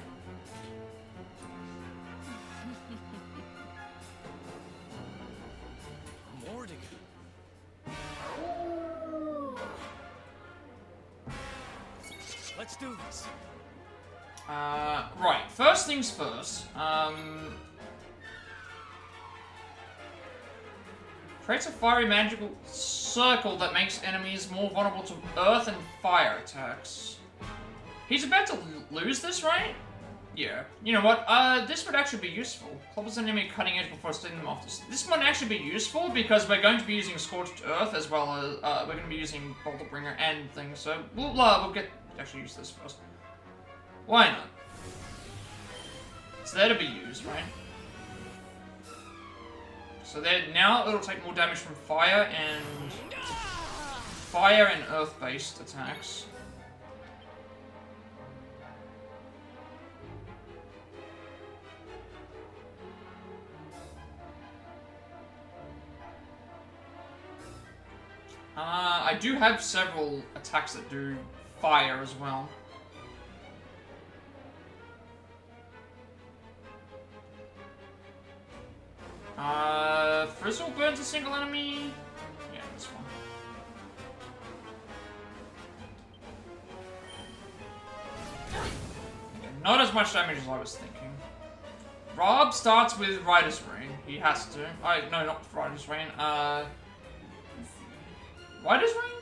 Let's do this. Right, first things first, creates a fiery magical circle that makes enemies more vulnerable to earth and fire attacks. He's about to lose this, right? Yeah. You know what, this would actually be useful. Clobber's an enemy cutting edge before sending them off. This might actually be useful because we're going to be using Scorched Earth as well as, we're going to be using Boulder Bringer and things, so we'll actually use this first. Why not? It's there to be used, right? So there, now it'll take more damage from fire and earth-based attacks. I do have several attacks that do fire as well. Frizzle burns a single enemy. Yeah, this one. Okay, not as much damage as I was thinking. Rob starts with Rider's Reign. He has to. No, not Rider's Reign. Rider's Reign?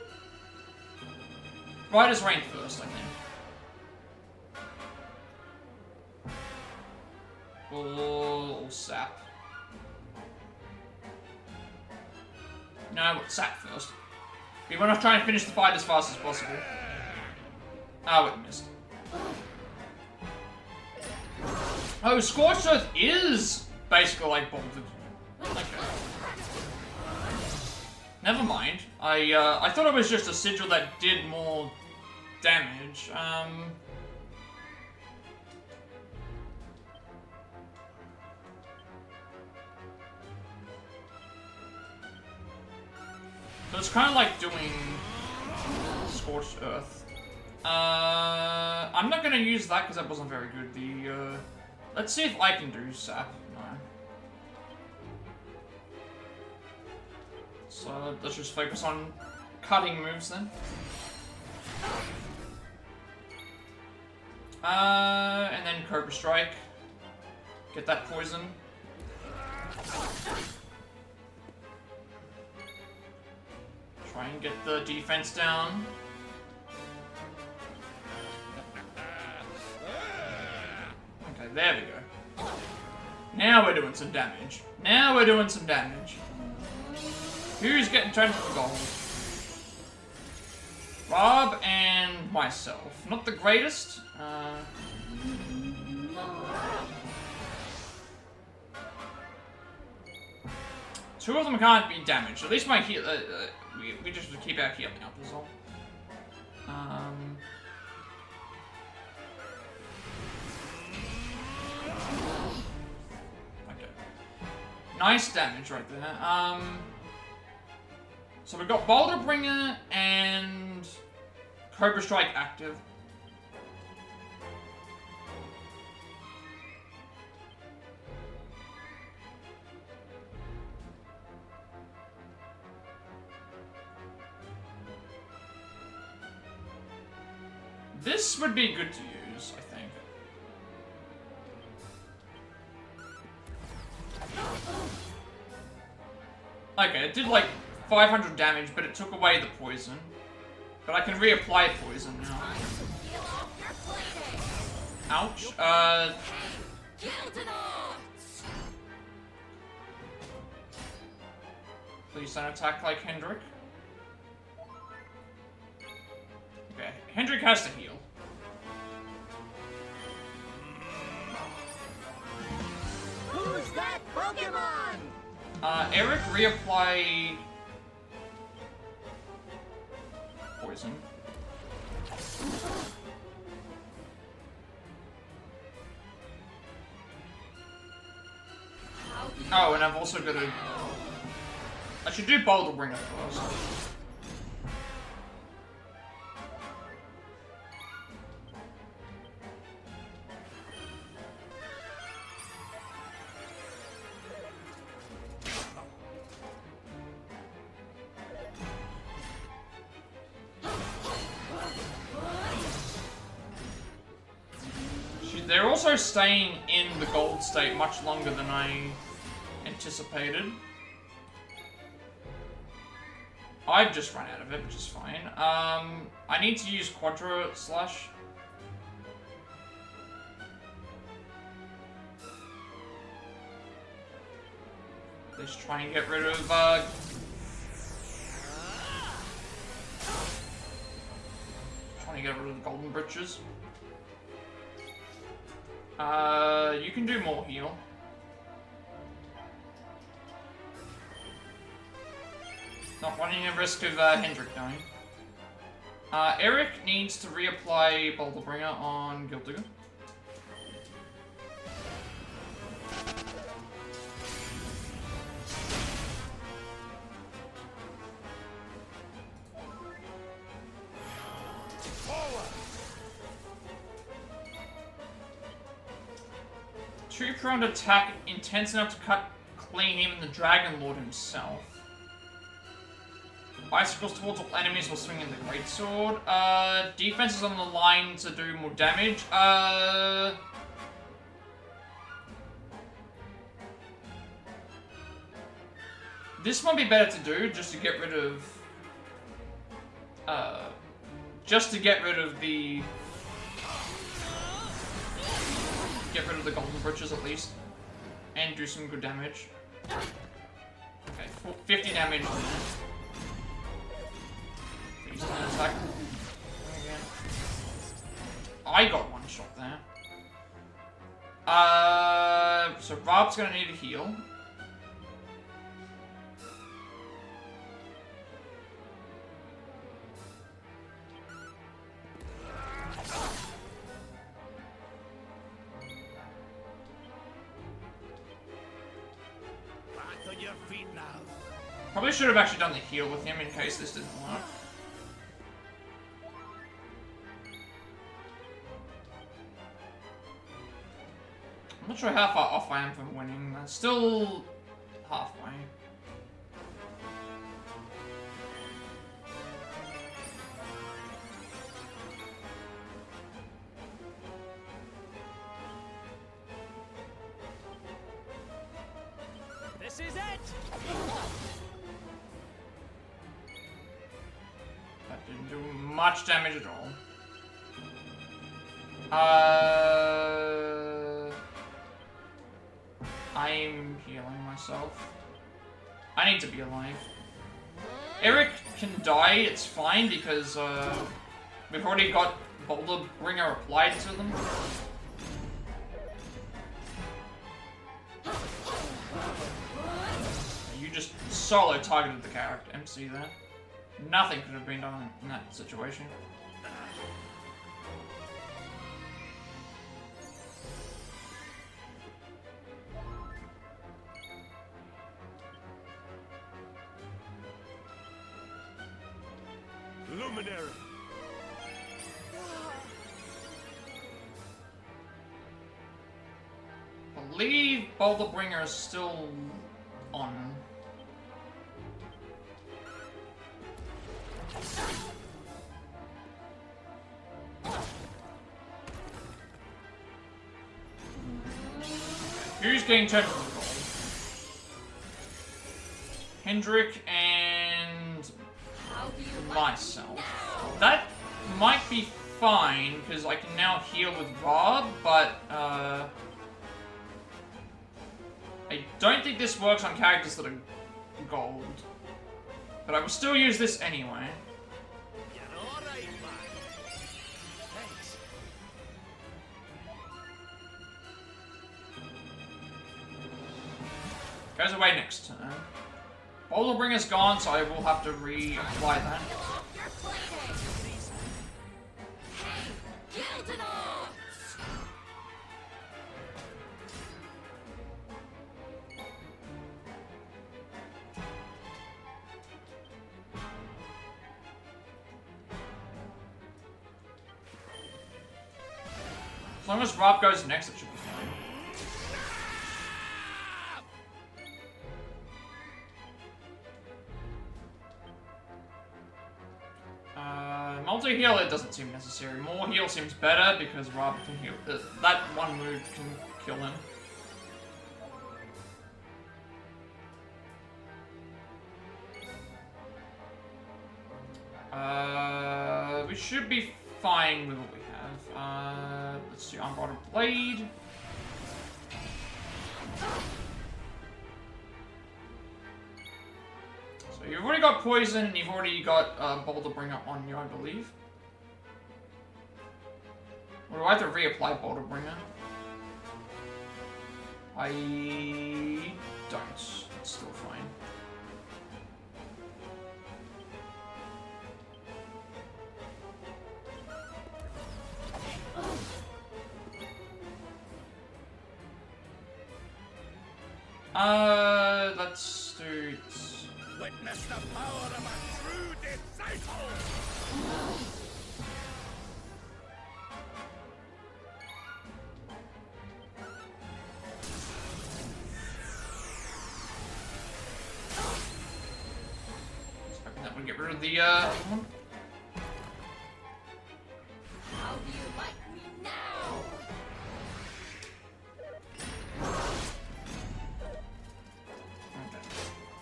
Rider's Reign first, I think. or sap? No, sap first. We want to try and finish the fight as fast as possible. Oh, it missed. Oh, Scorched Earth is basically like bolted. Okay. Never mind. I thought it was just a sigil that did more damage. So it's kind of like doing Scorched Earth. I'm not gonna use that because that wasn't very good. Let's see if I can do sap. No. So let's just focus on cutting moves then. And then Cobra Strike. Get that poison. Try and get the defense down. Okay, there we go. Now we're doing some damage. Now we're doing some damage. Who's getting turned for gold? Rob and myself. Not the greatest. Two of them can't be damaged. At least my heal. We just keep our healing up as well. Okay. Nice damage right there. So we've got Boulder Bringer and Cobra Strike active. This would be good to use, I think. Okay, it did like 500 damage, but it took away the poison. But I can reapply poison now. Ouch. Please don't attack like Hendrik. Okay, Hendrik has to heal. Who's that Pokemon? Erik, reapply poison. Oh, and I've also got to... I should do Boulder Bringer first. They're also staying in the gold state much longer than I anticipated. I've just run out of it, which is fine. I need to use Quadra Slash. Let's try and get rid of, trying to get rid of the Golden Britches. You can do more heal. Not running a risk of Hendrik dying. Erik needs to reapply Boulder Bringer on Guildigger. Two-pronged attack intense enough to cut clean even the Dragon Lord himself. Bicycles towards all enemies while swinging the greatsword. Defense is on the line to do more damage. This might be better to do just to get rid of. Get rid of the Golden Britches at least. and do some good damage. Okay, 50 damage. Please don't attack. I got one shot there. So Rob's gonna need a heal. Back on your feet now. Probably should have actually done the heal with him in case this didn't work. I'm not sure how far off I am from winning. That's still halfway. This is it! That didn't do much damage at all. I'm healing myself. I need to be alive. Erik can die, it's fine, because we've already got Boulder Bringer applied to them. You just solo targeted the character, MC there. Nothing could have been done in that situation. Luminary. I believe Boulder Bringer is still on. Who's getting technical gold? Hendrik and myself. That might be fine, because I can now heal with Rob, but I don't think this works on characters that are gold. But I will still use this anyway. You're all right, man. Thanks. Goes away next turn. Boulder Bringer's gone, so I will have to reapply that. As long as Rob goes next, it should be fine. Multi-heal, it doesn't seem necessary. More heal seems better because Rob can heal. That one move can kill him. We should be fine with what we have. Let's do Arboria Blade. So you've already got poison and you've already got Boulder Bringer on you, I believe. Or do I have to reapply Boulder Bringer? I don't. It's still fine. Let's do... Witness the power of a true disciple! Expecting that would get rid of the one. How do you like me now?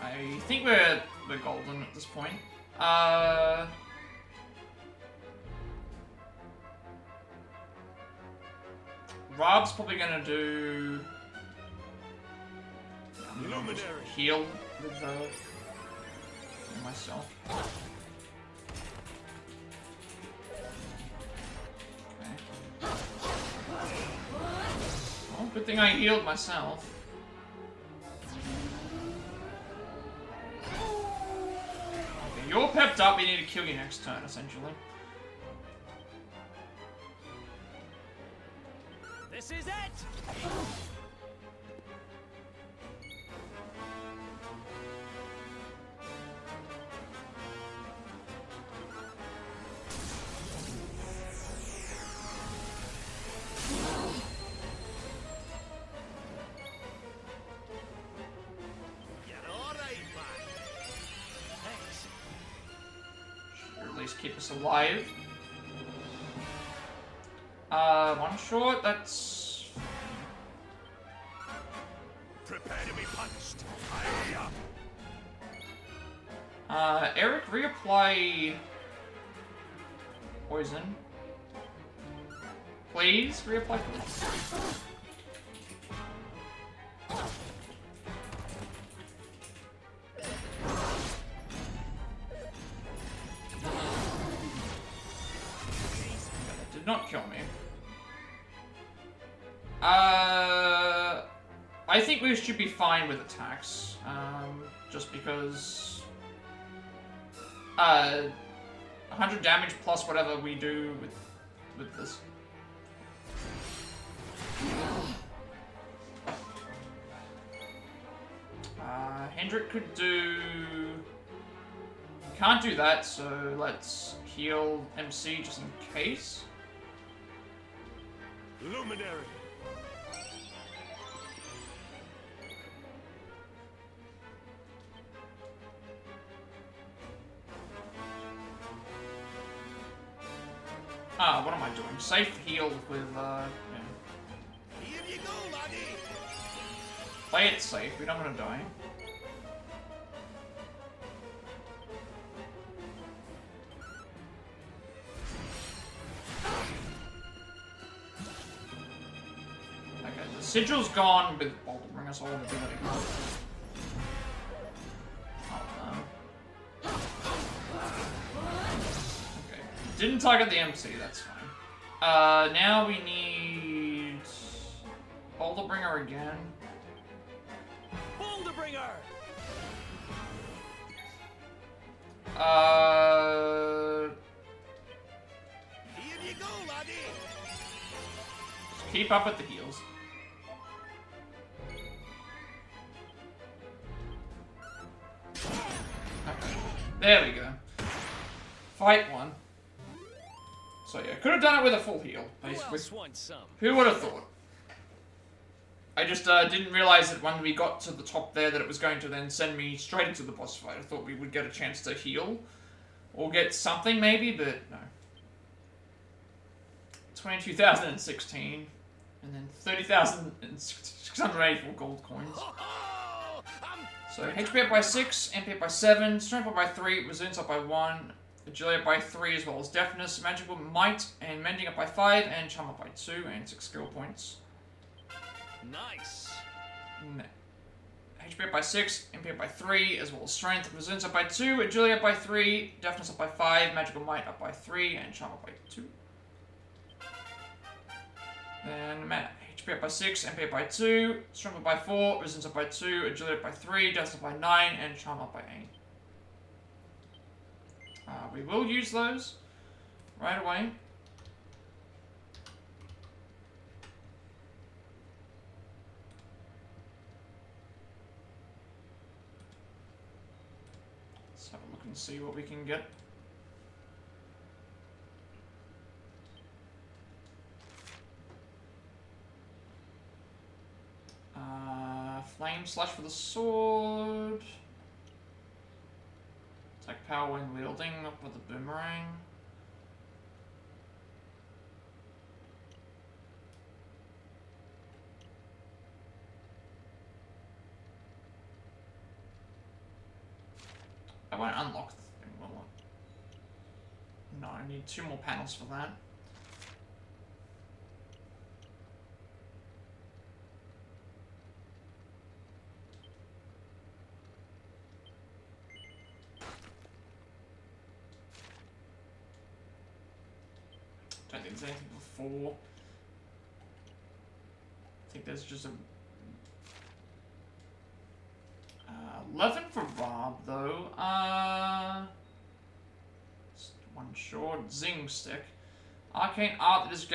I think we're golden at this point. Rob's probably gonna do Luminary. Heal with myself. Okay. Well, good thing I healed myself. Okay, you're pepped up. We need to kill you next turn, essentially. This is it! Should at least keep us alive. One short, that's... Prepare to be punched. Erik, reapply... poison. Please, reapply poison. That did not kill me. I think we should be fine with attacks, just because, 100 damage plus whatever we do with this. Hendrik could do... Can't do that, so let's heal MC just in case. Luminary. What am I doing? Safe heal with, yeah. Here you go, laddie. Play it safe, we don't want to die. Okay, the sigil's gone with Bolt Bring Us All ability. Okay, didn't target the MC, that's fine. Now we need Boulder Bringer again. Boulder Bringer! Here you go, laddie. Just keep up with the heals. Okay, there we go. Fight one. So yeah, could have done it with a full heal, basically. Who else wants some? Who would have thought? I just didn't realize that when we got to the top there that it was going to then send me straight into the boss fight. I thought we would get a chance to heal. Or get something maybe, but no. 22,016. And then 30,684 gold coins. So HP up by 6, MP up by 7, Strength up by 3, Resilience up by 1, Agility up by 3 as well as Deafness, Magical Might and Mending up by 5, and Charm up by 2, and 6 skill points. Nice. HP up by 6, MP up by 3, as well as Strength, Resilience up by 2, Agility up by 3, Deafness up by 5, Magical Might up by 3, and Charm up by 2. Then HP up by 6, MP up by 2, Strength up by 4, Resilience up by 2, Agility up by 3, Deafness up by 9, and Charm up by 8. We will use those right away. Let's have a look and see what we can get. Flame Slash for the sword. Attack power when wielding up with the boomerang. I won't unlock the thing, will I? No, I need 2 more panels for that. think there's anything before. I think there's just a 11 for Rob though. One short zing stick. Arcane art that is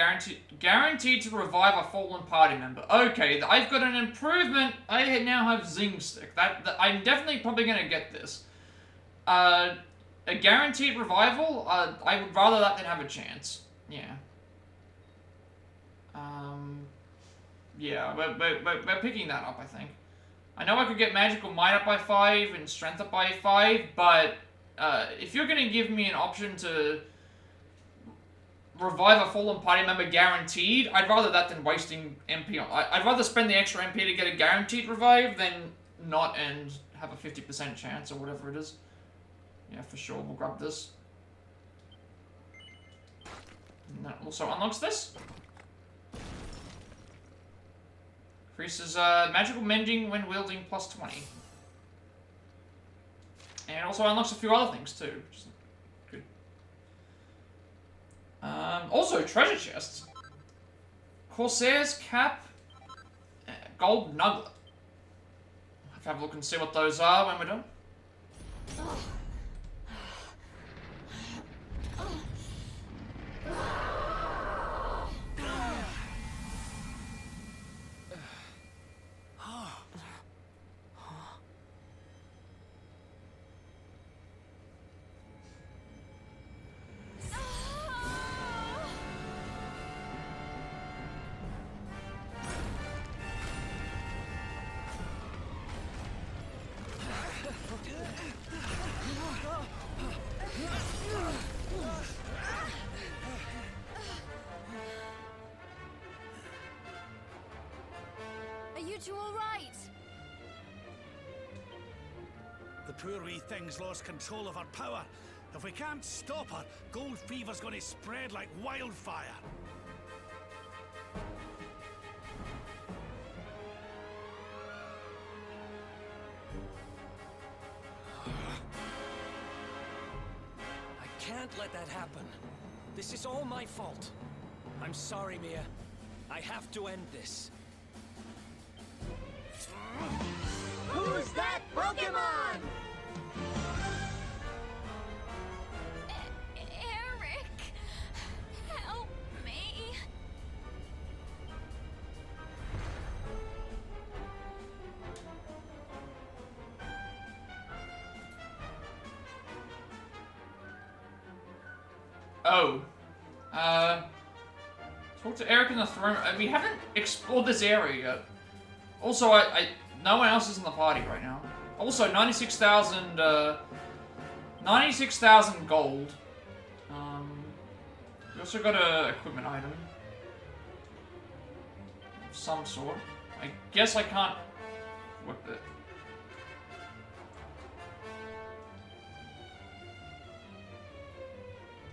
guaranteed to revive a fallen party member. Okay, I've got an improvement. I now have zing stick. That I'm definitely probably gonna get this. A guaranteed revival. I would rather that than have a chance. Yeah. Yeah, we're picking that up, I think. I know I could get Magical Might up by 5 and Strength up by 5, but if you're going to give me an option to revive a fallen party member guaranteed, I'd rather that than wasting MP on... I'd rather spend the extra MP to get a guaranteed revive than not and have a 50% chance or whatever it is. Yeah, for sure, we'll grab this. And that also unlocks this. Increases magical mending when wielding plus 20. And it also unlocks a few other things too, which is good. Also, treasure chests. Corsair's cap, gold nugget. I'll have to have a look and see what those are when we're done. Poor wee thing's lost control of her power. If we can't stop her, gold fever's gonna spread like wildfire. I can't let that happen. This is all my fault. I'm sorry, Mia. I have to end this. Who's that Pokemon? Erik, help me. Oh. Talk to Erik in the throne. We haven't explored this area yet. Also, no one else is in the party right now. Also, 96,000, 96,000 gold. We also got a equipment item. Of some sort. I guess I can't whip it.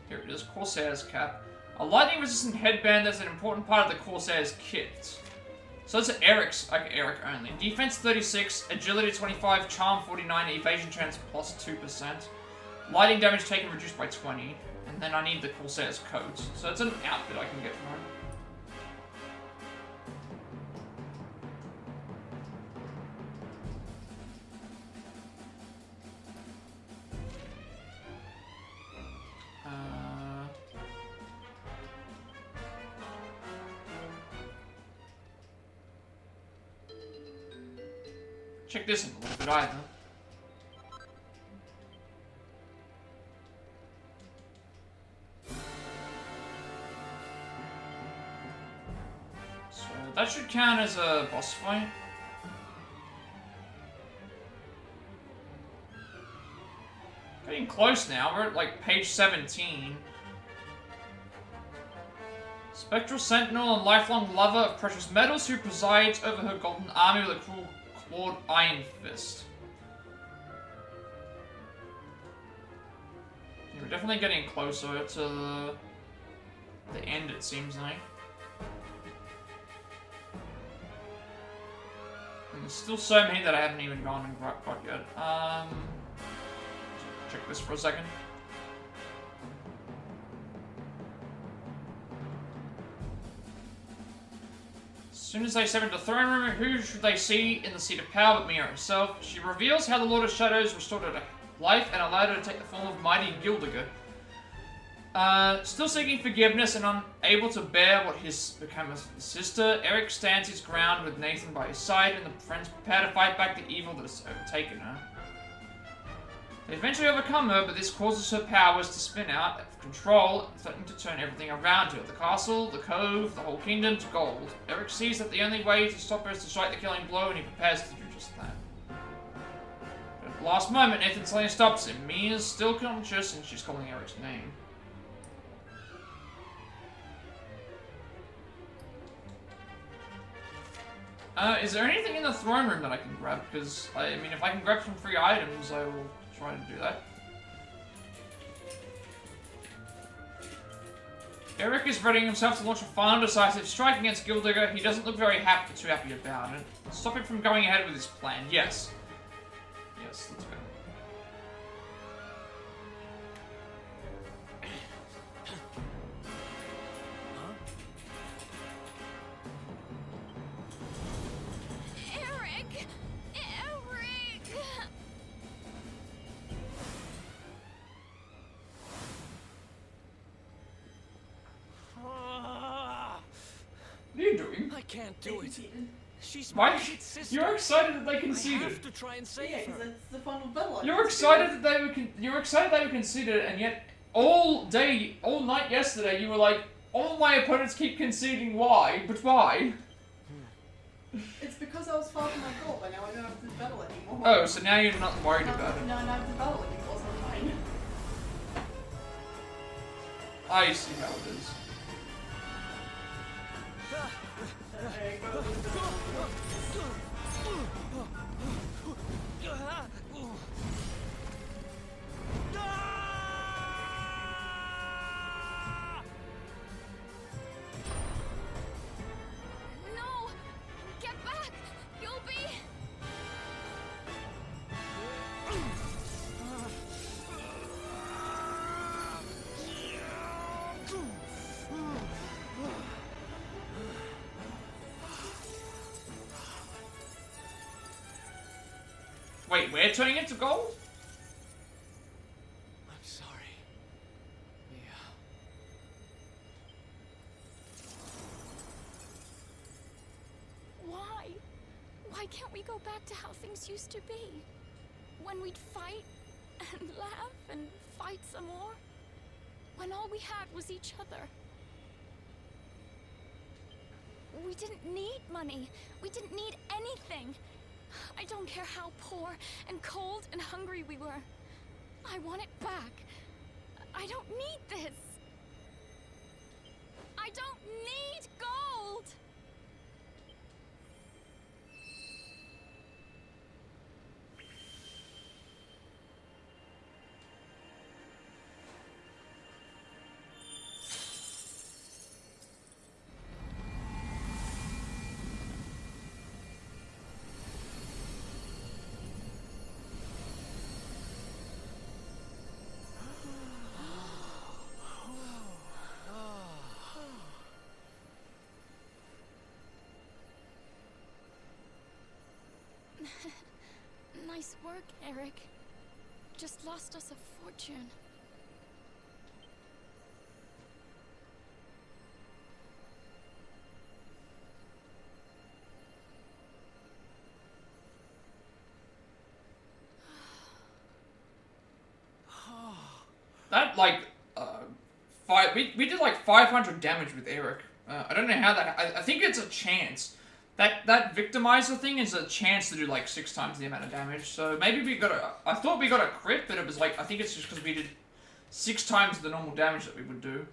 Here it is, Corsair's cap. A lightning-resistant headband that's an important part of the Corsair's kit. So it's Erik's, like Erik only. Defense 36, agility 25, charm 49, evasion chance plus 2%. Lighting damage taken reduced by 20. And then I need the Corsair's coat. So it's an outfit I can get from her. Check this in a little bit either. So that should count as a boss fight. Getting close now, we're at like page 17. Spectral Sentinel and lifelong lover of precious metals who presides over her golden army with a cruel clawed iron fist. Yeah, we're definitely getting closer to the end, it seems like. And there's still so many that I haven't even gone and got yet. Check this for a second. soon as they step into the throne room, who should they see in the seat of power but Mia herself? She reveals how the Lord of Shadows restored her to life and allowed her to take the form of mighty Gildiger. Still seeking forgiveness and unable to bear what has become a sister, Erik stands his ground with Nathan by his side, and the friends prepare to fight back the evil that has overtaken her. They eventually overcome her, but this causes her powers to spin out of control, threatening to turn everything around her. The castle, the cove, the whole kingdom to gold. Erik sees that the only way to stop her is to strike the killing blow, and he prepares to do just that. But at the last moment, Nathan suddenly stops him. Mia's still conscious, and she's calling Erik's name. Is there anything in the throne room that I can grab? Because, I mean, if I can grab some free items, I will try to do that. Erik is readying himself to launch a final decisive strike against Gildiger. He doesn't look very too happy about it. Stop him from going ahead with his plan. Yes. Yes, let's go. What are you doing? I can't do it. She's Why? my sister. You're excited that they conceded. I have to try and save Yeah, her. because that's the final battle. You're excited that they were. You're excited they were conceded, and yet all night yesterday, you were like, "All my opponents keep conceding. Why? But why?" It's because I was far from my goal, but now I don't have to battle anymore. Oh, so now you're not worried about it. No, I don't have to battle anymore, so I'm fine. I see how it is. Okay, go. No! Get back! You'll be... Wait, we're turning it to gold? I'm sorry. Mia. Why? Why can't we go back to how things used to be? When we'd fight and laugh and fight some more? When all we had was each other? We didn't need money. We didn't need anything. I don't care how poor and cold and hungry we were. I want it back. I don't need this. I don't need gold! Nice work, Erik. Just lost us a fortune. That, like, we did like 500 damage with Erik. I don't know how that, I think it's a chance. That victimizer thing is a chance to do like 6 times the amount of damage. So maybe we got I thought we got a crit, but it was like, I think it's just because we did 6 times the normal damage that we would do.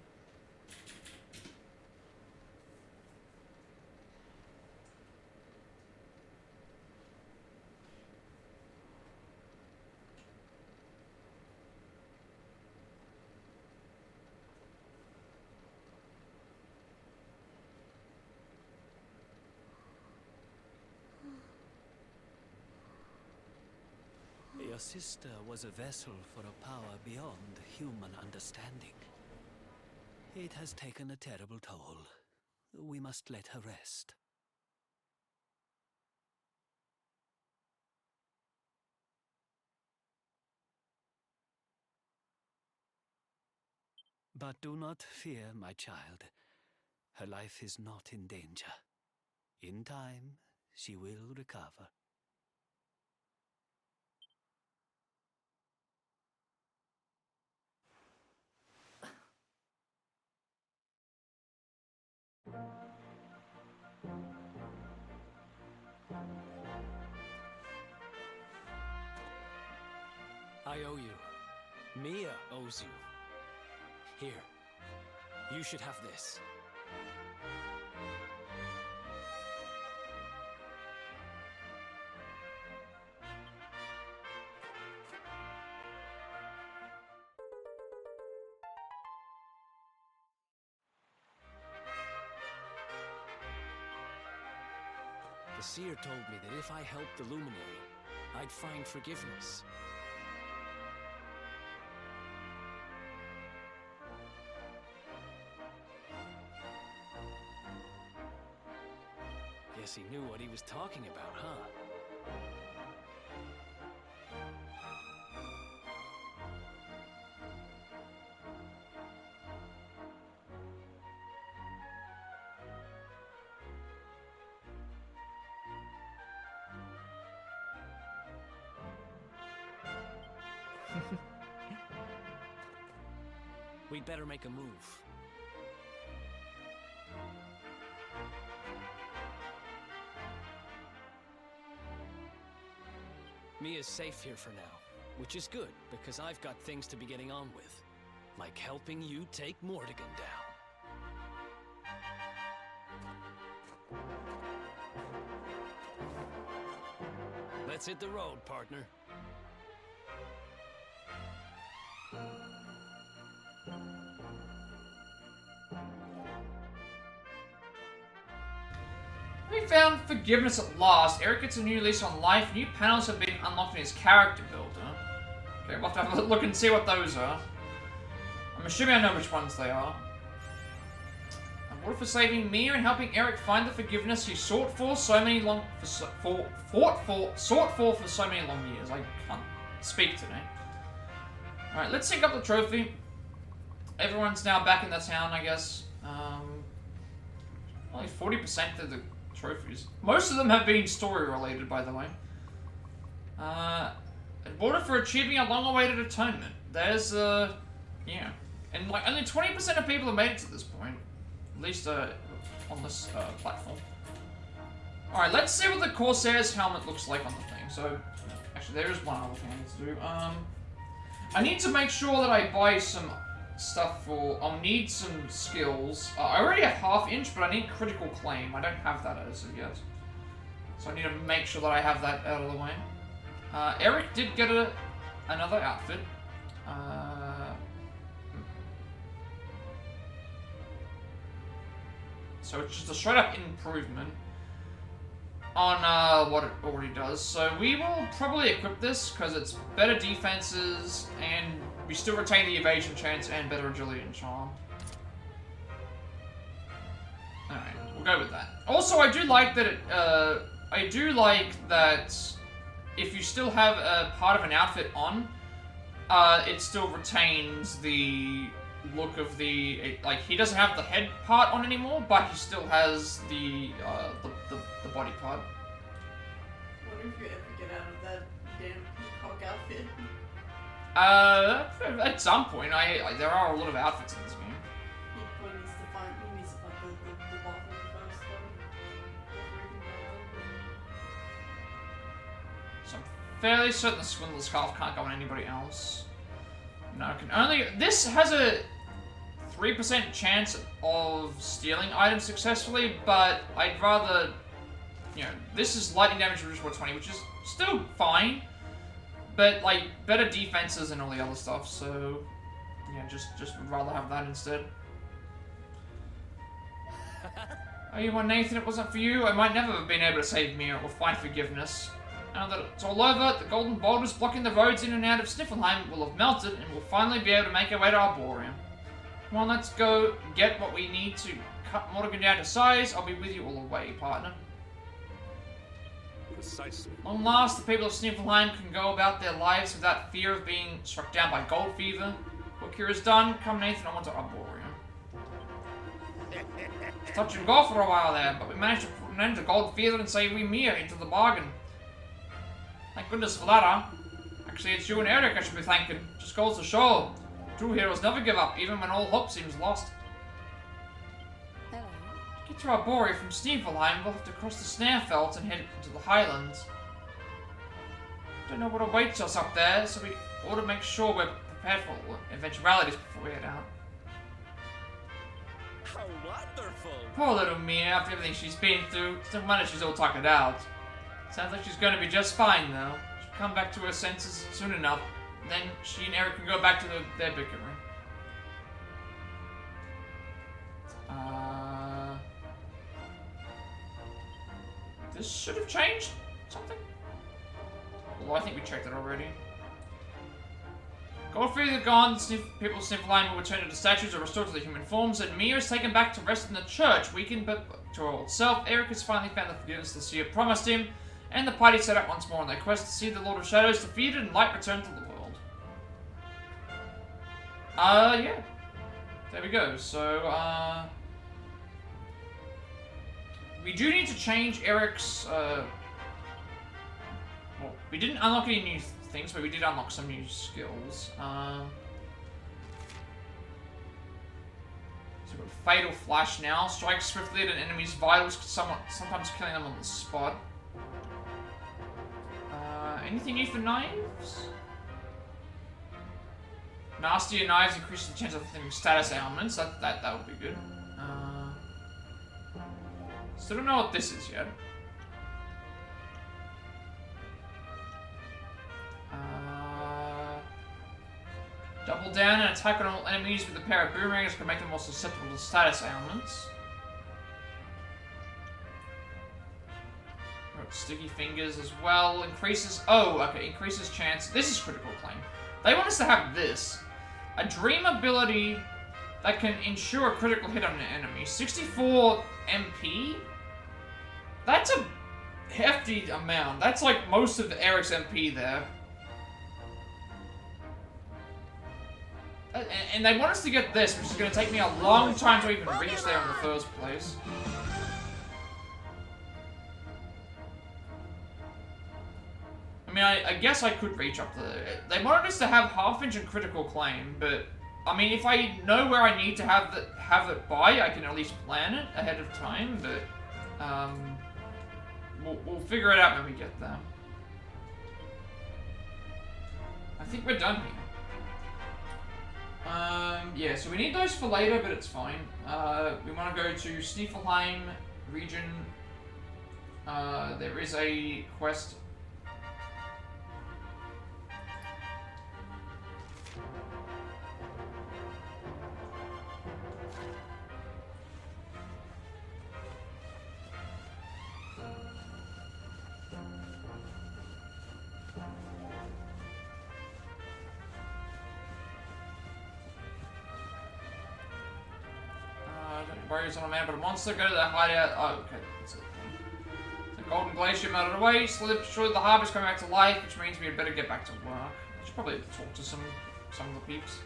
Your sister was a vessel for a power beyond human understanding. It has taken a terrible toll. We must let her rest. But do not fear, my child. Her life is not in danger. In time, she will recover. I owe you. Mia owes you. Here. You should have this. The seer told me that if I helped the Luminary, I'd find forgiveness. Guess he knew what he was talking about, huh? We'd better make a move. Mia's safe here for now, which is good, because I've got things to be getting on with, like helping you take Mortigan down. Let's hit the road, partner. We found forgiveness at last. Erik gets a new lease on life. New panels have been unlocked in his character builder. Okay, we'll have to have a look and see what those are. I'm assuming I know which ones they are. Reward for saving Mia and helping Erik find the forgiveness he sought for so many long sought for so many long years. I can't speak today. Alright, let's sync up the trophy. Everyone's now back in the town, I guess. Only 40% of the trophies. Most of them have been story related, by the way. Rewarded for achieving a long-awaited atonement. There's yeah, and like only 20% of people have made it to this point, at least on this platform. All right, let's see what the Corsair's helmet looks like on the thing. So, actually, there is one other thing I need to do. I need to make sure that I buy some stuff for. I'll need some skills. I already have half-inch, but I need critical claim. I don't have that as of yet, so I need to make sure that I have that out of the way. Erik did get another outfit. So it's just a straight-up improvement on what it already does. So we will probably equip this because it's better defenses and we still retain the evasion chance and better agility and charm. Alright, we'll go with that. Also, I do like that if you still have a part of an outfit on, it still retains the look of the, like, he doesn't have the head part on anymore, but he still has the body part. I wonder if you ever get out of that damn peacock outfit. At some point, there are a lot of outfits in this game. He needs to find the bottom first, So I'm fairly certain the Swindler's Scarf can't go on anybody else. No, it can only. This has a 3% chance of stealing items successfully, but I'd rather, you know, this is lightning damage reduced by 20, which is still fine, but like better defenses and all the other stuff. So yeah, just would rather have that instead. Oh, you want Nathan? It wasn't for you. I might never have been able to save Mia or find forgiveness. Now that it's all over, the golden boulders blocking the roads in and out of Sniffelheim will have melted and we'll finally be able to make our way to Arboria. Come on, let's go get what we need to cut Mortigan down to size. I'll be with you all the way, partner. Precisely. Long last, the people of Sniffelheim can go about their lives without fear of being struck down by gold fever. Work here is done. Come, Nathan, I want to Arboria. It's touch and go for a while there, but we managed to land a gold feather and save we Mia into the bargain. Thank goodness for that, huh? Actually, it's you and Erik I should be thanking. Just goes to show. True heroes never give up, even when all hope seems lost. Hello. To get to Arboria from Sneefelheim, we'll have to cross the Snarefelt and head into the Highlands. Don't know what awaits us up there, so we ought to make sure we're prepared for eventualities before we head out. How wonderful! Poor little Mia, after everything she's been through, it's no wonder she's all tuckered out. Sounds like she's going to be just fine, though. She'll come back to her senses soon enough, and then she and Erik can go back to their bickering. This should have changed something. Although I think we checked it already. Godfrey the gone, people of Sniffleheim will return to the statues or restored to their human forms, and Mia is taken back to rest in the church, weakened but to her old self. Erik has finally found the forgiveness the seer promised him, and the party set out once more on their quest to see the Lord of Shadows defeated and light return to the world. Yeah. There we go. So, we do need to change Erik's, well, we didn't unlock any new things, but we did unlock some new skills. So we've got Fatal Flash now. Strikes swiftly at an enemy's vitals, sometimes killing them on the spot. Anything new for knives? Nastier knives increase the chance of hitting status ailments. That would be good. Still don't know what this is yet. Double down and attack on all enemies with a pair of boomerangs can make them more susceptible to status ailments. Sticky fingers as well. Increases. Oh, okay. Increases chance. This is critical claim. They want us to have this. A dream ability that can ensure a critical hit on an enemy. 64 MP? That's a hefty amount. That's like most of Erik's MP there. And they want us to get this, which is going to take me a long time to even reach there in the first place. I mean, I guess I could reach up to there. They wanted us to have half-inch and critical claim, but I mean, if I know where I need to have it by, I can at least plan it ahead of time. But we'll figure it out when we get there. I think we're done here. Yeah, so we need those for later, but it's fine. We want to go to Sneefelheim region. There is a quest. Warriors on a man, but a monster. Go to the hideout. Oh, okay. That's it. The Golden Glacier melted away. Slip destroyed the harbor's coming back to life, which means we had better get back to work. I should probably talk to some of the peeps.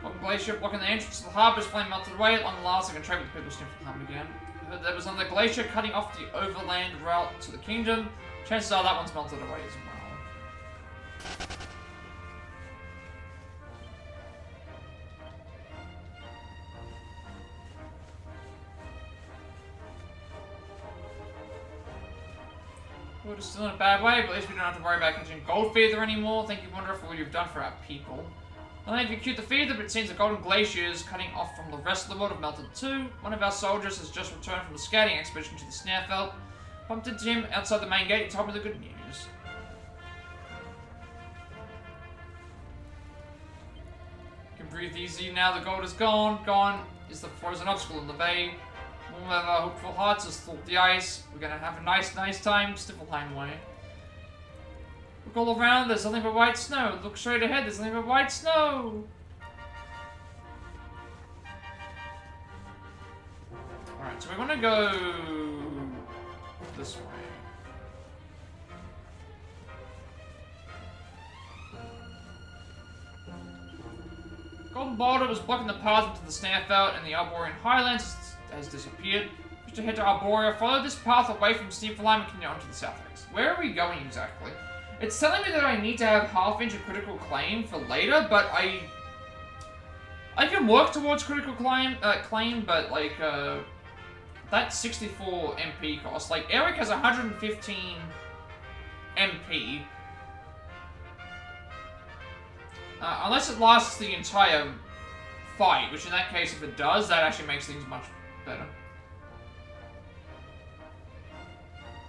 Golden Glacier blocking the entrance to the harbor's flame melted away. At long last, I can trade with the people sniffing harm again. I heard that was on the glacier cutting off the overland route to the kingdom. Chances are that one's melted away as well. We're still in a bad way, but at least we don't have to worry about catching gold feather anymore. Thank you, Wanderer, for what you've done for our people. Not only have you cured the feather, but it seems the golden glaciers cutting off from the rest of the world have melted too. One of our soldiers has just returned from a scouting expedition to the Snarefelt. Bumped into him outside the main gate and told me the good news. You can breathe easy now the gold is gone. Gone is the frozen obstacle in the bay. One of our hopeful hearts has thawed the ice. We're gonna have a nice time, Stiffelheim way. Look all around, there's nothing but white snow. Look straight ahead, there's nothing but white snow. Alright, so we wanna go this way. Golden boulder was blocking the path into the Snarefelt, and the Arborian Highlands has disappeared. Wish to head to Arboria. Follow this path away from Sneefleheim and continue on to the south exit. Where are we going exactly? It's telling me that I need to have half-inch of critical claim for later, but I can work towards critical claim, but like that's 64 MP cost. Like Erik has 115 MP. Unless it lasts the entire fight, which in that case, if it does, that actually makes things much better.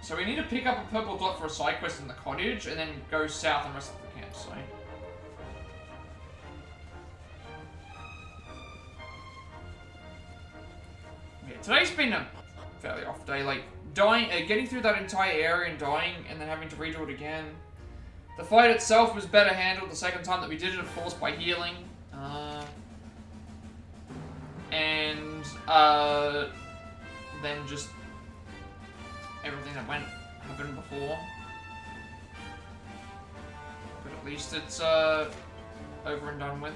So we need to pick up a purple dot for a side quest in the cottage, and then go south and rest of the campsite. Yeah, today's been a fairly off day. Like getting through that entire area and dying, and then having to redo it again. The fight itself was better handled the second time that we did it, of course, by healing. Then just everything that happened before. But at least it's over and done with.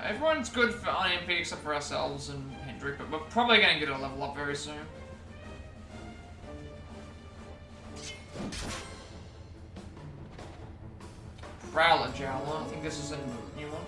Everyone's good for IMP except for ourselves and Hendrik, but we're probably going to get a level up very soon. Prowler Jowler, I think this is a new one.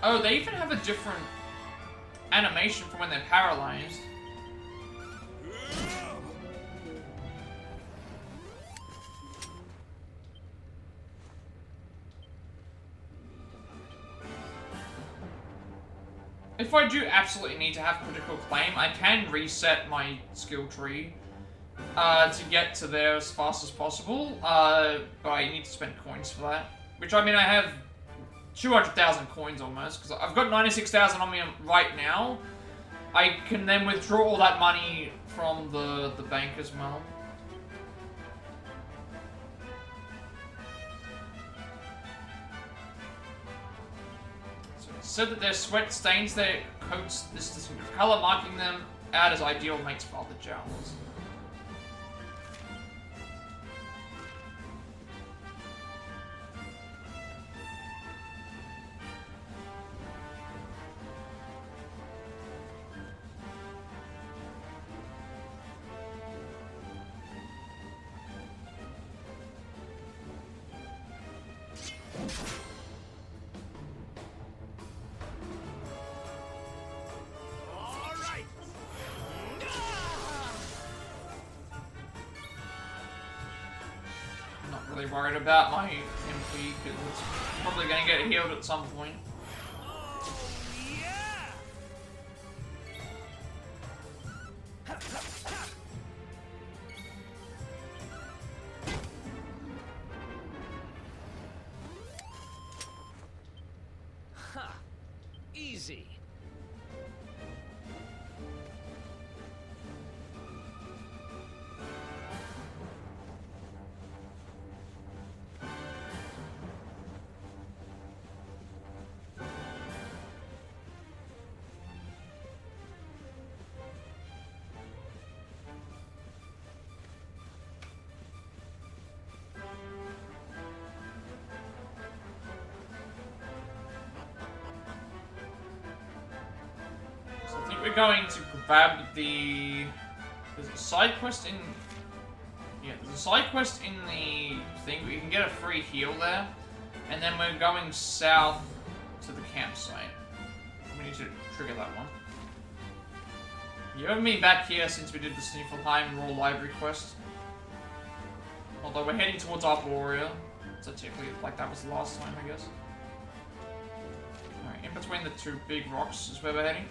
Oh, they even have a different animation for when they're paralyzed. If I do absolutely need to have critical claim, I can reset my skill tree to get to there as fast as possible, but I need to spend coins for that. Which, I mean, I have 200,000 coins almost, because I've got 96,000 on me right now. I can then withdraw all that money from the bank as well. So it said that their sweat stains their coats this distinctive color, marking them out as ideal mates for other Jowlers. Worried about my MP because it's probably going to get healed at some point. Ha! Easy. We're going to grab the... There's a side quest in... Yeah, there's a side quest in the thing, but you can get a free heal there. And then we're going south to the campsite. We need to trigger that one. You haven't been back here since we did the Sneefleheim Raw Library quest. Although we're heading towards Arboria. So technically, like that was the last time, I guess. Alright, in between the two big rocks is where we're heading.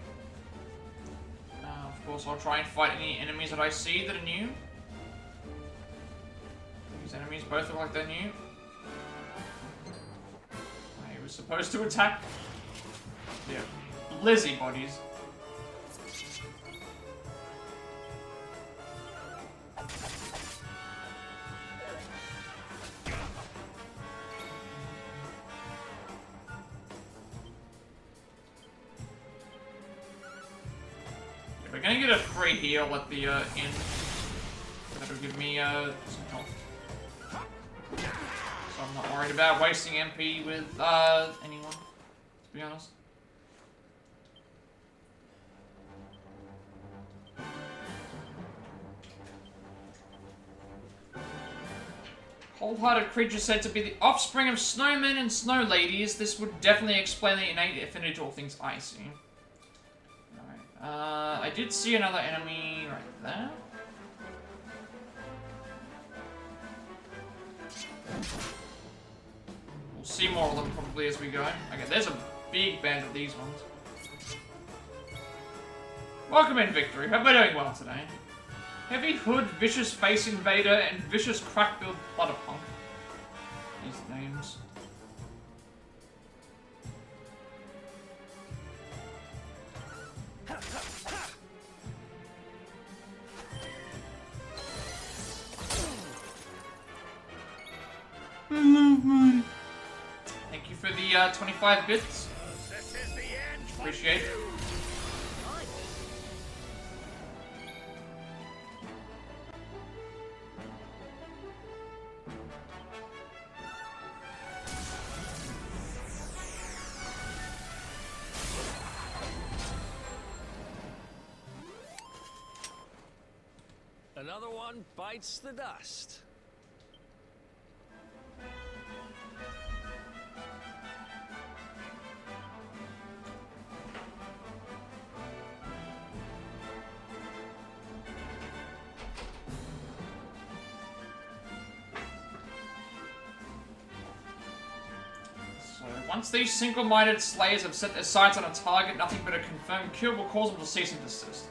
Of course, I'll try and fight any enemies that I see that are new. These enemies both look like they're new. I was supposed to attack Yeah. Lizzie bodies. We're gonna get a free heal at the end. That'll give me some health. So I'm not worried about wasting MP with anyone, to be honest. Cold-hearted creature said to be the offspring of snowmen and snow ladies. This would definitely explain the innate affinity to all things icy. Alright, I did see another enemy right there. We'll see more of them probably as we go. Okay, there's a big band of these ones. Welcome in, Victory. Hope we're doing well today. Heavy Hood, Vicious Face Invader, and Vicious Crackbuild Plutterpunk. These names. I love money. Thank you for the 25 bits. Appreciate it. Another one bites the dust. So, once these single-minded slayers have set their sights on a target, nothing but a confirmed kill will cause them to cease and desist.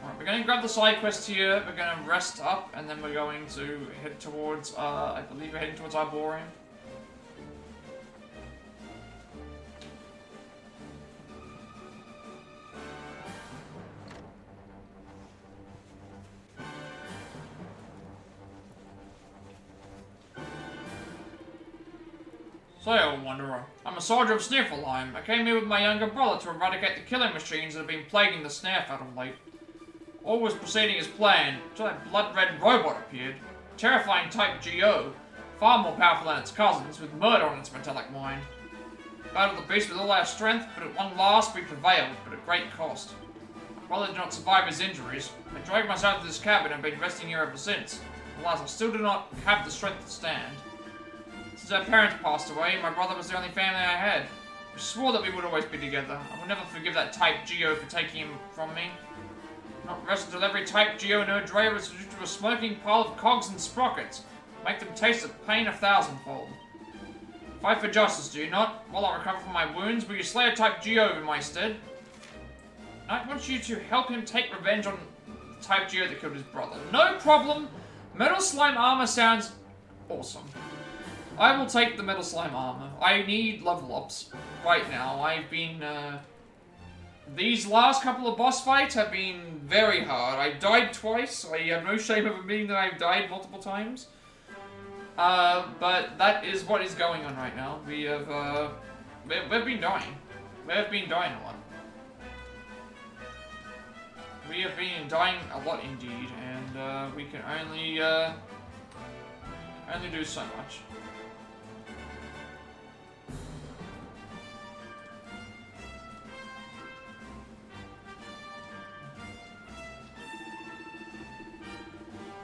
Alright, we're going to grab the side quest here, we're going to rest up, and then we're going to head towards, I believe we're heading towards Arboria. So, Wanderer, I'm a soldier of Sniffleheim. I came here with my younger brother to eradicate the killing machines that have been plaguing the Snaff out of late. All was proceeding as planned, until that blood-red robot appeared. Terrifying Type GO, far more powerful than its cousins, with murder on its metallic mind. Battled the beast with all our strength, but at long last we prevailed, but at great cost. My brother did not survive his injuries. I dragged myself to this cabin and been resting here ever since. Alas, I still do not have the strength to stand. Since our parents passed away, my brother was the only family I had. We swore that we would always be together. I will never forgive that Type GO for taking him from me. Not rest until every Type GO in Arboria is reduced to a smoking pile of cogs and sprockets. Make them taste of pain 1,000-fold. Fight for justice, do you not? While I recover from my wounds, will you slay a Type GO in my stead? I want you to help him take revenge on the Type GO that killed his brother. No problem! Metal Slime Armor sounds awesome. I will take the Metal Slime Armor. I need level ups right now. I've been, these last couple of boss fights have been very hard. I've died twice. I have no shame of admitting that I've died multiple times. But that is what is going on right now. We have, we've been dying. We have been dying a lot. We have been dying a lot indeed, and, we can only do so much.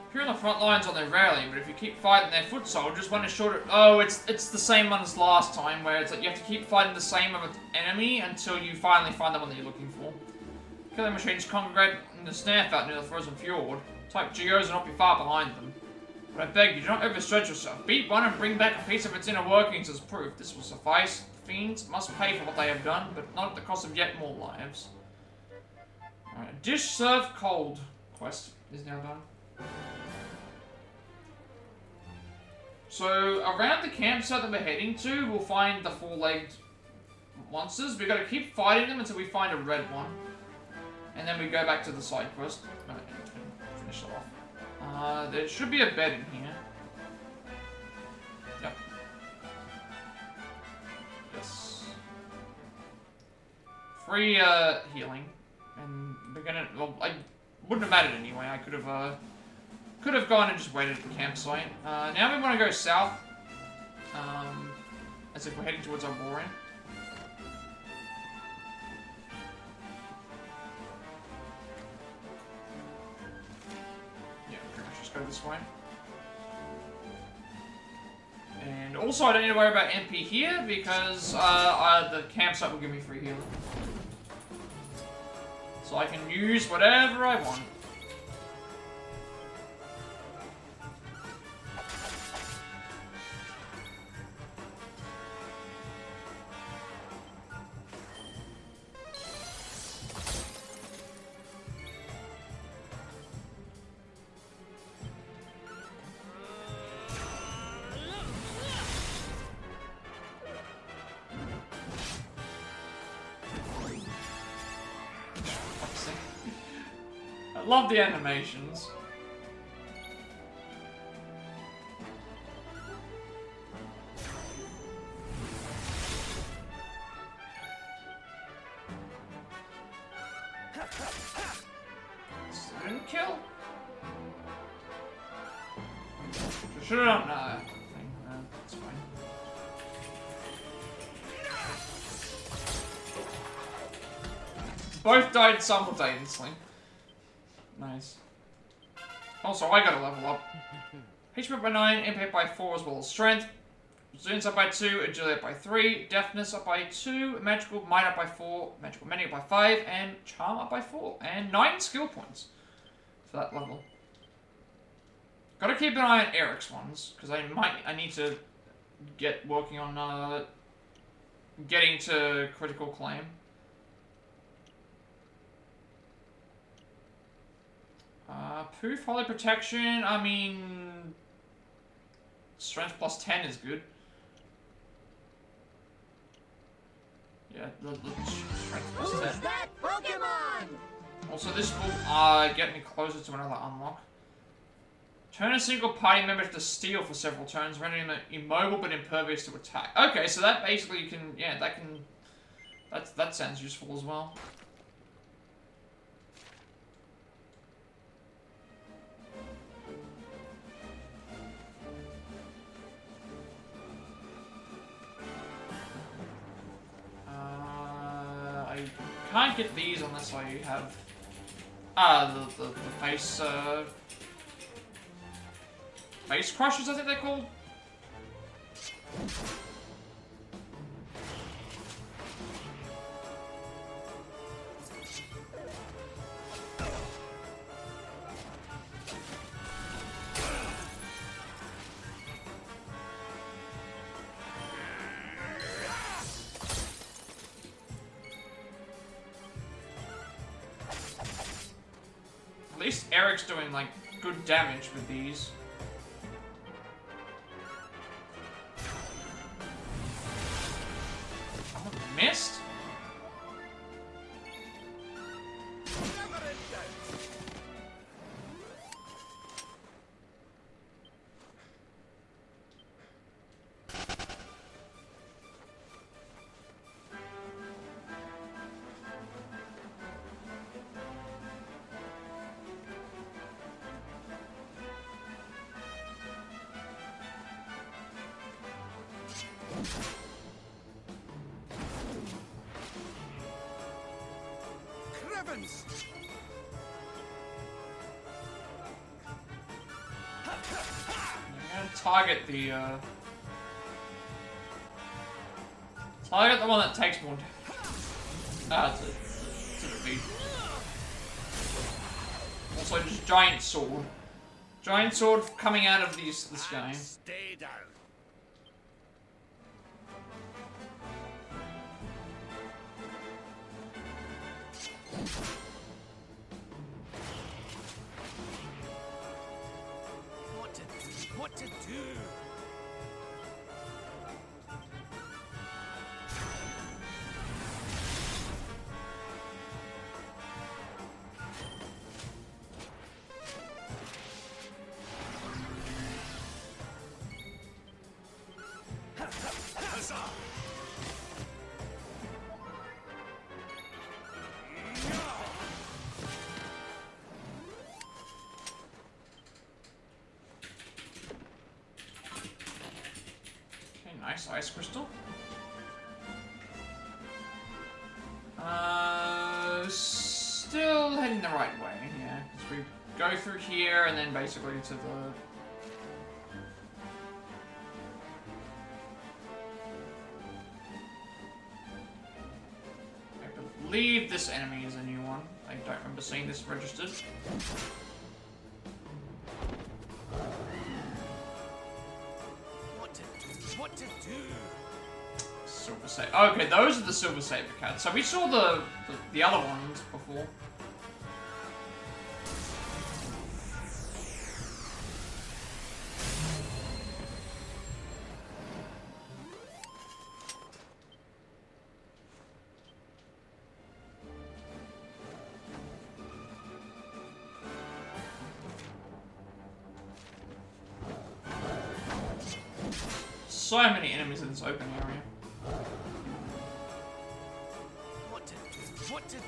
If you're on the front lines on their rally, but if you keep fighting their foot soldiers, one is short of... Oh, it's the same one as last time, where it's like you have to keep fighting the same of an enemy until you finally find the one that you're looking for. Killing machines congregate in the Snaff out near the frozen fjord. Type GOs will not be far behind them. But I beg you, do not overstretch yourself. Beat one and bring back a piece of its inner workings as proof. This will suffice. The fiends must pay for what they have done, but not at the cost of yet more lives. Alright, a dish served cold quest is now done. So, around the campsite that we're heading to, we'll find the four-legged monsters. We gotta keep fighting them until we find a red one. And then we go back to the side quest. No, finish it off. There should be a bed in here. Yep. Yes. Free, healing. And we're gonna, well, I wouldn't have mattered anyway. I could have gone and just waited at the campsite. Now we want to go south. As if we're heading towards Arboria. Yeah, pretty much just go this way. And also, I don't need to worry about MP here because the campsite will give me free healing. So I can use whatever I want. I love the animations. Still didn't kill. Should have done that. That's fine. Both died simultaneously. Nice. Also, I gotta level up. HP up by 9, MP up by 4 as well as strength. Resilience up by 2, agility up by 3, deafness up by 2, magical might up by 4, magical mending up by 5, and charm up by 4. And 9 skill points for that level. Gotta keep an eye on Erik's ones, because I need to get working on getting to critical claim. Poof, Holy Protection, I mean... Strength plus 10 is good. Yeah, the strength plus 10. Who's that Pokemon? Also, this will get me closer to another unlock. Turn a single party member to steal for several turns, rendering them immobile but impervious to attack. Okay, so that basically can... Yeah, that can... That sounds useful as well. I can't get these unless I have the face crushers, I think they're called. At least Erik's doing, like, good damage with these. Missed? Target the one that takes more damage. To defeat. Also, just giant sword. Giant sword coming out of this game. Stay down. What to do? closer! Okay, nice ice crystal. Still heading the right way, yeah. Because we go through here and then basically to the... I believe this enemy is a new one. I don't remember seeing this registered. What to do? Silver saber. Oh, okay, those are the silver saber cats. So we saw the other ones before. So many enemies in this open area. What to do? What to do?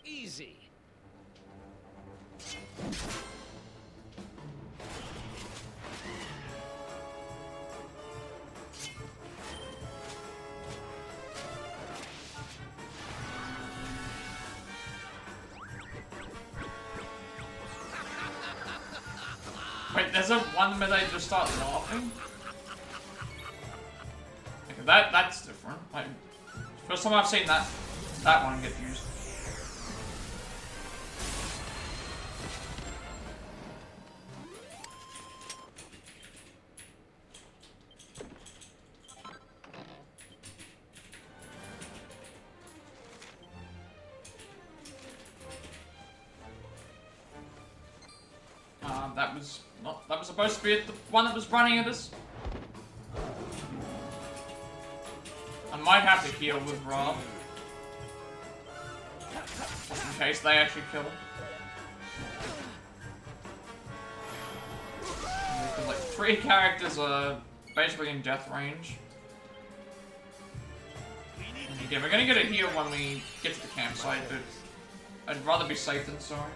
Easy. Wait, there's a one where they just start laughing? Okay, that's different. Like, first time I've seen that one get used. That was supposed to be the one that was running at us. I might have to heal with Rob. Just in case they actually kill him. Because like 3 characters are basically in death range. And again, we're gonna get a heal when we get to the campsite, but I'd rather be safe than sorry.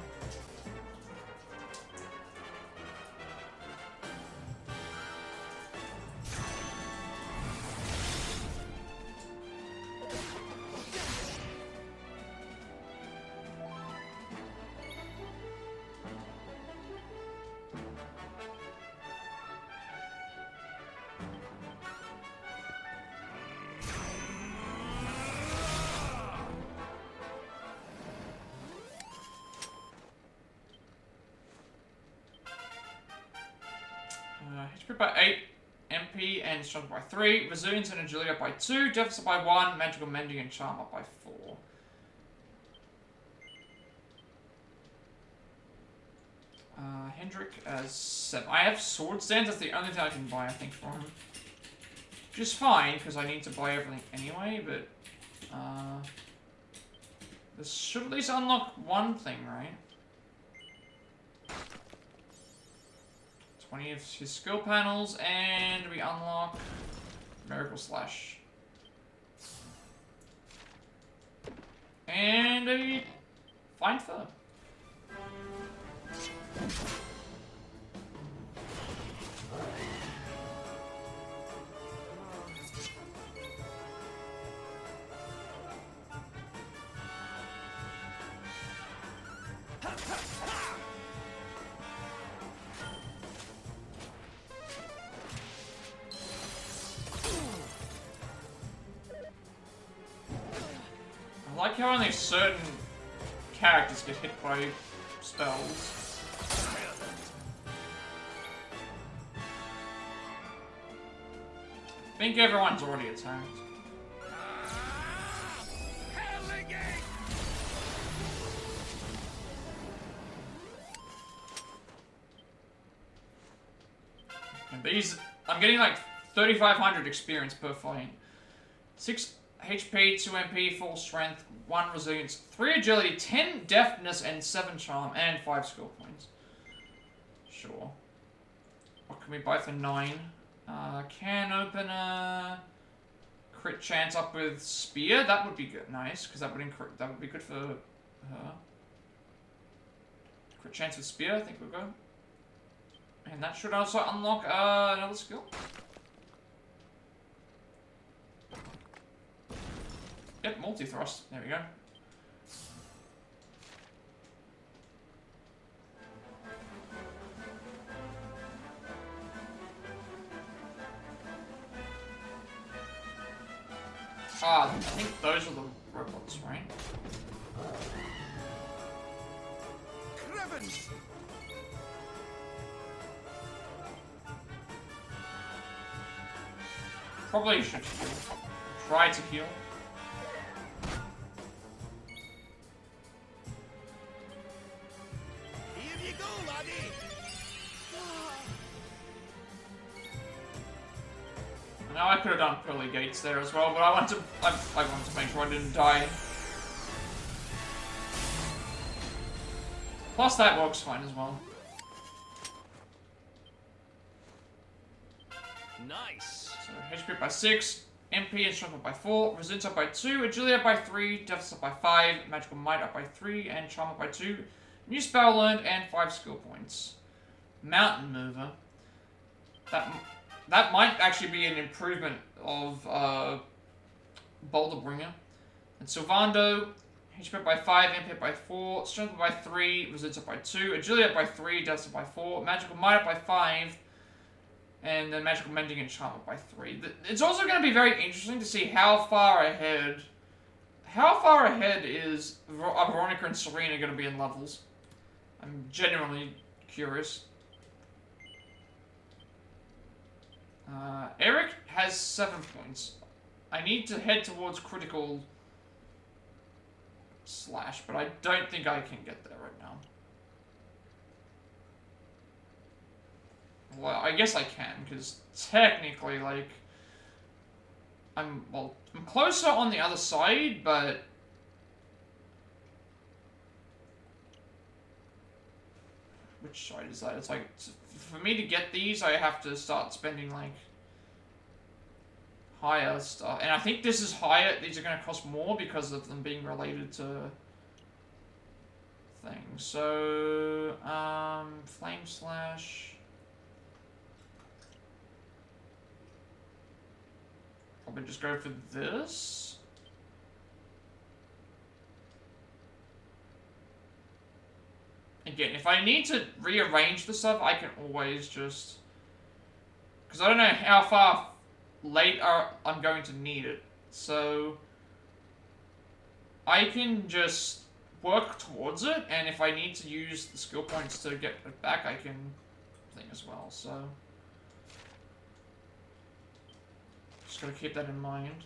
HP by 8, MP and strength by 3, resilience and agility up by 2, deficit by 1, magical mending and charm up by 4. Hendrik as 7. I have sword stands, that's the only thing I can buy, I think, for him. Which is fine, because I need to buy everything anyway, but... this should at least unlock one thing, right? 20 of his skill panels, and we unlock Miracle Slash. And a Fine Fur. I like how only certain characters get hit by spells. I think everyone's already attacked. And these, I'm getting like 3,500 experience per fight. 6 HP, 2 MP, 4 strength, 1 resilience, 3 agility, 10 deftness, and 7 charm, and 5 skill points. Sure. What can we buy for 9? Can open a crit chance up with spear. That would be good, nice, because that would be good for her. Crit chance with spear, I think we'll go. And that should also unlock another skill. Yep, multi-thrust. There we go. I think those are the robots, right? Crevens! Probably should heal. Try to heal. Here you go, laddie! Now I could have done pearly gates there as well, but I wanted to make sure I didn't die. Plus that works fine as well. Nice. So HP up by 6, MP and strength up by 4, resilience up by 2, agility up by 3, deftness up by 5, magical might up by 3, and charm up by 2. New spell learned and 5 skill points. Mountain mover. That might actually be an improvement of Boulder Bringer. And Sylvando, HP up by 5, MP up by 4, strength up by 3, resilience up by 2, agility up by 3, deftness up by 4, magical might up by 5, and then magical mending and charm up by 3. It's also going to be very interesting to see how far ahead is Veronica and Serena going to be in levels. I'm genuinely curious. Erik has 7 points. I need to head towards critical slash, but I don't think I can get there right now. Well, I guess I can, because technically, like, I'm closer on the other side, but which side is that? It's like, for me to get these, I have to start spending, like, higher stuff. And I think this is higher. These are going to cost more because of them being related to things. So, Flame Slash. Probably just go for this. Again, if I need to rearrange the stuff, I can always just... Because I don't know how far later I'm going to need it. So I can just work towards it, and if I need to use the skill points to get it back, I can thing as well. So just gotta keep that in mind.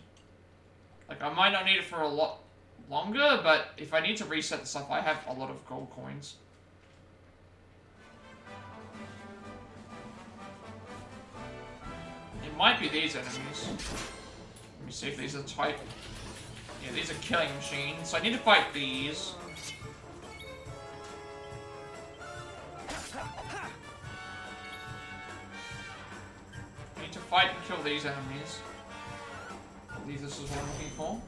Like, I might not need it for a lot longer, but if I need to reset the stuff, I have a lot of gold coins. It might be these enemies. Let me see if these are type. Yeah, these are killing machines. So I need to fight these. I need to fight and kill these enemies. I believe this is what I'm looking for.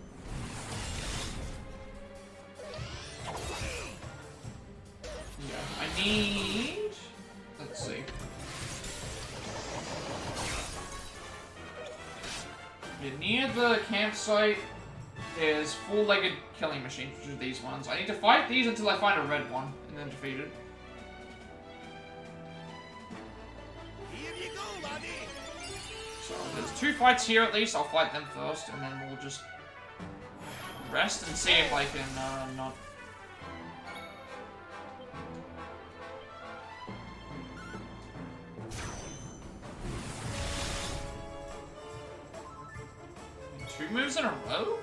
Yeah, I need... Let's see. Yeah, near the campsite, there's four-legged killing machines, which are these ones. I need to fight these until I find a red one, and then defeat it. Here you go, laddie. So there's 2 fights here at least. I'll fight them first, and then we'll just rest and see if I can not 2 moves in a row?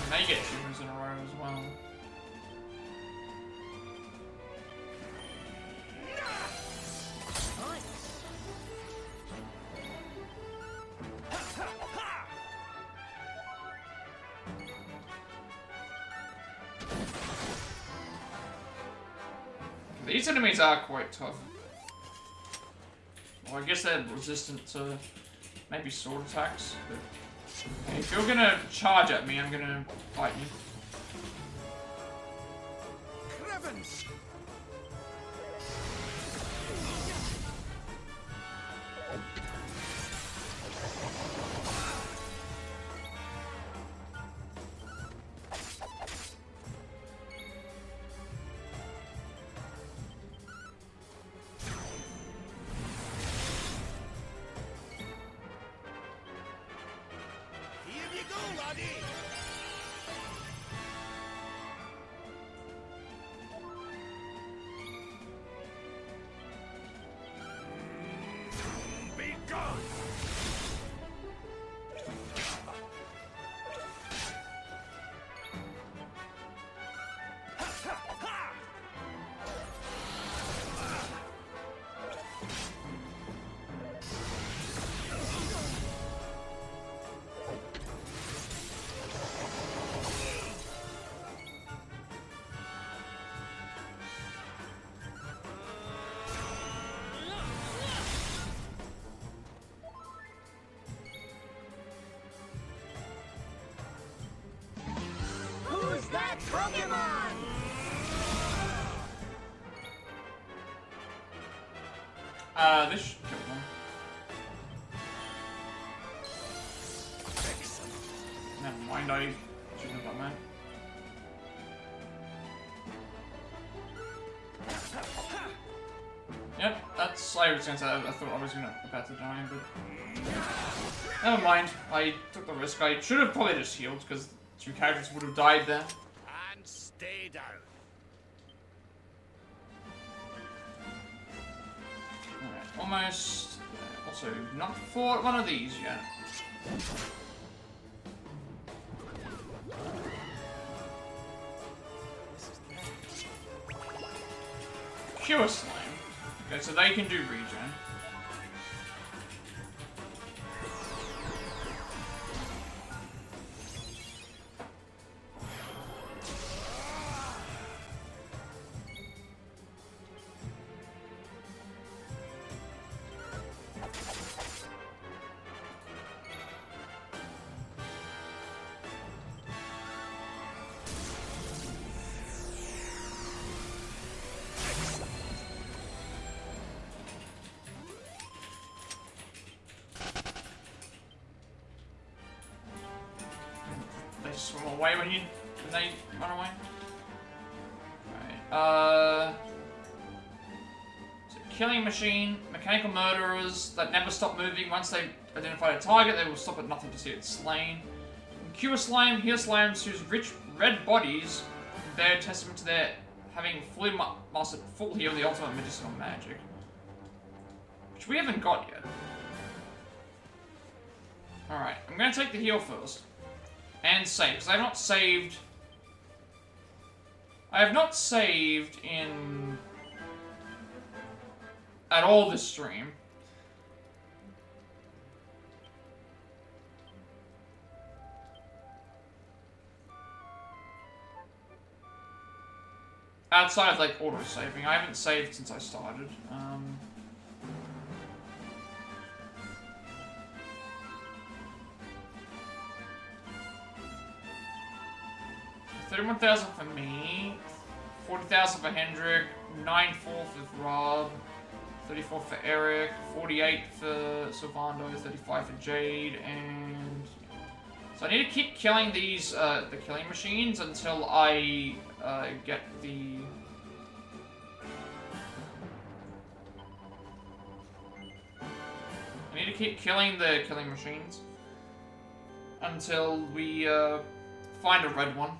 Now you get 2 moves in a row as well. These enemies are quite tough. Well, I guess they're resistant to maybe sword attacks, but hey, if you're gonna charge at me, I'm gonna fight you. Crevens! Here you go, laddie! Be gone! Who's that Pokemon? This should kill them. Never mind, I shouldn't have done that. Yep, that's. I was gonna say, I thought I was gonna about to die, but never mind. I took the risk. I should have probably just healed because 2 characters would have died there. And stay down. Alright, almost. Also, not fought one of these yet. Cure Slime. Okay, so they can do regen. They swim away when they run away. Alright, so killing machine, mechanical murderers that never stop moving. Once they identify a target, they will stop at nothing to see it slain. And Cure Slime, heal slimes whose rich red bodies bear testament to their having fully mastered full heal, the ultimate medicinal magic. Which we haven't got yet. Alright, I'm gonna take the heal first. And save, because I have not saved in at all this stream. Outside of like auto-saving, I haven't saved since I started. 31,000 for me, 40,000 for Hendrik, 9,400 for Rob, 34 for Erik, 48 for Sylvando, 35 for Jade, and so I need to keep killing these the killing machines until I get the keep killing the killing machines until we find a red one.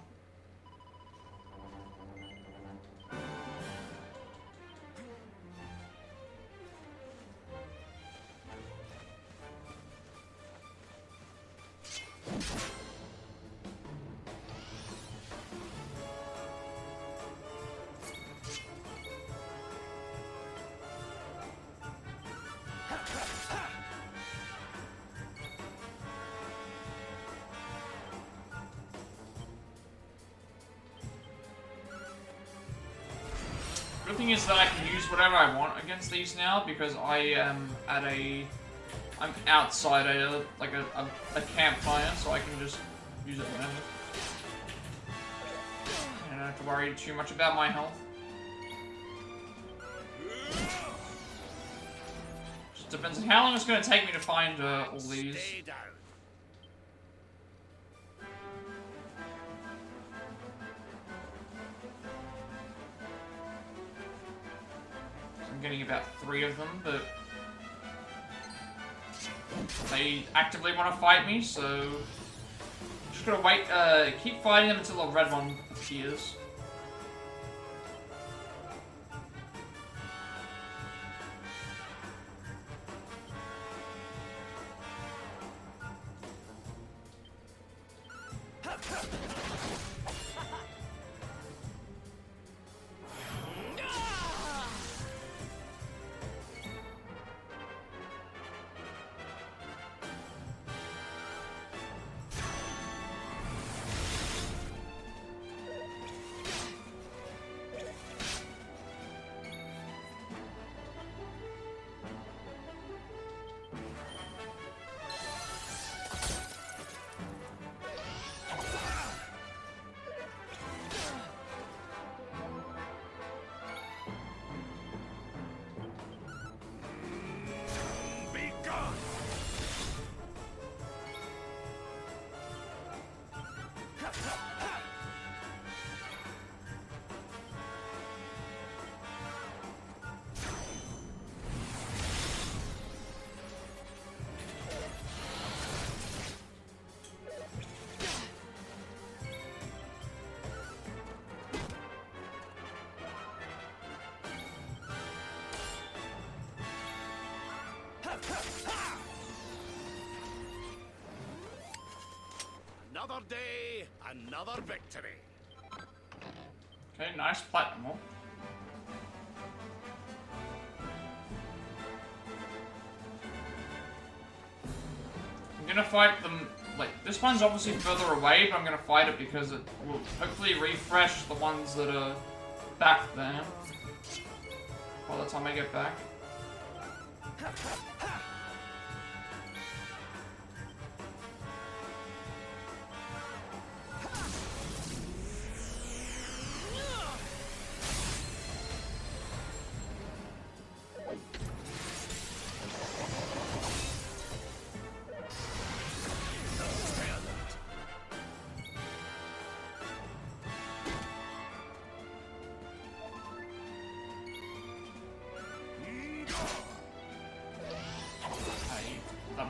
Good thing is that I can use whatever I want against these now because I am at I'm outside a campfire, so I can just use it whenever. I don't have to worry too much about my health. Just depends on how long it's going to take me to find all these. I'm getting about 3 of them, but they actively want to fight me, so just gotta wait, keep fighting them until a red one appears. Another day, another victory. Okay, nice platinum. I'm gonna fight them, like, this one's obviously further away, but I'm gonna fight it because it will hopefully refresh the ones that are back there by the time I get back.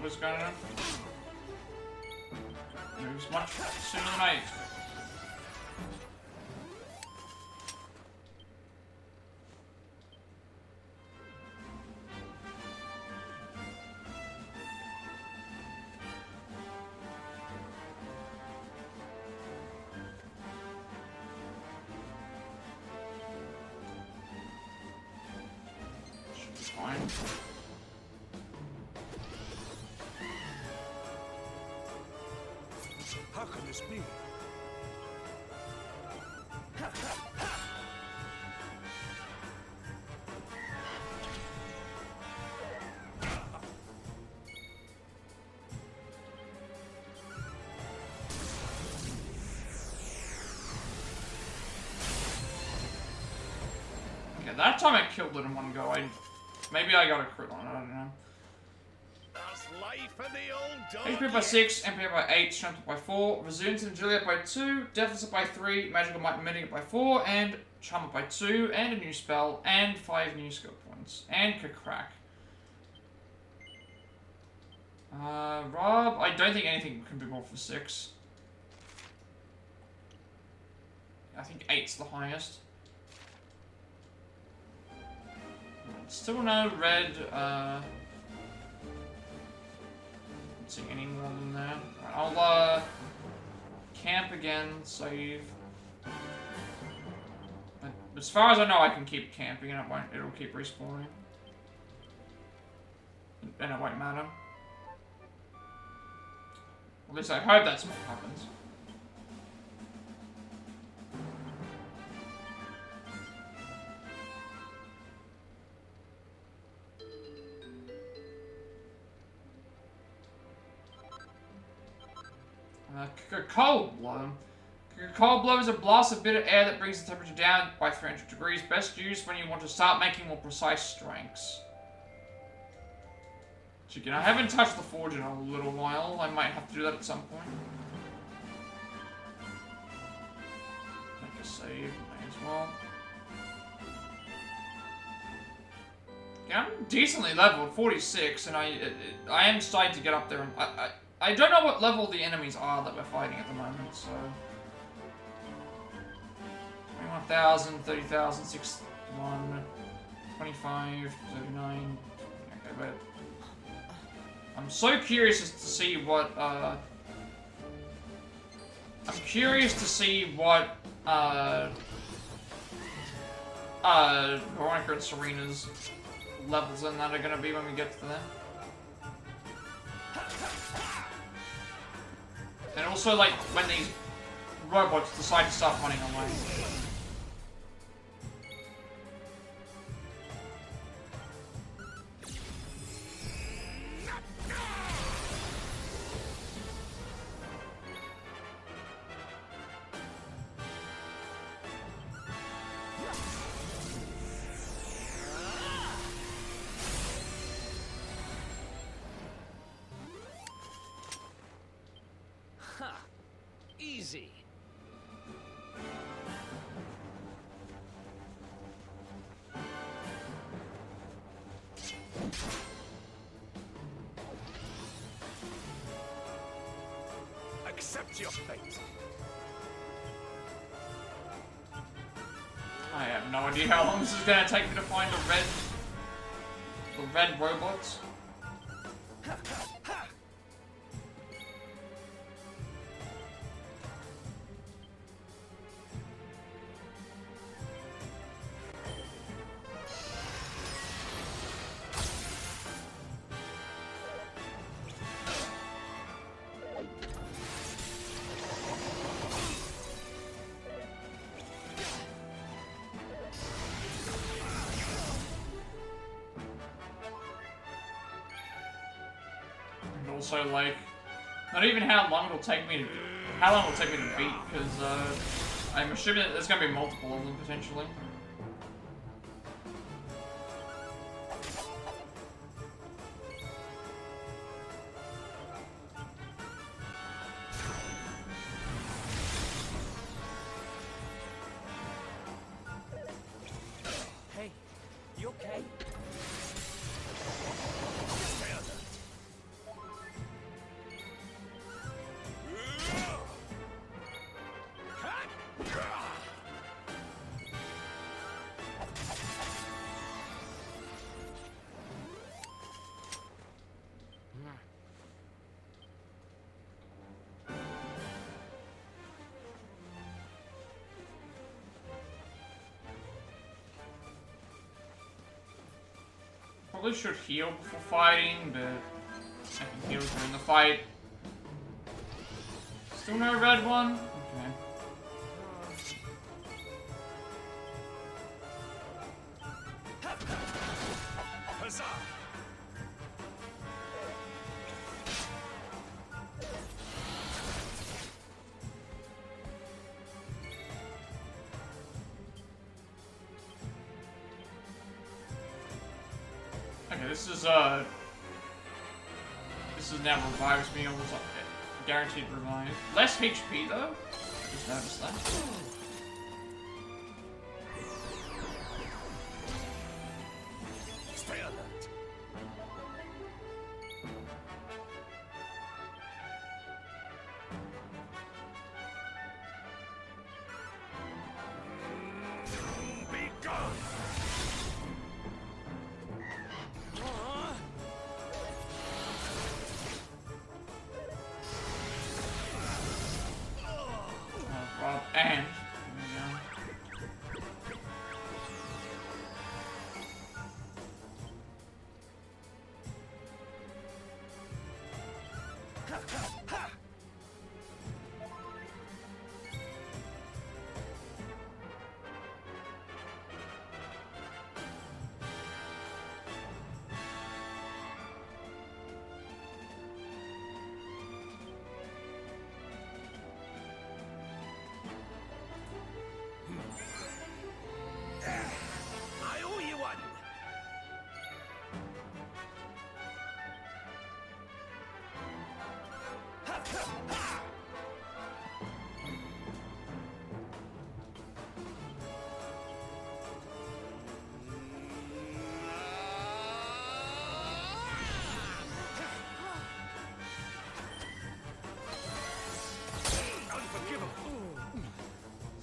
Was gonna moves much sooner than I expected. Should be fine. How can this be? Okay, that time I killed it in one go. Maybe I got a crit on it, I don't know. Life in the old HP by 6, MP by 8, strength up by 4, resilience and agility up by 2, deafness up by 3, magical might and mending up by 4, and charm up by 2, and a new spell, and 5 new skill points, and crack. Rob, I don't think anything can be more for 6. I think 8's the highest. Still no red, don't see any more than that. Right, I'll, camp again, save. But as far as I know, I can keep camping and it'll keep respawning. And it won't matter. At least I hope that's what happens. Cold blow. Cold blow is a blast of bitter air that brings the temperature down by 300 degrees. Best used when you want to start making more precise strikes. So again, I haven't touched the forge in a little while. I might have to do that at some point. Make a save, may as well. Yeah, I'm decently leveled, 46, and I am starting to get up there. And I don't know what level the enemies are that we're fighting at the moment, so... 21,000, 30,000, 61, 25, 39... Okay, but... I'm so curious as to see what, I'm curious to see what, Veronica and Serena's levels in that are gonna be when we get to them. And also, like, when these robots decide to start running away. Easy. Accept your fate. I have no idea how long this is gonna take me to find the red robots. Also, like, not even how long it'll take me to beat, because I'm assuming that there's gonna be multiple of them potentially. Hey, you okay? Probably should heal before fighting, but I can heal during the fight. Still no red one? Okay. Huzzah! Okay, this is now revives me all the time. Guaranteed revive. Less HP though. Just noticed that. Stay alert. I owe you one.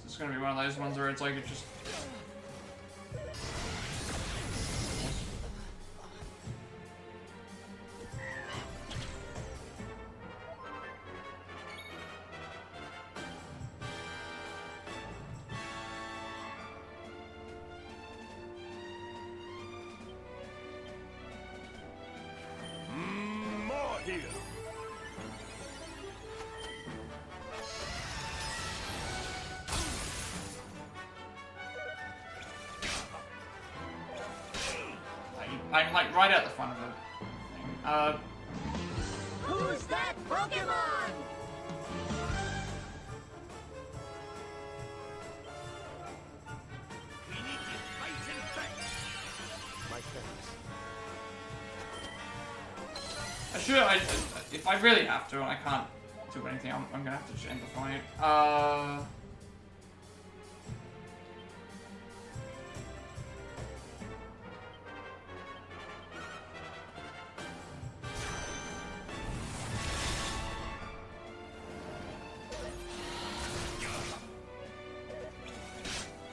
This is gonna be one of those ones where it's like it just. More here. I'm like right at the front of the thing. Who's that Pokemon? We need you fighting back. My thanks. If I really have to and I can't do anything, I'm gonna have to just end the fight.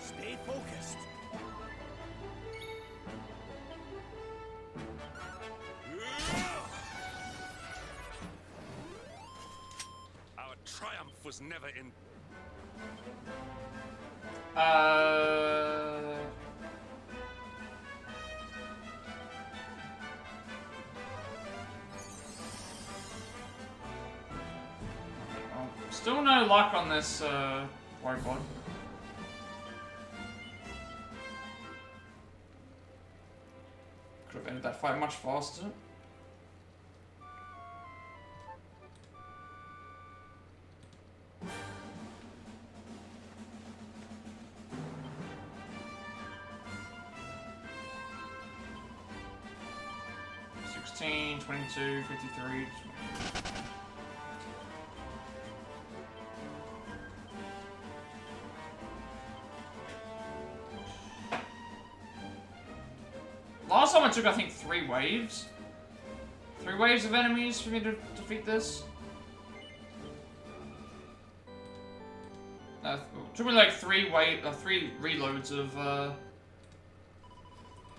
Stay focused. Our triumph was never in. Well, still no luck on this robot. Could have ended that fight much faster. $16, $22, $53. Last time I took, I think, 3 waves. 3 waves of enemies for me to defeat this. It took me like 3 reloads of,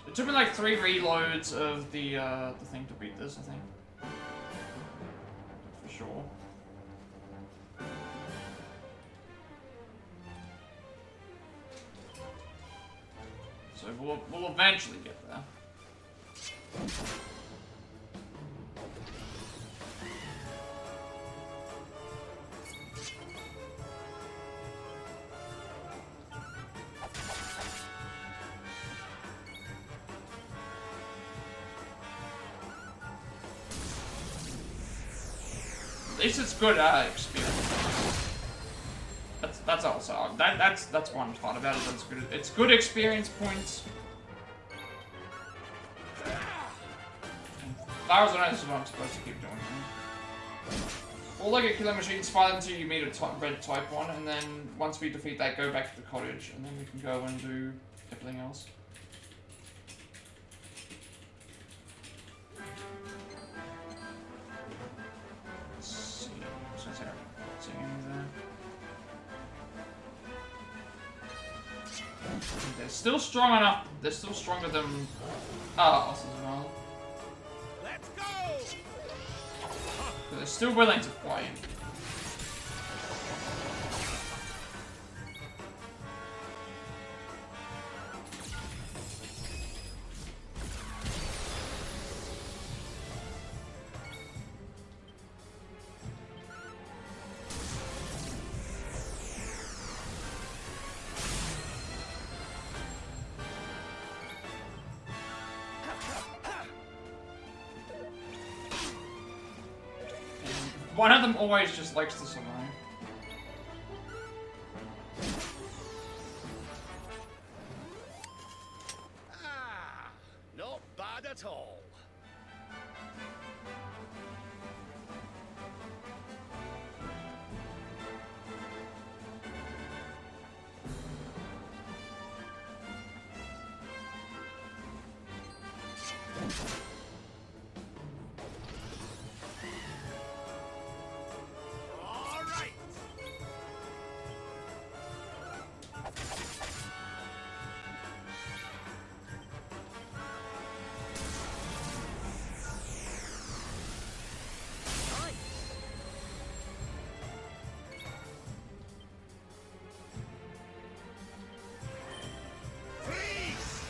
it took me like 3 reloads of the thing to beat this, I think. For sure. So we'll eventually get there. At least it's good experience. That's also that's one part about it. That's good. It's good experience points. That was what I'm supposed to keep doing. All like a killer machines fight until you meet a red type 1, and then once we defeat that, go back to the cottage, and then we can go and do everything else. Let's see. So it's there. They're still strong enough. They're still stronger than us as well. Let's go! But they're still willing to fight. one of them always just likes to survive. Ah, not bad at all. All right. Freeze!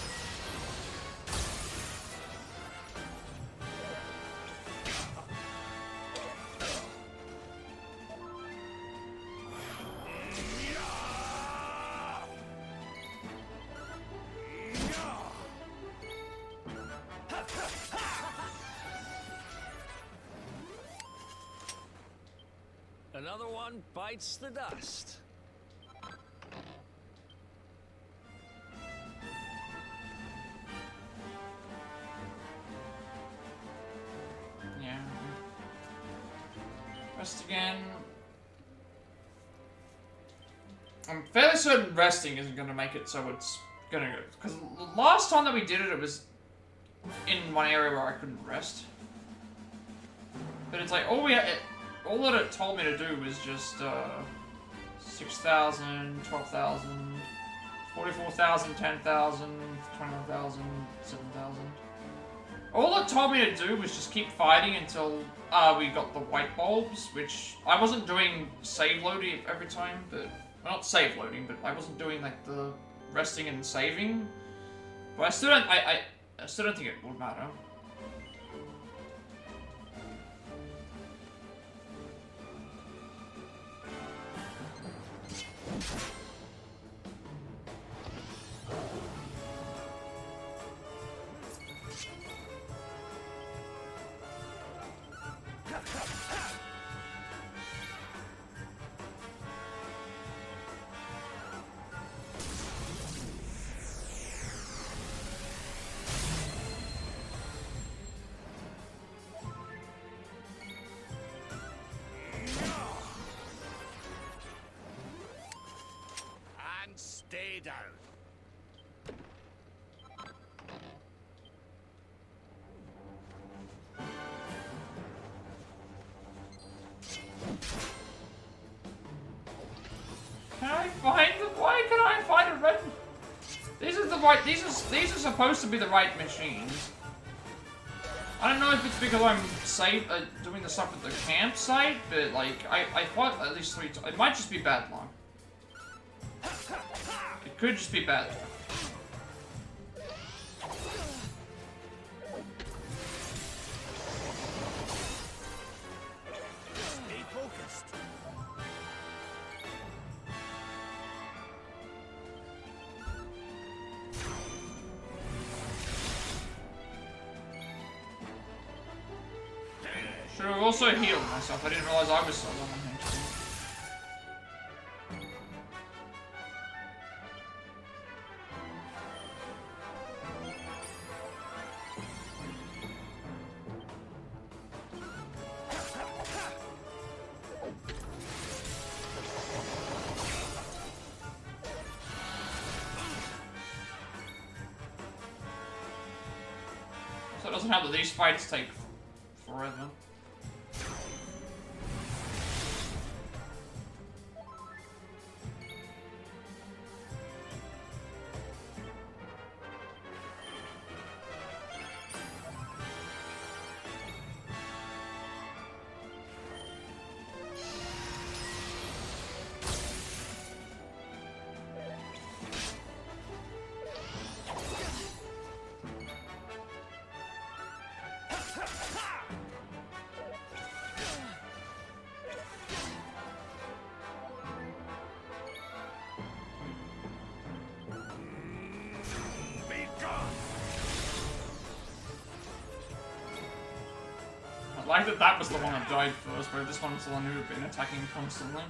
Another one bites the dust. Yeah. Rest again. I'm fairly certain resting isn't gonna make it so it's gonna go. Because last time that we did it, it was in one area where I couldn't rest. But it's like, all that it told me to do was just, 6,000, 12,000, 44,000, 10,000, 21,000, 7,000. All it told me to do was just keep fighting until we got the white bulbs, which I wasn't doing save loading every time, but well, not save loading, but I wasn't doing like the resting and saving. But I still don't. I still don't think it would matter. And stay down. Can I find the? Why can I find a red? These are the right. These are supposed to be the right machines. I don't know if it's because I'm doing the stuff at the campsite, but like I fought at least 3 times. It might just be bad luck. It could just be bad luck. Stay focused. Should have also healed myself. I didn't realize I was so long on HP. So it doesn't help that these fights take forever. like that that was the one that died first, but this one's the one who had been attacking constantly.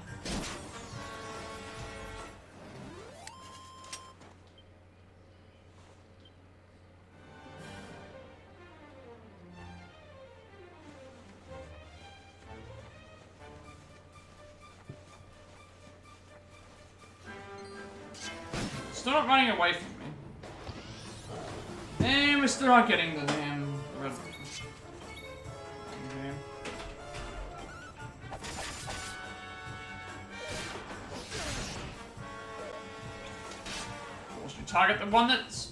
Still not running away from me. And we're still not getting the damn red. Okay. Of course, you target the one that's.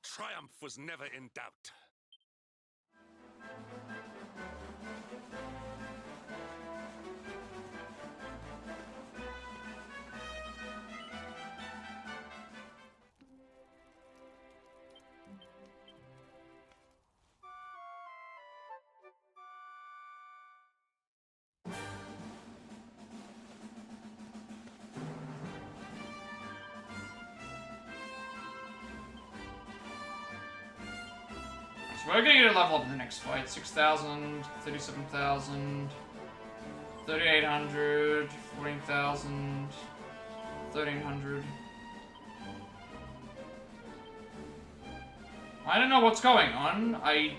Triumph was never in doubt. So we're gonna get a level up in the next fight. 6,000, 37,000, 3,800, 14,000, 1,300. I don't know what's going on. I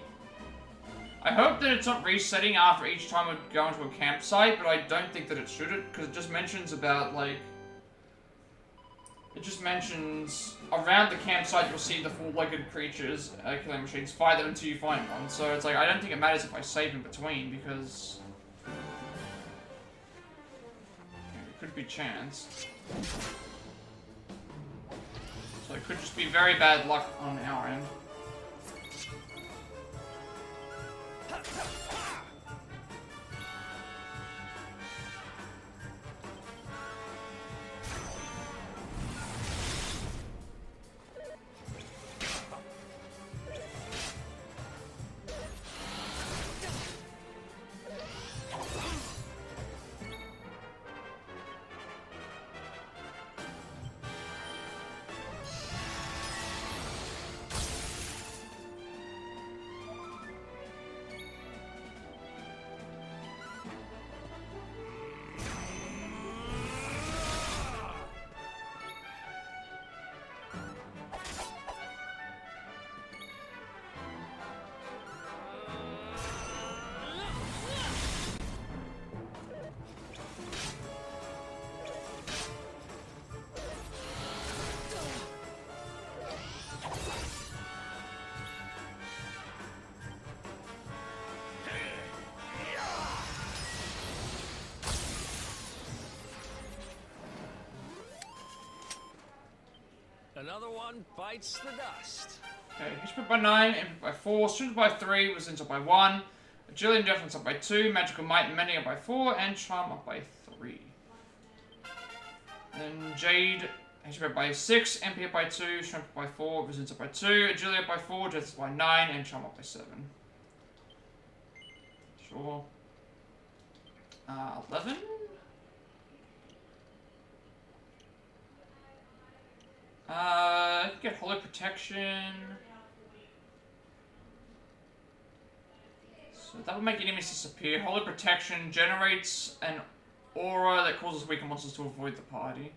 hope that it's not resetting after each time we go into a campsite, but I don't think that it should, because it just mentions about, like... It just mentions around the campsite you'll see the four-legged creatures, killing machines. Fight them until you find one. So it's like, I don't think it matters if I save in between, because... It could be chance. So it could just be very bad luck on our end. Another one bites the dust. Okay, HP by 9, MP by 4, Strength by 3, Resilience up by 1, Agility and Defense up by 2, Magical Might and Many up by 4, and Charm up by 3. Then Jade, HP up by 6, MP up by 2, Strength up by 4, Resilience up by 2, Agility up by 4, Defense up by 9, and Charm up by 7. Sure. 11? I can get Holy Protection. So that will make enemies disappear. Holy Protection generates an aura that causes weaker monsters to avoid the party.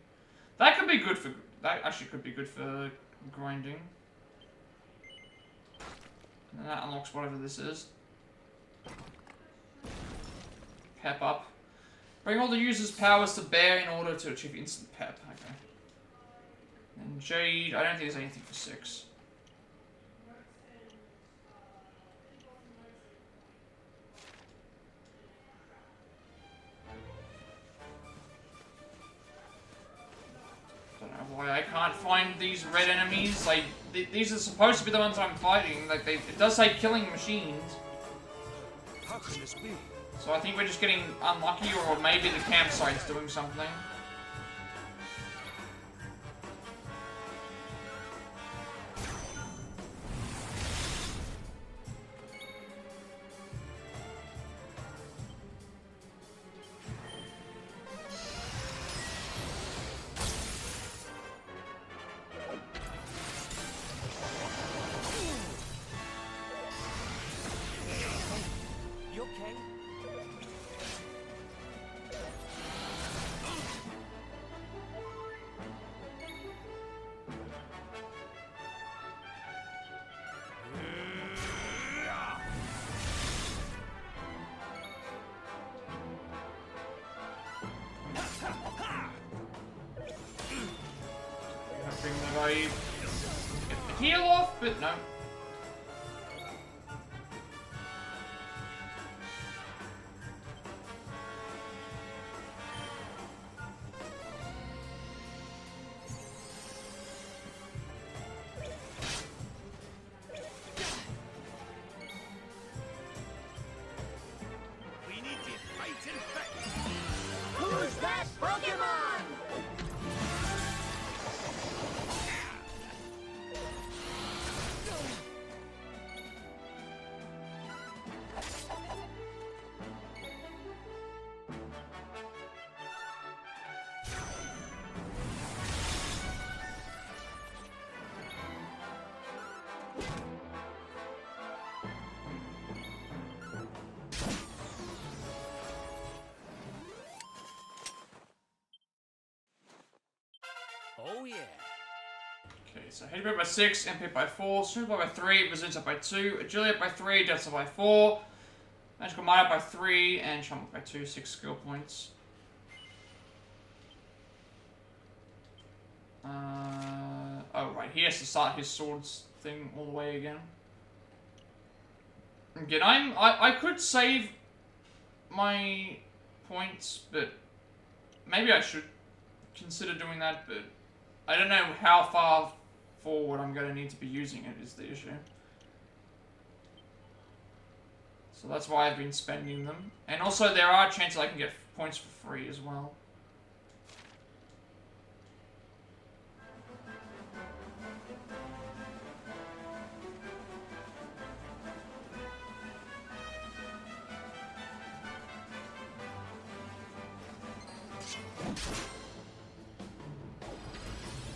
That could be good for... That actually could be good for grinding. And that unlocks whatever this is. Pep up. Bring all the user's powers to bear in order to achieve instant pep. Okay. And Jade, I don't think there's anything for 6. Don't know why I can't find these red enemies. Like, these are supposed to be the ones I'm fighting. Like, it does say killing machines. How can this be? So I think we're just getting unlucky, or maybe the campsite's doing something. You okay? Hoping that I get the heal off, but no. We need to fight in fact. Who's that Pokemon? Oh yeah. Okay, so Heavy Hit by 6, MP hit by 4, Super by 3, Resilience up by 2, Agility up by 3, Death up by 4, Magical Might up by 3, and Charm up by 2, 6 skill points. Oh right, he has to start his swords thing all the way again. Again, I could save my points, but maybe I should consider doing that, but I don't know how far forward I'm going to need to be using it is the issue. So that's why I've been spending them. And also there are chances I can get points for free as well.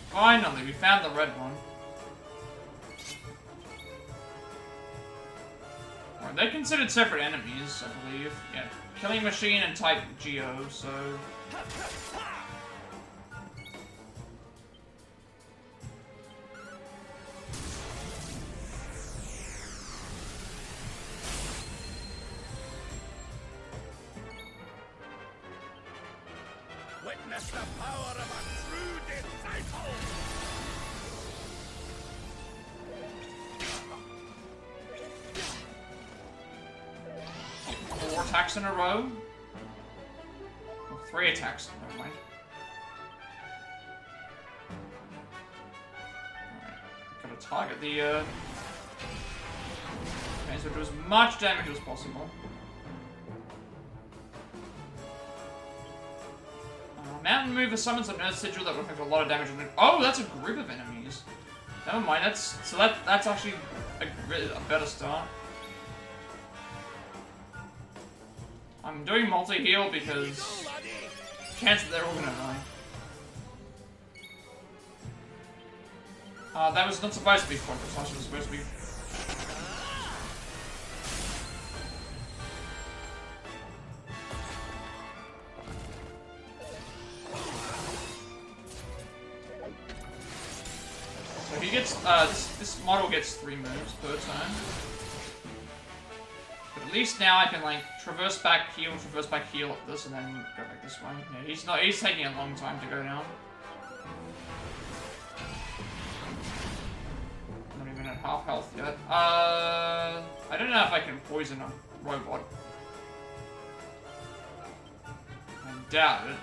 Finally, we found the red one. Alright, they're considered separate enemies, I believe. Yeah, Killing Machine and Type Geo, so... Witness the power of a true disciple! Four attacks in a row? Oh, 3 attacks, never mind. Alright, gotta target the, Okay, so do as much damage as possible. Mountain Mover summons an Earth Sigil that will inflict a lot of damage on it. Oh, that's a group of enemies. Never mind, that's actually a better start. I'm doing multi-heal because chance that they're all gonna die. That was not supposed to be point precise, it was supposed to be... So he gets, this model gets 3 moves per turn. least now I can like traverse back, heal up this, and then go back this way. Yeah, he's taking a long time to go down. Not even at half health yet. I don't know if I can poison a robot. I doubt it.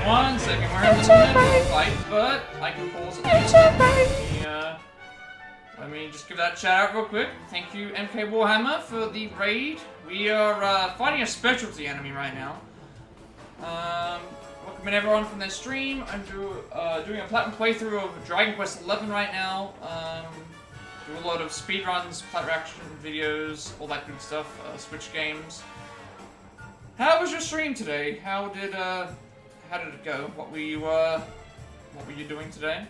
One second, we're having a mental fight, but I can pause it. Let me just give that shout out real quick. Thank you, MK Warhammer, for the raid. We are fighting a specialty enemy right now. Welcoming everyone from their stream. I'm doing a Platinum playthrough of Dragon Quest XI right now. Do a lot of speedruns, Plat reaction videos, all that good stuff. Switch games. How was your stream today? How did it go? What were you doing today?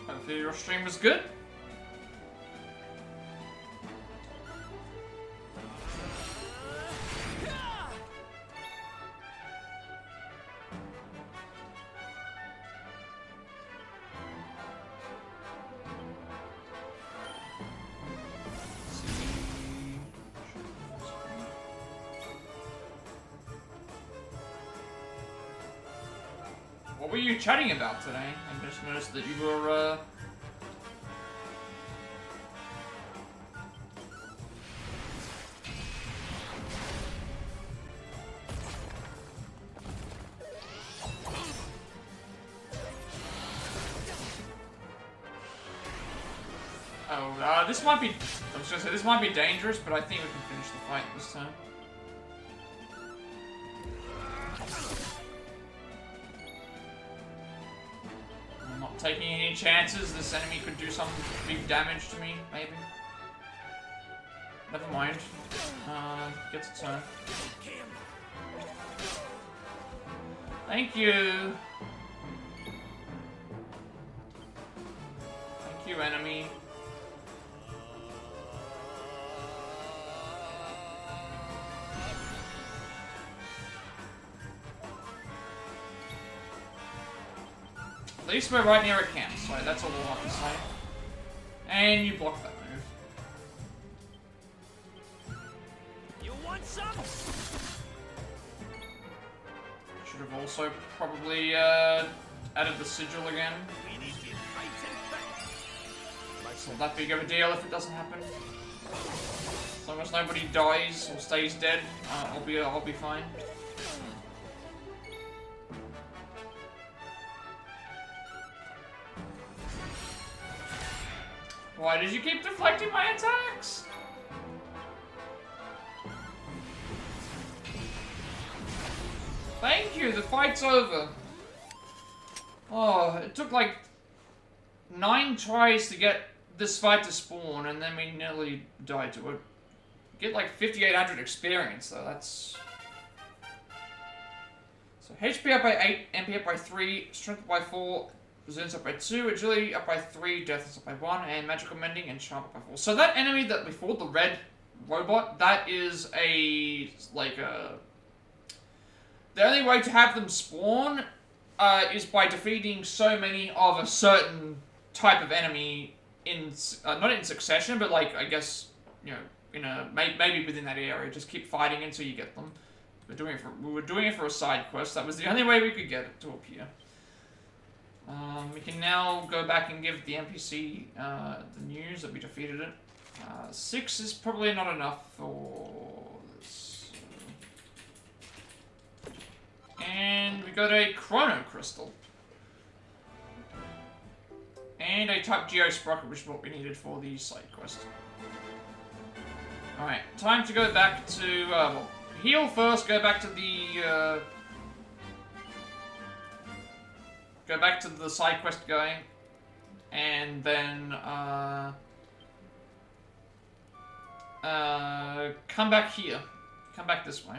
Hopefully your stream was good. What were you chatting about today? I just noticed that you were, this might be... I was gonna say, this might be dangerous, but I think we can finish the fight this time. I'm not taking any chances. This enemy could do some big damage to me, maybe. Never mind. Gets its turn. Thank you! Thank you, enemy. At least we're right near a camp, so that's all we'll have to say. And you block that move. You want some? Should have also probably added the sigil again. It's not that big of a deal if it doesn't happen. As long as nobody dies or stays dead, I'll be fine. Why did you keep deflecting my attacks? Thank you, the fight's over. Oh, it took like 9 tries to get this fight to spawn, and then we nearly died to it. Get like 5,800 experience, though, that's... So HP up by 8, MP up by 3, Strength up by 4, Resilience up by 2, Agility up by 3, Death is up by 1, and Magical Mending and Charm up by 4. So that enemy that we fought, the red robot, that is a... like a... The only way to have them spawn is by defeating so many of a certain type of enemy in... not in succession, but like, I guess, you know, in a... maybe within that area. Just keep fighting until you get them. We were doing it for a side quest. That was the only way we could get it to appear. We can now go back and give the NPC the news that we defeated it. 6 is probably not enough for this. And we got a Chrono Crystal. And a Type Geo Sprocket, which is what we needed for the side quest. Alright, time to go back to, well, heal first, go back to the, side quest guy, and then, come back here. Come back this way.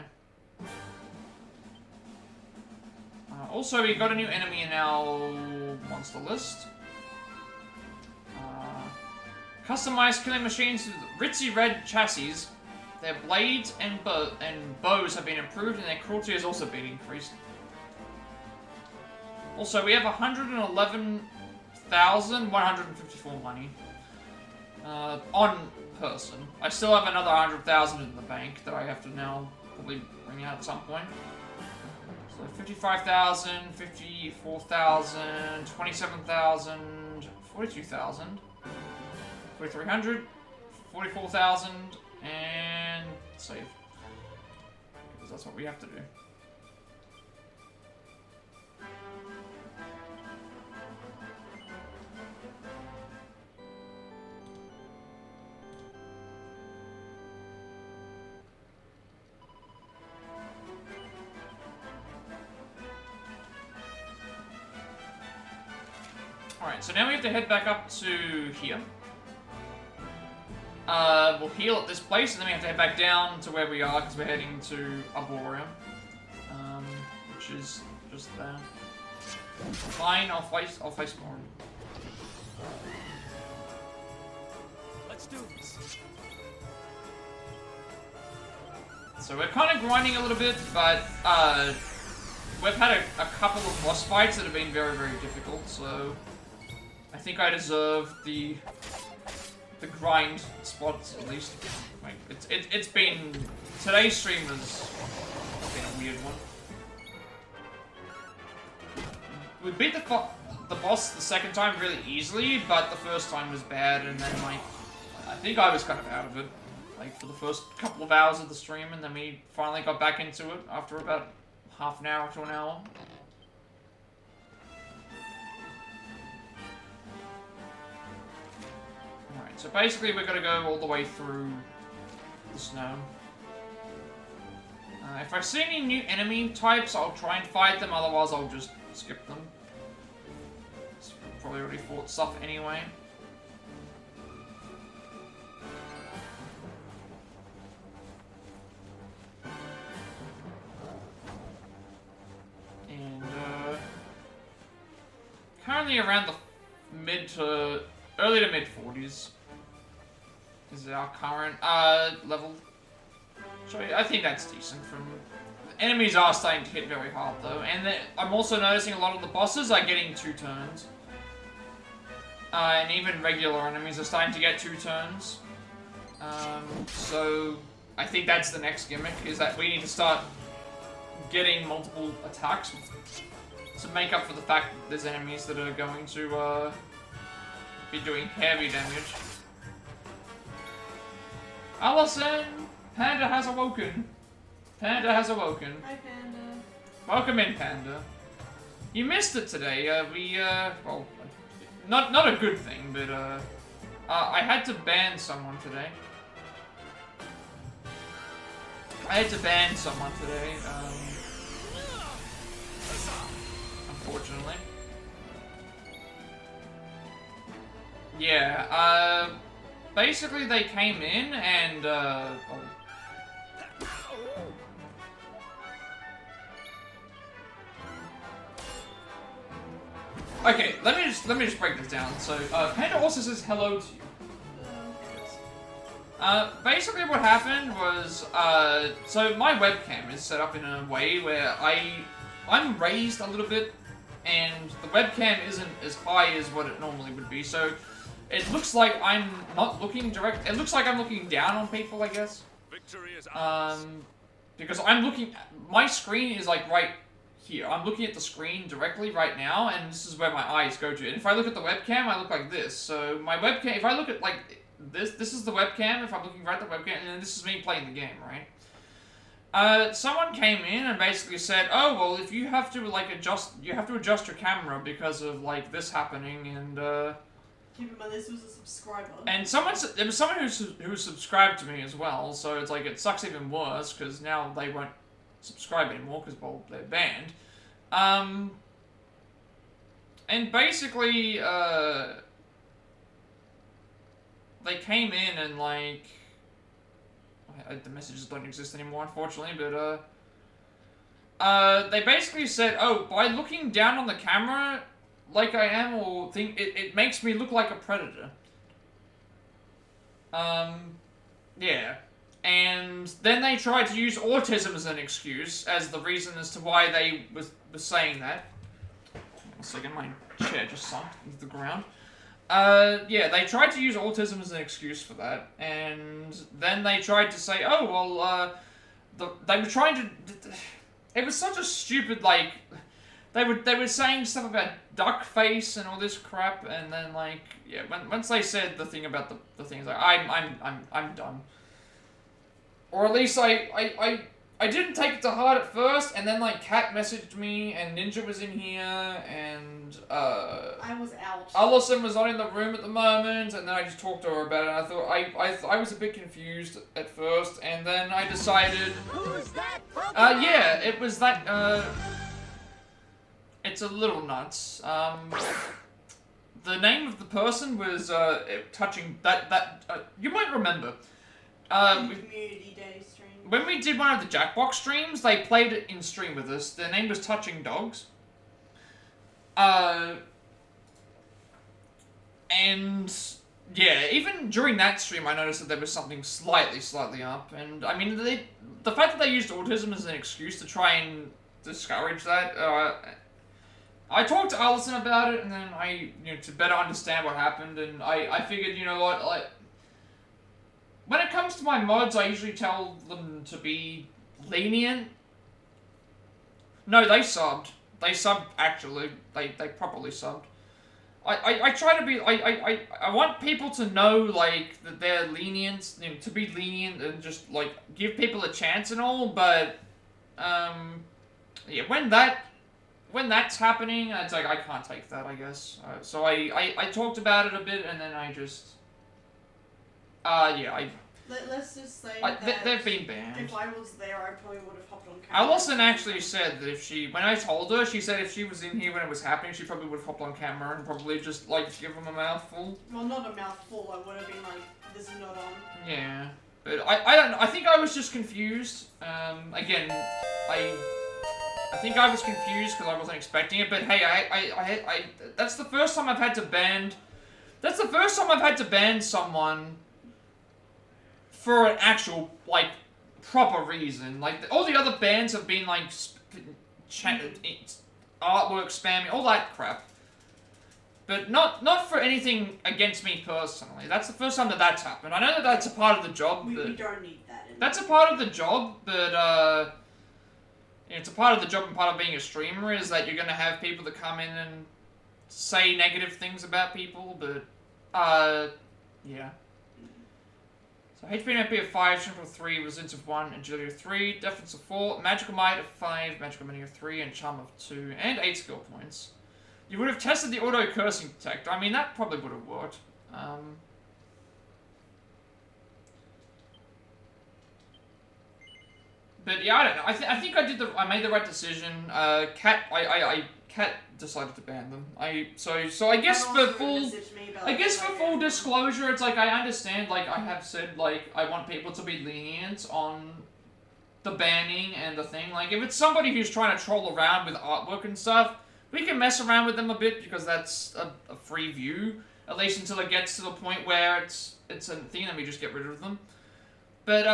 Also, we got a new enemy in our monster list. Customized killing machines with ritzy red chassis. Their blades and bows have been improved, and their cruelty has also been increased. Also, we have 111,154 money on person. I still have another 100,000 in the bank that I have to now probably bring out at some point. So 55,000, 54,000, 27,000, 42,000, 4,300, 44,000, and save. Because that's what we have to do. Alright, so now we have to head back up to here. We'll heal at this place, and then we have to head back down to where we are, because we're heading to Arboria. Which is just there. Fine, I'll face more. Let's do this. So we're kind of grinding a little bit, but, we've had a couple of boss fights that have been very, very difficult, so I think I deserve the grind spots at least. Like, it's been, today's stream has been a weird one. We beat the boss the second time really easily, but the first time was bad, and then like I think I was kind of out of it, like for the first couple of hours of the stream, and then we finally got back into it after about half an hour to an hour. Alright, so basically we're gonna go all the way through the snow. If I see any new enemy types, I'll try and fight them, otherwise I'll just skip them. Probably already fought stuff anyway. And, currently around the early to mid 40s is our current, level. So I think that's decent from... Enemies are starting to hit very hard though, and I'm also noticing a lot of the bosses are getting 2 turns. And even regular enemies are starting to get 2 turns. So I think that's the next gimmick, is that we need to start getting multiple attacks to make up for the fact that there's enemies that are going to be doing heavy damage. Allison! Panda has awoken. Panda has awoken. Hi, Panda. Welcome in, Panda. You missed it today. Well, not a good thing, but, I had to ban someone today. Unfortunately. Yeah, basically they came in and, okay, let me just break this down. So, Panda also says hello to you. Basically what happened was, so my webcam is set up in a way where I'm raised a little bit, and the webcam isn't as high as what it normally would be, so it looks like I'm not looking direct, it looks like I'm looking down on people, I guess. Victory is ours. Because I'm looking, my screen is like right here. I'm looking at the screen directly right now, and this is where my eyes go to. And if I look at the webcam, I look like this. So my webcam, if I look at like this is the webcam, if I'm looking right at the webcam, and then this is me playing the game, right? Someone came in and basically said, oh, well, if you have to, like, adjust your camera because of, like, this happening, and, keep in mind this was a subscriber. And there was someone who subscribed to me as well, so it's like, it sucks even worse, because now they won't subscribe anymore, because, well, they're banned. And basically, they came in and, like, the messages don't exist anymore, unfortunately, but, they basically said, oh, by looking down on the camera, like I am, or think, it makes me look like a predator. Yeah. And then they tried to use autism as an excuse, as the reason as to why they was saying that. One second, my chair just sunk into the ground. Yeah, they tried to use autism as an excuse for that, and then they tried to say, oh, well, they were trying to... It was such a stupid, like... They were saying stuff about duck face and all this crap, and then, like, yeah, once they said the thing about the thing, it's like, I'm done. Or at least I didn't take it to heart at first, and then, like, Kat messaged me, and Ninja was in here, and, I was out. Allison was not in the room at the moment, and then I just talked to her about it, and I thought, I was a bit confused at first, and then I decided... Who's that Pokemon? Yeah, it was that, it's a little nuts. The name of the person was, touching, you might remember. Community Day stream. When we did one of the Jackbox streams, they played it in stream with us. Their name was Touching Dogs. And, yeah, even during that stream, I noticed that there was something slightly up. And, I mean, the fact that they used autism as an excuse to try and discourage that, I talked to Allison about it, and then to better understand what happened, and I figured, you know what, like, when it comes to my mods, I usually tell them to be lenient. No, they subbed. They subbed, actually. They properly subbed. I try to be, I want people to know, like, that they're lenient, to be lenient and just, like, give people a chance and all, but, yeah, when that's happening, it's like, I can't take that, I guess. So I talked about it a bit, and then I just... yeah, Let's just say that... They've been banned. If I was there, I probably would have hopped on camera. Allison actually said that when I told her, she said if she was in here when it was happening, she probably would have hopped on camera and probably just, like, give them a mouthful. Well, not a mouthful, I would have been like, this is not on. Yeah. But I don't know, I think I was just confused. Again, I think I was confused because I wasn't expecting it, but hey, that's the first time I've had to ban... That's the first time I've had to ban someone for an actual, like, proper reason. Like, all the other bans have been, like, artwork spamming, all that crap. But not for anything against me personally. That's the first time that's happened. I know that that's a part of the job, We don't need that. That's a part of the job, but, it's a part of the job and part of being a streamer is that you're gonna have people that come in and say negative things about people, but, yeah. So HP and MP of 5, Strength of 3, Resilience of 1, Agility of 3, Defense of 4, Magical Might of 5, Magical Might of 3, and Charm of 2, and 8 skill points. You would have tested the auto-cursing detector. I mean, that probably would have worked. But yeah, I don't know. I think I made the right decision. Kat decided to ban them. So I guess for full disclosure, it's like I understand. Like I have said, like I want people to be lenient on the banning and the thing. Like if it's somebody who's trying to troll around with artwork and stuff, we can mess around with them a bit because that's a free view. At least until it gets to the point where it's a thing and we just get rid of them. But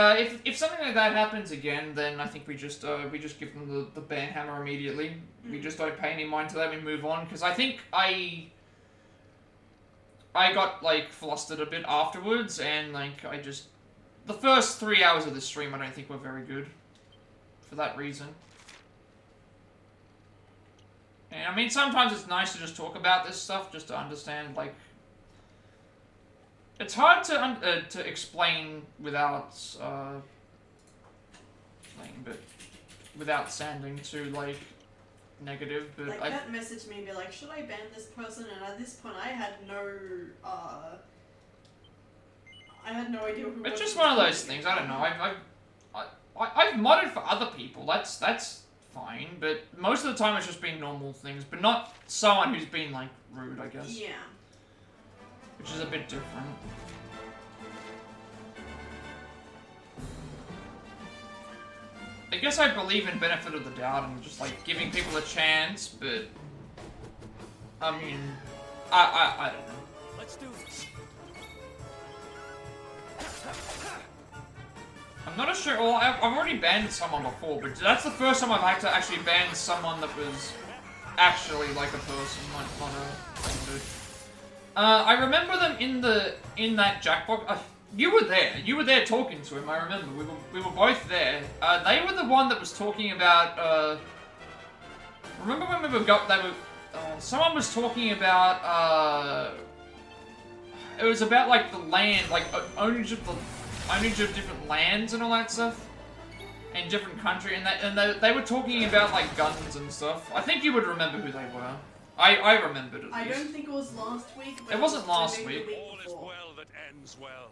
if something like that happens again, then I think we just give them the ban hammer immediately. We just don't pay any mind to that. We move on because I think I got like flustered a bit afterwards, and like the first 3 hours of the stream I don't think were very good for that reason. And I mean sometimes it's nice to just talk about this stuff just to understand like. It's hard to explain without without sounding too like negative, but like, Pet messaged me and be like, should I ban this person? And at this point, I had no idea who. It's just one of those things. I don't know. I've modded for other people. That's fine, but most of the time it's just been normal things, but not someone who's been like rude, I guess. Yeah. Which is a bit different. I guess I believe in benefit of the doubt and just like giving people a chance, but I mean, I don't know. Let's do this. I'm not sure. Well, I've already banned someone before, but that's the first time I've had to actually ban someone that was actually like a person, like not a dude. I remember them in that Jackbox. You were there. You were there talking to him. I remember. We were both there. They were the one that was talking about. Remember when we were someone was talking about. It was about like the land, like ownage of different lands and all that stuff, in different country, and they were talking about like guns and stuff. I think you would remember who they were. I remembered it. I don't think it was last week. But it wasn't last week. All is well that ends well.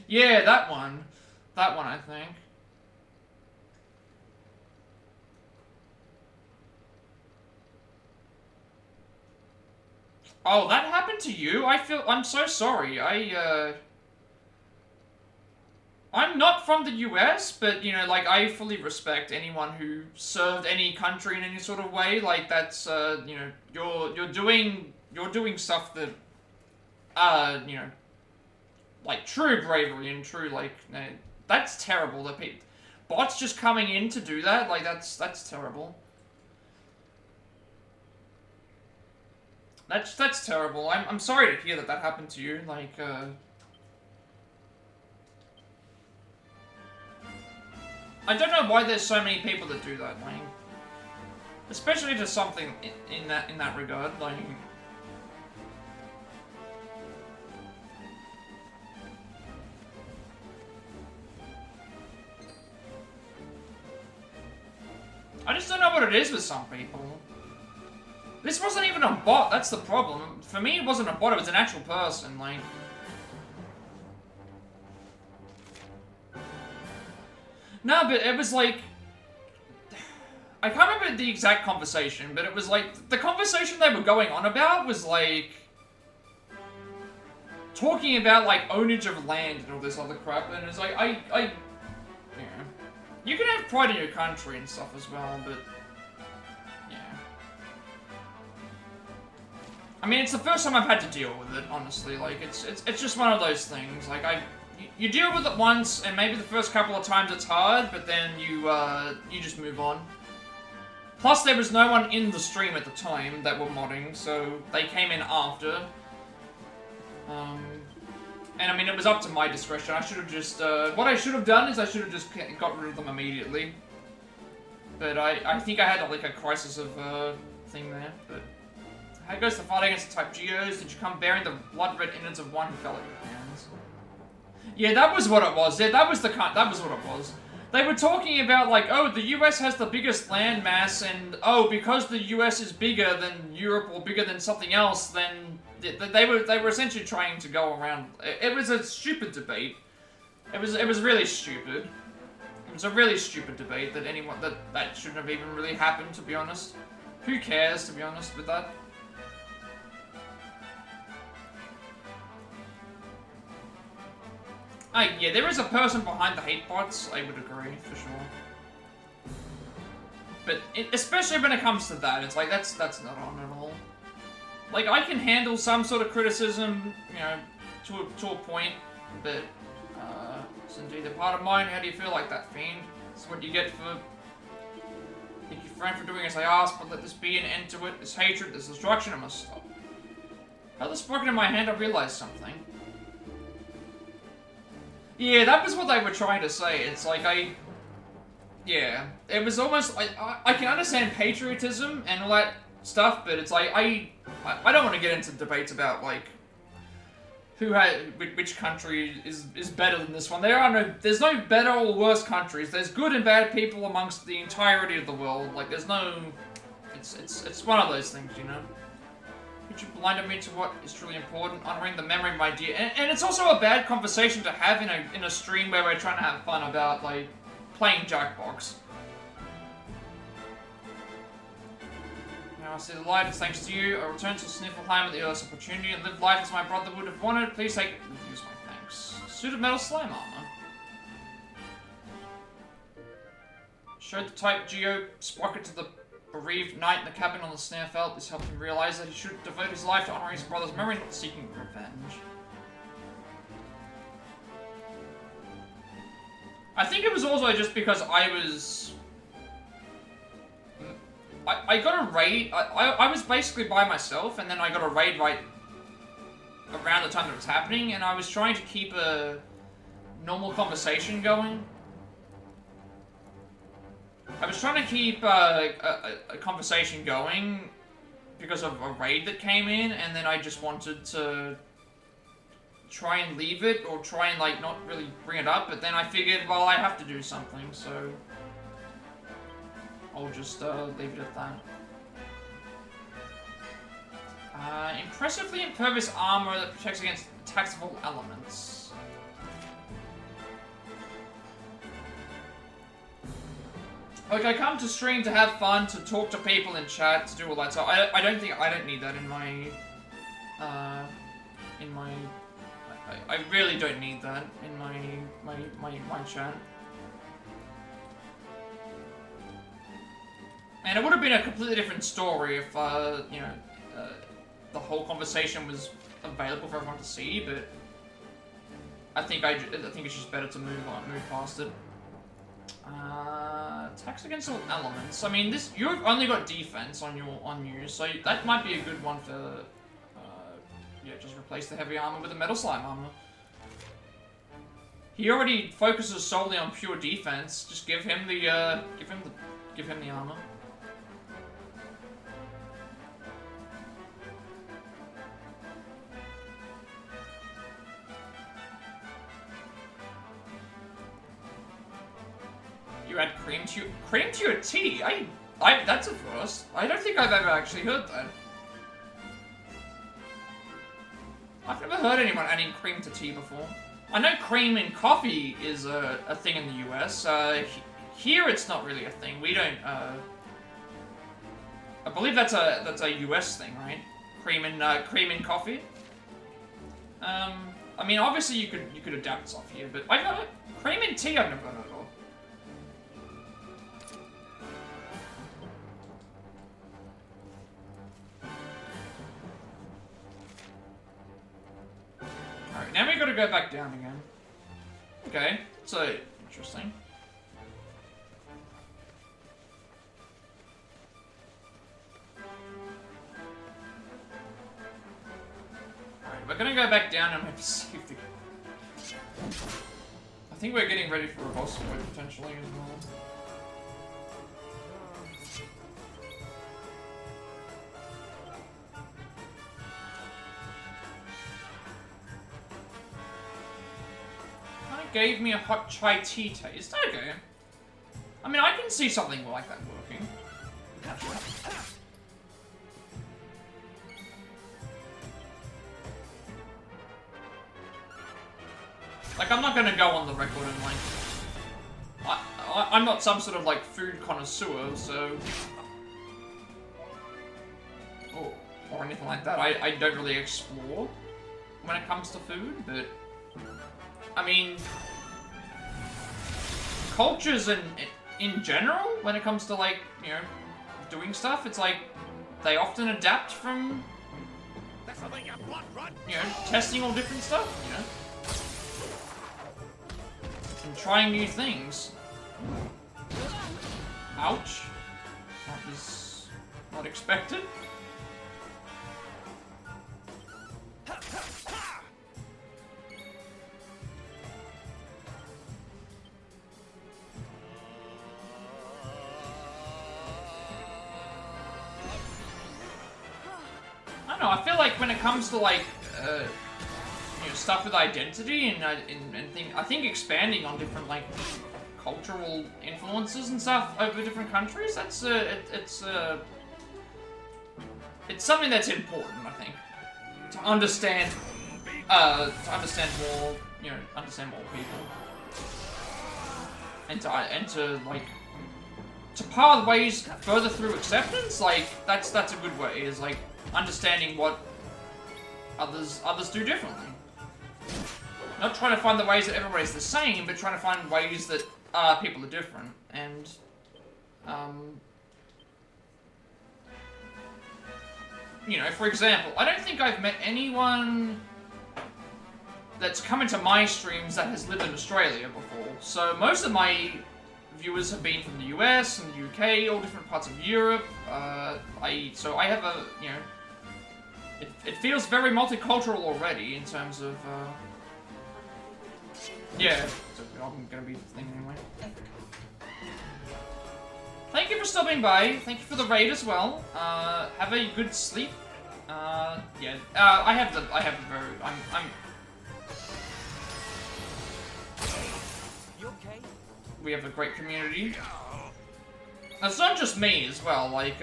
Yeah, that one. That one, I think. Oh, that happened to you? I'm so sorry. I'm not from the US, but, you know, like, I fully respect anyone who served any country in any sort of way. Like, that's, you know, you're doing stuff that, you know, like, true bravery and true, like, that's terrible. That bots just coming in to do that, like, that's terrible. That's terrible. I'm sorry to hear that happened to you, like, I don't know why there's so many people that do that, like, especially to something in that regard, like. I just don't know what it is with some people. This wasn't even a bot, that's the problem. For me, it wasn't a bot, it was an actual person, like. No, but it was like... I can't remember the exact conversation, but it was like... The conversation they were going on about was like... Talking about like ownage of land and all this other crap, and it's like, yeah. You can have pride in your country and stuff as well, but... Yeah. I mean, it's the first time I've had to deal with it, honestly. Like, it's just one of those things. Like, you deal with it once, and maybe the first couple of times it's hard, but then you just move on. Plus, there was no one in the stream at the time that were modding, so they came in after. And I mean, it was up to my discretion. I should have just, what I should have done is I should have just got rid of them immediately. But I think I had like a crisis of, thing there, but... How goes the fight against the type Geos? Did you come bearing the blood-red innards of one who fell at your hands? Yeah, that was what it was. Yeah, that was what it was. They were talking about, like, oh, the US has the biggest land mass, and, oh, because the US is bigger than Europe or bigger than something else, then they were essentially trying to go around. It was a stupid debate. It was really stupid. It was a really stupid debate that shouldn't have even really happened, to be honest. Who cares, to be honest, with that? Yeah, there is a person behind the hate bots, I would agree, for sure. But, especially when it comes to that, it's like, that's not on at all. Like, I can handle some sort of criticism, you know, to a point, but, it's indeed a part of mine. How do you feel like that, Fiend? This is what you get for... Thank you, friend, for doing as I asked, but let this be an end to it. This hatred, this destruction, it must stop. How this broken in my hand, I realized something. Yeah, that was what they were trying to say. It's like, yeah. It was almost, I can understand patriotism and all that stuff, but it's like, I don't want to get into debates about, like, which country is better than this one. There's no better or worse countries. There's good and bad people amongst the entirety of the world. Like there's no, it's one of those things, you know. Which blinded me to what is truly important, honoring the memory of my dear. And it's also a bad conversation to have in a stream where we're trying to have fun about like playing Jackbox. Now I see the light is thanks to you. I return to Sniffleheim at the earliest opportunity and live life as my brother would have wanted. Please take it and use my thanks. Suit of metal slime armor. Showed the type Geo sprocket to the bereaved knight in the cabin on the snare felt. This helped him realize that he should devote his life to honoring his brother's memory, not seeking revenge. I think it was also just because I got a raid. I was basically by myself, and then I got a raid right around the time that it was happening, and I was trying to keep a normal conversation going. I was trying to keep a conversation going because of a raid that came in, and then I just wanted to try and leave it, or try and like not really bring it up, but then I figured, well, I have to do something, so I'll just leave it at that. Impressively impervious armor that protects against attacks of all elements. Like, I come to stream to have fun, to talk to people in chat, to do all that, so I don't need that in my, I really don't need that in my chat. And it would have been a completely different story if, you know, the whole conversation was available for everyone to see, but I think it's just better to move past it. Attacks against all elements. I mean, you've only got defense on you, so that might be a good one for, yeah, just replace the heavy armor with the metal slime armor. He already focuses solely on pure defense. Just give him the armor. You add cream to your tea? That's a first. I don't think I've ever actually heard that. I've never heard anyone adding cream to tea before. I know cream in coffee is a thing in the US. Here it's not really a thing. We don't, I believe that's a US thing, right? Cream in coffee. I mean, obviously you could adapt stuff here, but cream in tea I've never heard of. Alright, now we gotta go back down again. Okay, so, interesting. Alright, we're gonna go back down and maybe see if the... I think we're getting ready for a boss fight, potentially, as well. Gave me a hot chai tea taste. Okay. I mean, I can see something like that working. Naturally. Like, I'm not gonna go on the record and, like... I'm not some sort of, like, food connoisseur, so... Or anything like that. I don't really explore when it comes to food, but... I mean, cultures in general, when it comes to, like, you know, doing stuff, it's like, they often adapt from, you know, testing all different stuff, you know, and trying new things. Ouch. That was not expected. I don't know, I feel like when it comes to, like, you know, stuff with identity and I think expanding on different like cultural influences and stuff over different countries. That's it's something that's important, I think, to understand more, you know, understand more people, and to like to pave ways further through acceptance. Like that's a good way, is like understanding what others do differently. Not trying to find the ways that everybody's the same, but trying to find ways that people are different. And you know, for example, I don't think I've met anyone that's come into my streams that has lived in Australia before. So most of my viewers have been from the US and the UK, all different parts of Europe. So I have a, you know, it feels very multicultural already in terms of, yeah, so I'm gonna be thinking anyway. Thank you for stopping by. Thank you for the raid as well. Have a good sleep. Yeah. I'm. You okay? We have a great community. It's not just me as well. Like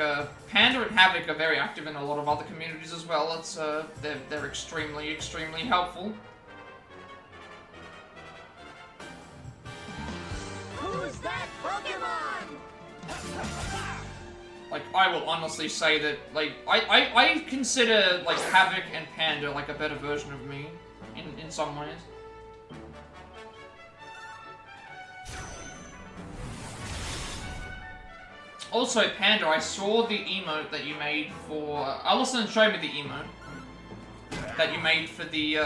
Panda and Havoc are very active in a lot of other communities as well. It's they're extremely helpful. Who's that Pokemon? Like, I will honestly say that, like, I consider, like, Havoc and Panda, like, a better version of me, in some ways. Also, Panda, I saw the emote that you made for, Allison showed me the emote that you made for the, you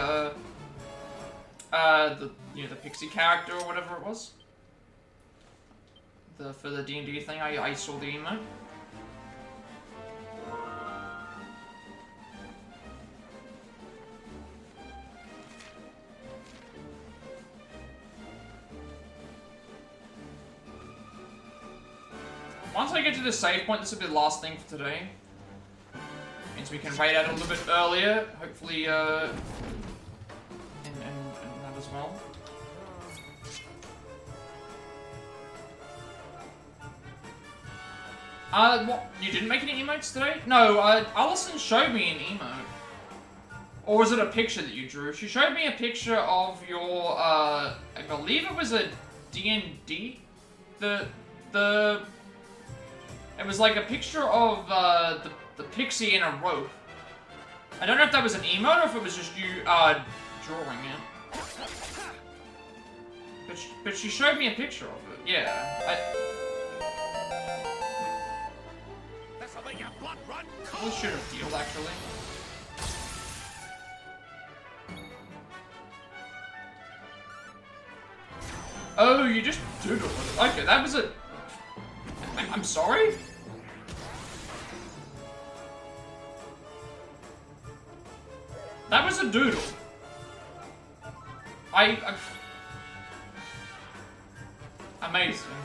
know, the Pixie character or whatever it was. For the D&D thing, I saw the emote. Once I get to the save point, this will be the last thing for today. Means we can raid out a little bit earlier, hopefully, and that as well. What? You didn't make any emotes today? No, Allison showed me an emote. Or was it a picture that you drew? She showed me a picture of your, I believe it was a D&D? It was like a picture of, the pixie in a rope. I don't know if that was an emote or if it was just you, drawing it. But she showed me a picture of it, yeah. We should have healed, actually. Oh, you just doodled it. Okay, that was a... I'm sorry? That was a doodle. Amazing.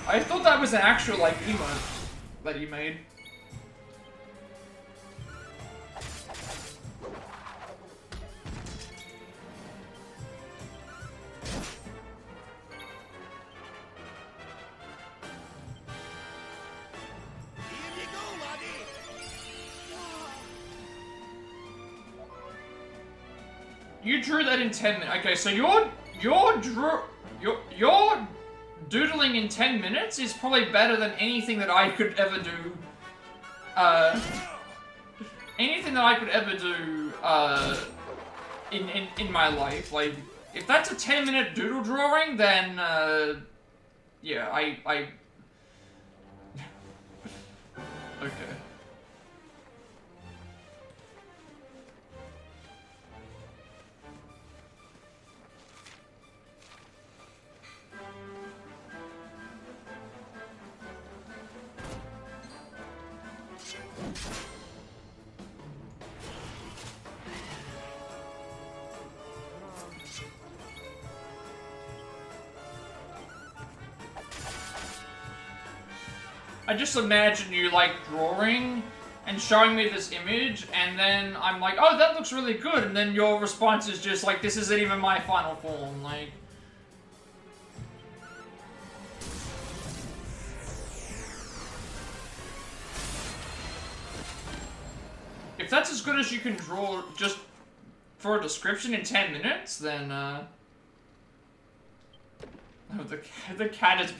I thought that was an actual, like, emote that he made. You drew that in 10 minutes. Okay, so your doodling in 10 minutes is probably better than anything that I could ever do. Anything that I could ever do in my life. Like, if that's a 10-minute doodle drawing, then yeah, I okay. I just imagine you, like, drawing, and showing me this image, and then I'm like, oh, that looks really good, and then your response is just like, this isn't even my final form, like... If that's as good as you can draw just for a description in 10 minutes, then, Oh, the cat is...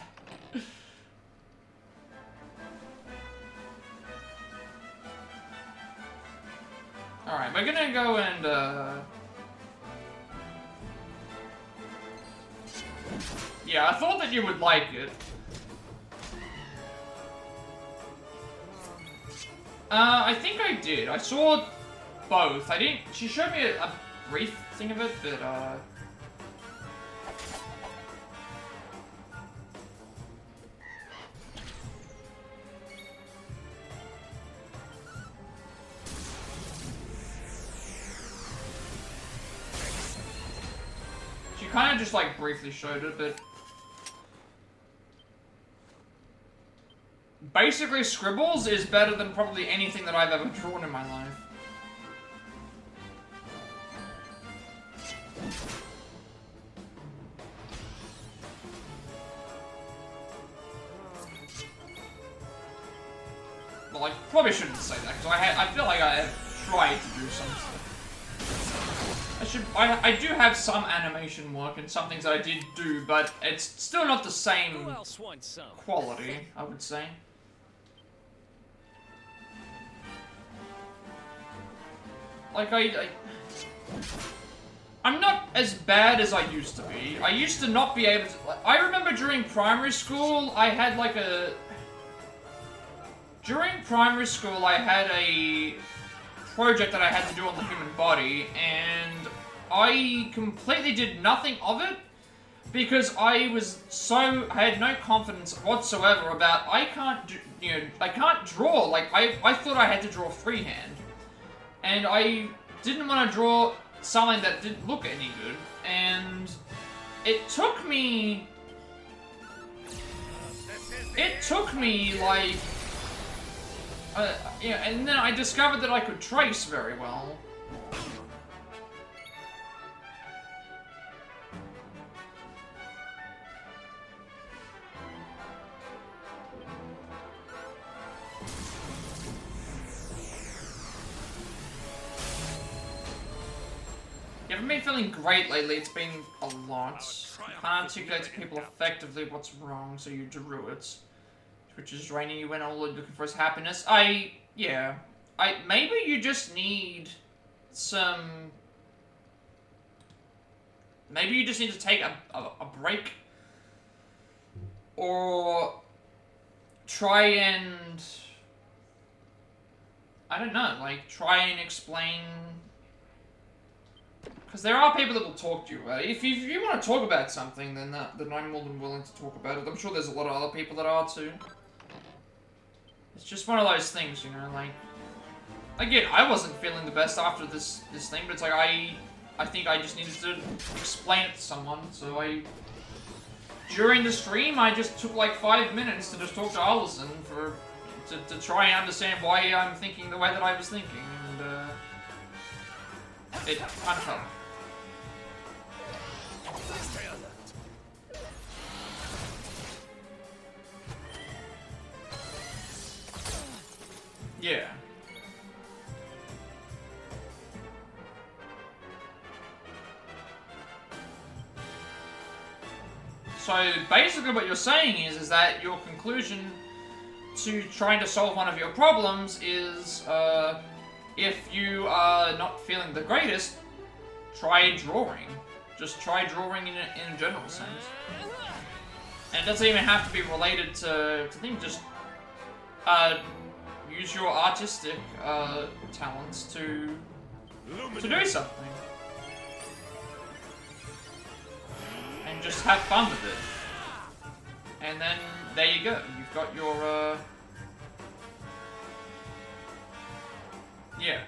Alright, we're gonna go and, Yeah, I thought that you would like it. I think I did. I saw both. I didn't... She showed me a brief thing of it, but, She kind of just, like, briefly showed it, but... Basically, scribbles is better than probably anything that I've ever drawn in my life. Well, I probably shouldn't say that, because I feel like I have tried to do some stuff. I do have some animation work and some things that I did do, but it's still not the same quality, I would say. Like, I'm not as bad as I used to be. I used to not be able to... I remember during primary school, I had like a... During primary school, I had a project that I had to do on the human body, and I completely did nothing of it because I had no confidence whatsoever about I can't draw. Like, I thought I had to draw freehand. And I didn't want to draw something that didn't look any good, and it took me, like, yeah, and then I discovered that I could trace very well. I haven't been feeling great lately, it's been a lot. You can't articulate to people effectively what's wrong, so you drew it. Which is draining you when all you're looking for is happiness. Maybe you just need some... Maybe you just need to take a break. Or try and... I don't know, like, try and explain... Because there are people that will talk to you about it. If you want to talk about something, then I'm more than willing to talk about it. I'm sure there's a lot of other people that are too. It's just one of those things, you know, like... Again, I wasn't feeling the best after this thing, but it's like I think I just needed to explain it to someone, so during the stream, I just took like 5 minutes to just talk to Allison to try and understand why I'm thinking the way that I was thinking, and it kind of helped. Yeah. So basically what you're saying is that your conclusion to trying to solve one of your problems is, if you are not feeling the greatest, try drawing. Just try drawing in a general sense. And it doesn't even have to be related to things, just use your artistic talents to do something. And just have fun with it. And then, there you go. You've got your, yeah.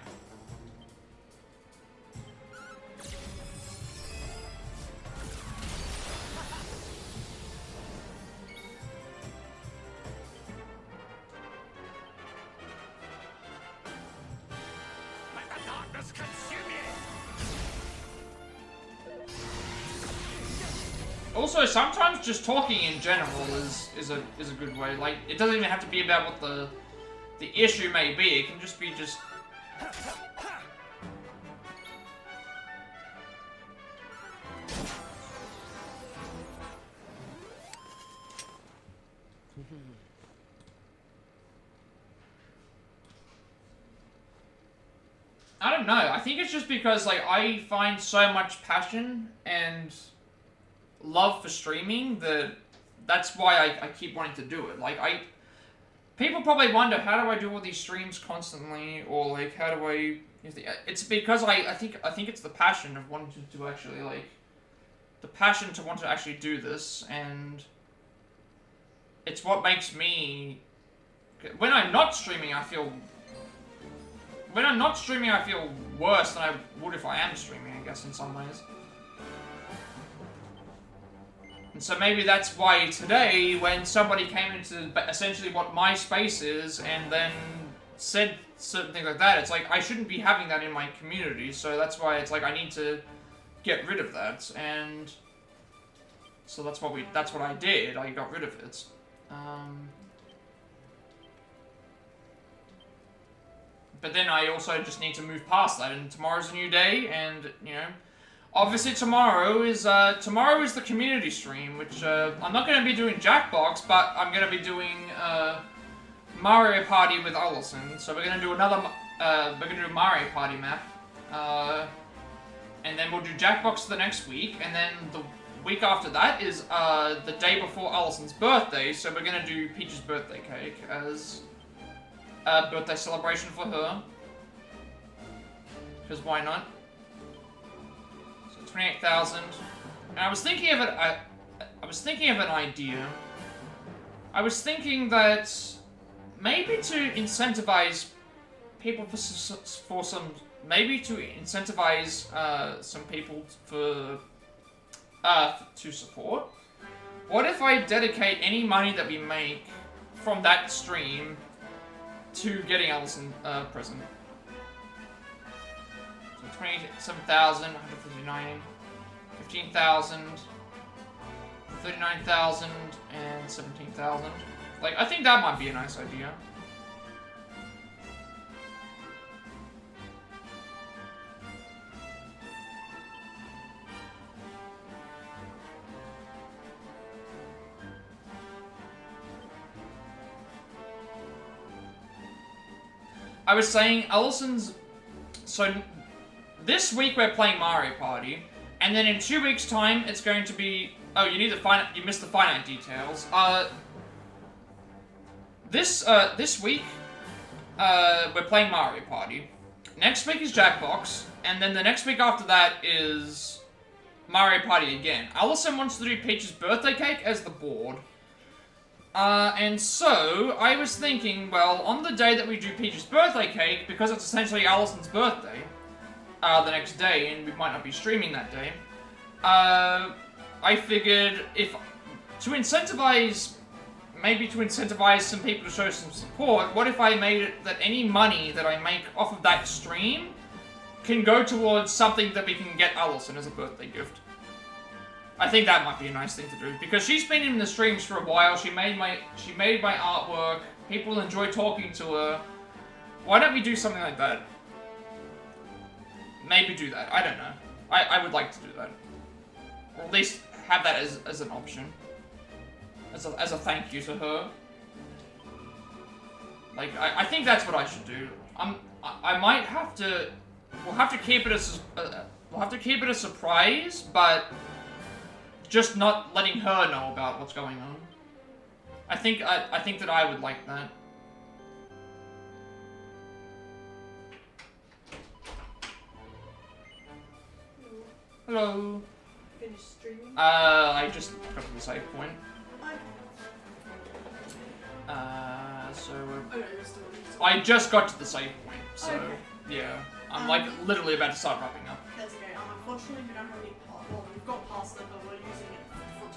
Also, sometimes just talking in general is a good way. Like, it doesn't even have to be about what the issue may be. It can just be just. I don't know. I think it's just because like I find so much passion and love for streaming that's why I keep wanting to do it. Like people probably wonder, how do I do all these streams constantly, or like how do I? It's because I think it's the passion of wanting to actually like the passion to want to actually do this, and it's what makes me. When I'm not streaming, I feel worse than I would if I am streaming, I guess, in some ways. And so maybe that's why today, when somebody came into essentially what my space is, and then said certain things like that, it's like, I shouldn't be having that in my community, so that's why it's like, I need to get rid of that, and so that's what I did, I got rid of it. But then I also just need to move past that, and tomorrow's a new day, and, you know, obviously tomorrow is the community stream, which, I'm not going to be doing Jackbox, but I'm going to be doing, Mario Party with Allison, so we're going to do another, we're going to do a Mario Party map, and then we'll do Jackbox the next week, and then the week after that is, the day before Allison's birthday, so we're going to do Peach's birthday cake as a birthday celebration for her, because why not? 28,000. And I was thinking of it. I was thinking of an idea. I was thinking that maybe to incentivize people for some, maybe to incentivize some people for to support. What if I dedicate any money that we make from that stream to getting Allison a present? 27,000, 159, 15,000, 39,000, and 17,000. Like, I think that might be a nice idea. I was saying, Allison's... So, this week we're playing Mario Party, and then in 2 weeks' time it's going to be... Oh, you missed the finite details. This week, we're playing Mario Party. Next week is Jackbox, and then the next week after that is Mario Party again. Allison wants to do Peach's birthday cake as the board. And so, I was thinking, well, on the day that we do Peach's birthday cake, because it's essentially Allison's birthday, the next day, and we might not be streaming that day, I figured maybe to incentivize some people to show some support, what if I made it that any money that I make off of that stream can go towards something that we can get Allison as a birthday gift? I think that might be a nice thing to do, because she's been in the streams for a while, she made my artwork, people enjoy talking to her. Why don't we do something like that? Maybe do that. I don't know. I would like to do that. Or at least have that as an option. As a thank you to her. Like, I think that's what I should do. I might have to... We'll have to keep it a surprise, but just not letting her know about what's going on. I think that I would like that. Hello. Finished streaming? I just got to the save point. So... Oh, no, you're still I just got to the save point, so... Okay. Yeah. I'm like literally about to start wrapping up. That's okay. Unfortunately, we don't have any... Well, we've got pasta, but we're using it for...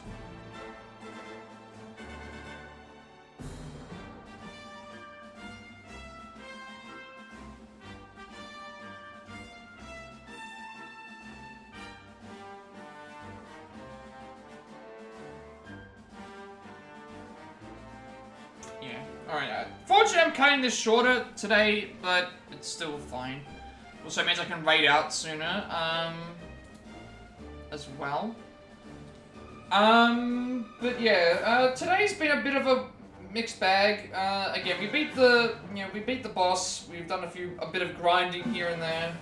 Alright, fortunately I'm cutting this shorter today, but it's still fine. Also means I can raid out sooner, as well. But yeah, today's been a bit of a mixed bag. Again, we beat the boss. We've done a bit of grinding here and there.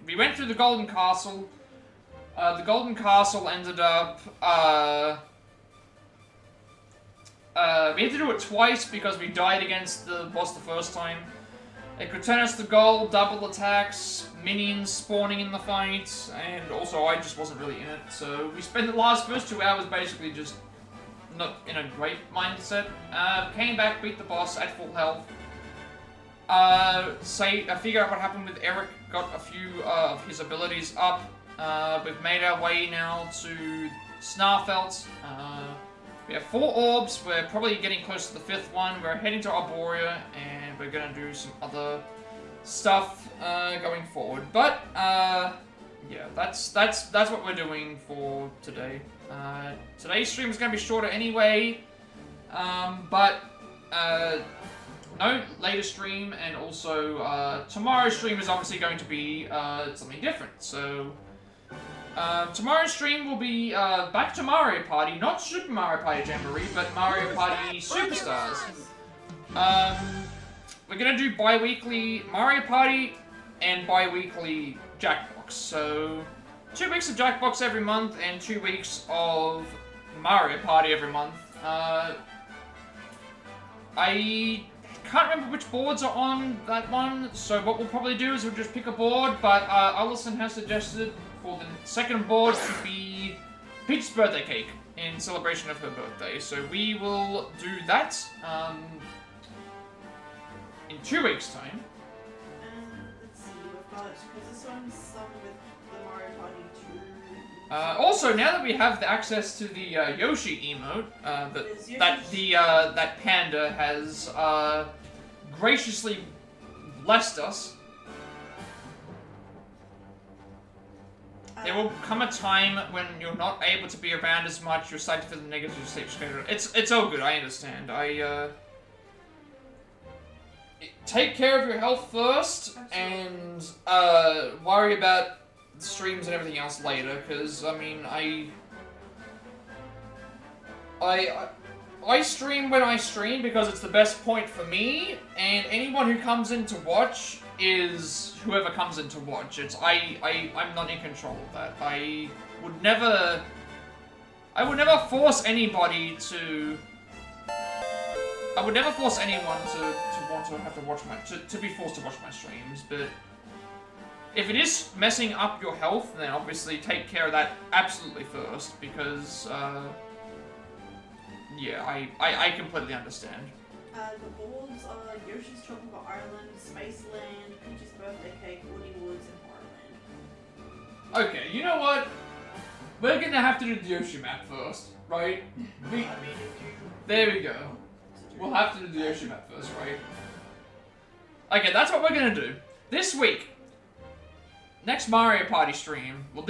We went through the Golden Castle. The Golden Castle ended up, we had to do it twice because we died against the boss the first time. It could turn us to gold, double attacks, minions spawning in the fight, and also I just wasn't really in it. So we spent the first 2 hours basically just not in a great mindset. Came back, beat the boss at full health. Figure out what happened with Erik, got a few of his abilities up. We've made our way now to Snarfelt. We have 4 orbs, we're probably getting close to the 5th one. We're heading to Arboria, and we're gonna do some other stuff going forward. But yeah, that's what we're doing for today. Today's stream is gonna be shorter anyway, but no later stream, and also tomorrow's stream is obviously going to be something different. So tomorrow's stream will be back to Mario Party, not Super Mario Party Jamboree, but Mario Party Superstars. We're gonna do bi-weekly Mario Party and bi-weekly Jackbox. So 2 weeks of Jackbox every month and 2 weeks of Mario Party every month. I can't remember which boards are on that one, so what we'll probably do is we'll just pick a board, but Allison has suggested for the second board to be Peach's birthday cake in celebration of her birthday. So we will do that in 2 weeks' time. Let's see, we've got, because this one's some with the Mario Party 2. Also, now that we have the access to the Yoshi emote, that panda has graciously blessed us, there will come a time when you're not able to be around as much, you're starting to feel the negative sleep schedule. It's all good, I understand. Take care of your health first, and worry about streams and everything else later, because, I mean, I stream when I stream because it's the best point for me, and anyone who comes in to watch is whoever comes in to watch. I'm not in control of that. I would never force anybody to. I would never force anyone to want to have to watch to be forced to watch my streams. But if it is messing up your health, then obviously take care of that absolutely first, because yeah, I completely understand. The boards are Yoshi's Tropical Island, Spaceland, Peach's Birthday Cake, Woody Woods, and Horrorland. Okay, you know what? We're gonna have to do the Yoshi map first, right? There we go. We'll have to do the Yoshi map first, right? Okay, that's what we're gonna do. This week, next Mario Party stream, well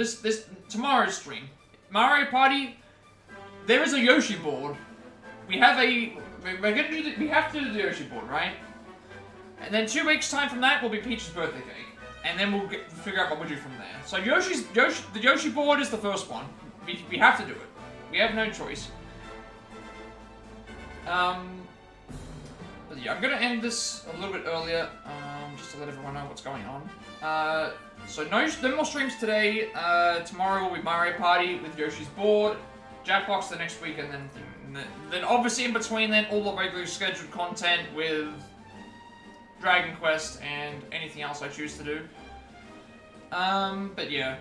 tomorrow's stream, Mario Party, there is a Yoshi board. We have to do the Yoshi board, right? And then 2 weeks time from that will be Peach's birthday cake. And then we'll figure out what we do from there. So the Yoshi board is the first one. We have to do it. We have no choice. But yeah, I'm gonna end this a little bit earlier, just to let everyone know what's going on. So no more streams today. Tomorrow will be Mario Party with Yoshi's board, Jackbox the next week, and then obviously in between then all the regularly scheduled content with Dragon Quest and anything else I choose to do. But yeah.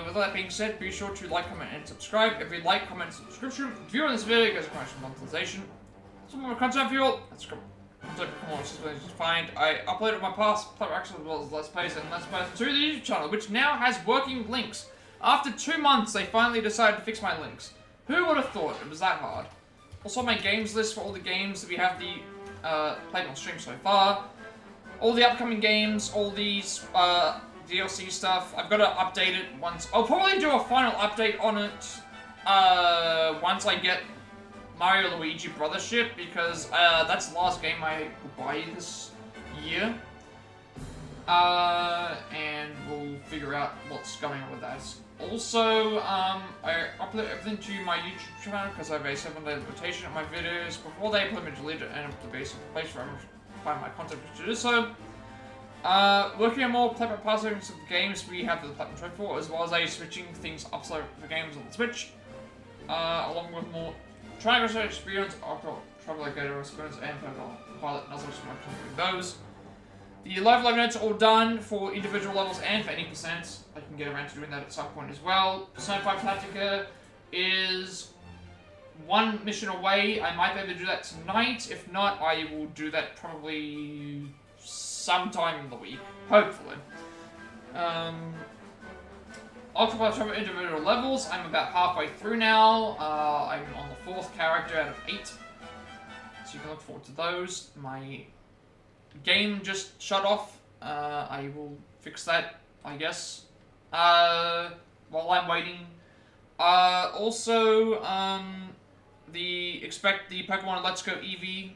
With that being said, be sure to like, comment, and subscribe. Every like, comment, and subscription view on this video gets promotion monetization. Some more content for you all. That's content to find. I uploaded my past Plat as well as Let's Plays and Let's Plays to the YouTube channel, which now has working links. After 2 months, they finally decided to fix my links. Who would have thought it was that hard? Also, my games list for all the games that we have played on stream so far. All the upcoming games, all these DLC stuff. I've got to update it once. I'll probably do a final update on it once I get Mario Luigi Brothership because that's the last game I will buy this year. And we'll figure out what's going on with that. Also, I upload everything to my YouTube channel because I have a 7-day limitation on my videos. Before they implement me deleted and up the basic place where I'm find my content to do so. Looking at more Plat passings of the games we have the Platinum Trophy for, as well as switching things up so for games on the Switch. Along with more Triangle experience, Travel Gator experience, and Pilot Nuzzles for my content those. The live notes are all done for individual levels and for any percent. I can get around to doing that at some point as well. Persona 5 Tactica is one mission away. I might be able to do that tonight. If not, I will do that probably sometime in the week. Hopefully. Octopath Traveler individual levels. I'm about halfway through now. I'm on the 4th character out of 8. So you can look forward to those. My game just shut off. I will fix that, I guess. While I'm waiting. Also, expect the Pokemon Let's Go Eevee.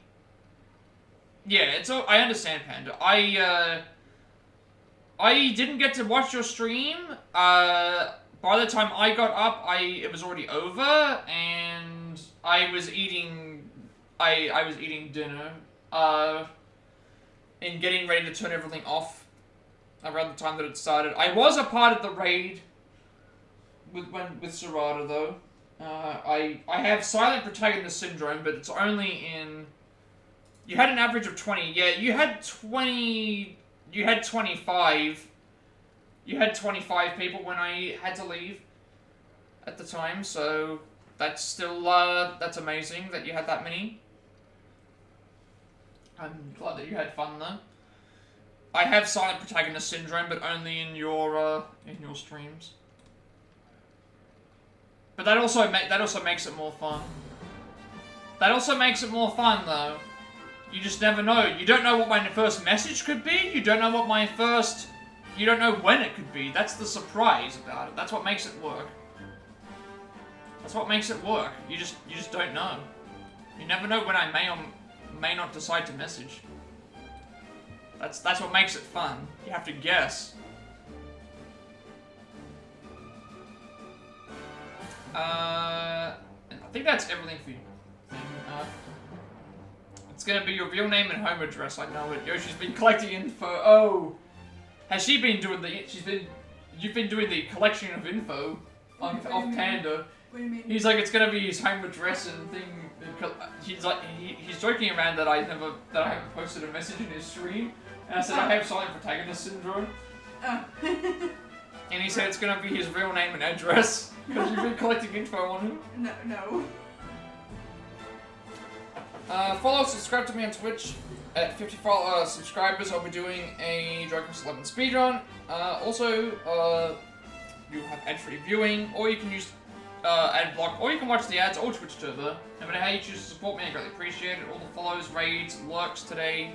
Yeah, I understand, Panda. I didn't get to watch your stream. By the time I got up, it was already over, and I was eating. I was eating dinner. And getting ready to turn everything off around the time that it started. I was a part of the raid with Serena though. I have silent protagonist syndrome, but it's only in. You had an average of 20. Yeah, you had 20. You had 25. You had 25 people when I had to leave at the time, so that's still that's amazing that you had that many. I'm glad that you had fun though. I have silent protagonist syndrome, but only in your streams. But that also makes it more fun. That also makes it more fun though. You just never know. You don't know what my first message could be. You don't know what my first. You don't know when it could be. That's the surprise about it. That's what makes it work. That's what makes it work. You just don't know. You never know when I may not decide to message. That's what makes it fun. You have to guess. I think that's everything for you. It's gonna be your real name and home address. I know it. Yoshi's been collecting info. Oh, has she been doing the? You've been doing the collection of info off Panda. What do you mean? He's like, it's gonna be his home address and thing. He's like, he's joking around that I haven't posted a message in his stream, and I said I have silent protagonist syndrome. Oh. And he said it's gonna be his real name and address because you've been collecting info on him. No. Follow, subscribe to me on Twitch. At 54 subscribers, I'll be doing a Dragon Quest 11 speedrun. Also, you'll have ad-free viewing, or you can use ad block, or you can watch the ads, or Twitch Turbo. No matter how you choose to support me, I greatly appreciate it. All the follows, raids, lurks today,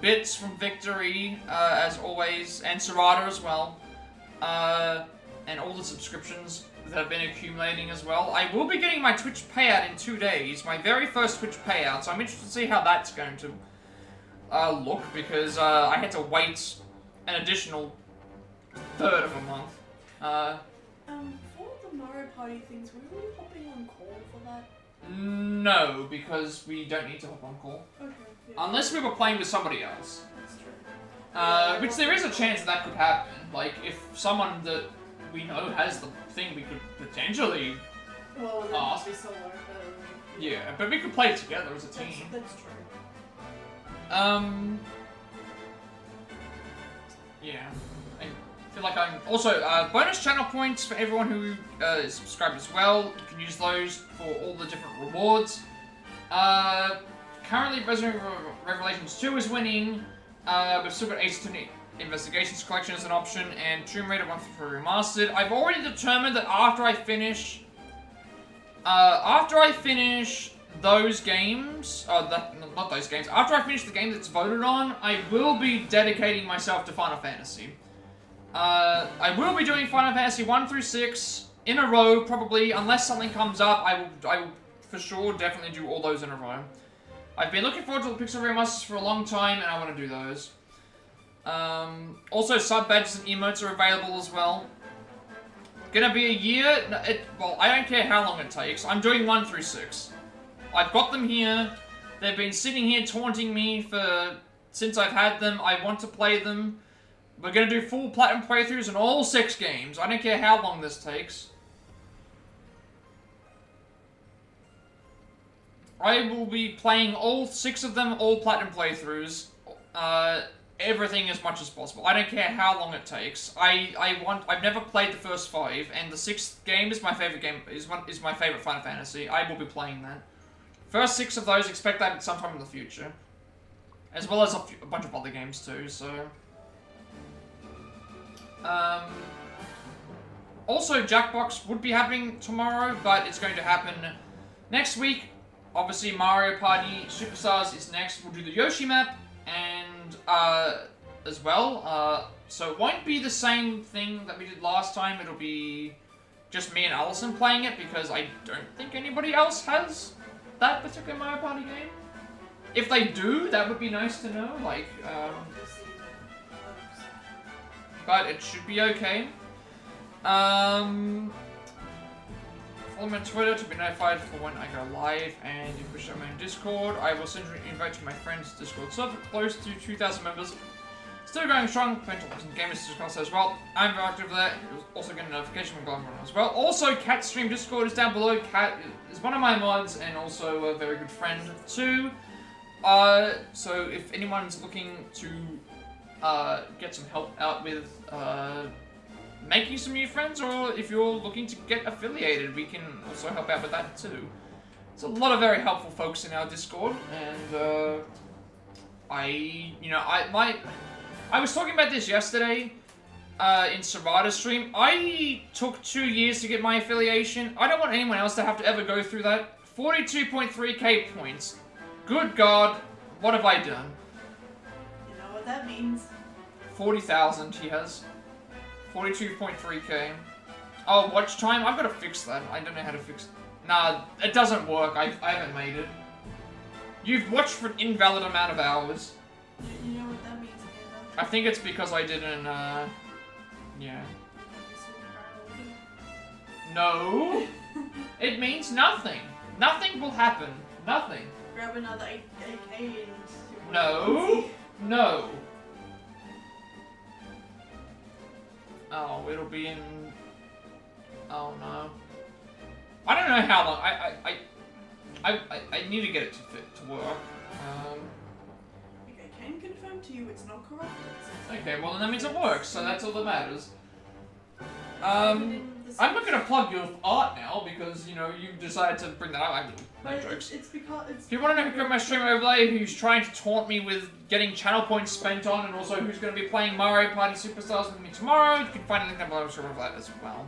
bits from Victory, as always, and Serena as well. And all the subscriptions that have been accumulating as well. I will be getting my Twitch payout in 2 days, my very first Twitch payout, so I'm interested to see how that's going to look, because I had to wait an additional third of a month. For the Mario Party things, were we hopping on call for that? No, because we don't need to hop on call. Okay. Yeah. Unless we were playing with somebody else. That's true. Which there is a chance that could happen. Like, if someone that we know has the thing, we could potentially ask. Be solo, Yeah, but we could play together as a team. That's true. Yeah. I feel like I'm... Also, bonus channel points for everyone who is subscribed as well. You can use those for all the different rewards. Currently, Resident Evil Revelations 2 is winning. We've still got Ace Attorney Investigations Collection as an option, and Tomb Raider 1 for Remastered. I've already determined that after I finish those games, not those games, after I finish the game that's voted on, I will be dedicating myself to Final Fantasy. I will be doing Final Fantasy 1 through 6 in a row, probably, unless something comes up. I will for sure definitely do all those in a row. I've been looking forward to the Pixel Remasters for a long time, and I want to do those. Also, sub badges and emotes are available as well. Gonna be a year. Well, I don't care how long it takes. I'm doing 1 through 6. I've got them here. They've been sitting here taunting me since I've had them. I want to play them. We're gonna do full platinum playthroughs in all 6 games. I don't care how long this takes. I will be playing all 6 of them, all platinum playthroughs. Everything as much as possible. I don't care how long it takes. I've never played the first 5, and the 6th game is my favorite game. Is my favorite Final Fantasy. I will be playing that. First 6 of those, expect that sometime in the future, as well as a bunch of other games too. So, also Jackbox would be happening tomorrow, but it's going to happen next week. Obviously, Mario Party Superstars is next. We'll do the Yoshi map. And, as well, so it won't be the same thing that we did last time. It'll be just me and Allison playing it, because I don't think anybody else has that particular Mario Party game. If they do, that would be nice to know, like, but it should be okay. Follow me on Twitter to be notified for when I go live, and if you wish to join my Discord, I will send you an invite to my friend's Discord server, close to 2,000 members. Still going strong, potential some gamers Discord as well. I'm very active there. You'll also get a notification when going on as well. Also, Cat Stream Discord is down below. Cat is one of my mods and also a very good friend too. So if anyone's looking to get some help out with making some new friends, or if you're looking to get affiliated, we can also help out with that too. There's a lot of very helpful folks in our Discord, and I was talking about this yesterday in Serrata's stream. I took 2 years to get my affiliation. I don't want anyone else to have to ever go through that. 42.3k points. Good God, what have I done? You know what that means. 40,000 he has. 42.3k. Oh, watch time? I've got to fix that. I don't know how to fix it. Nah, it doesn't work. I haven't made it. You've watched for an invalid amount of hours. You know what that means, Amanda? I think it's because I didn't, yeah. No! It means nothing. Nothing will happen. Nothing. Grab another AK and... No! No! Oh, it'll be in... Oh no. I don't know how long. I need to get it to work. Okay, I can confirm to you it's not corrupt. Okay, well then that means it works, so that's all that matters. I'm not gonna plug your art now because, you know, you decided to bring that up. No jokes. It's because it's... If you want to know who got my stream overlay, who's trying to taunt me with getting channel points spent on, and also who's going to be playing Mario Party Superstars with me tomorrow, you can find a link down below for that as well.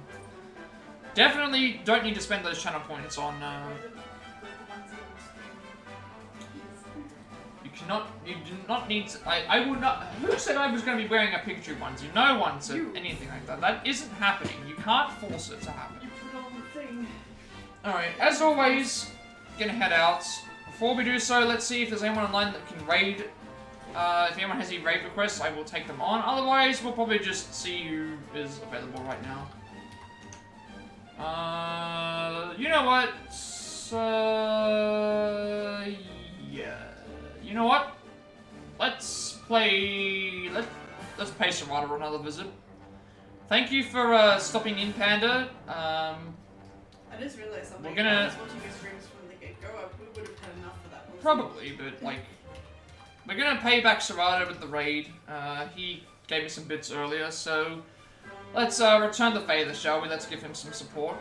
Definitely don't need to spend those channel points on, you do not need to, I would not, who said I was going to be wearing a Pikachu onesie? No one said anything like that. That isn't happening. You can't force it to happen. You put on the thing. Alright, as always, gonna head out. Before we do so, let's see if there's anyone online that can raid. If anyone has any raid requests, I will take them on. Otherwise, we'll probably just see who is available right now. You know what? Yeah. You know what? Let's play... Let's pay Serrata another visit. Thank you for stopping in, Panda. I just realized something. We're gonna... I was watching your streams from the get-go. We would have had enough for that. Probably, but like... We're gonna pay back Serrata with the raid. He gave me some bits earlier, so... Let's return the favor, shall we? Let's give him some support.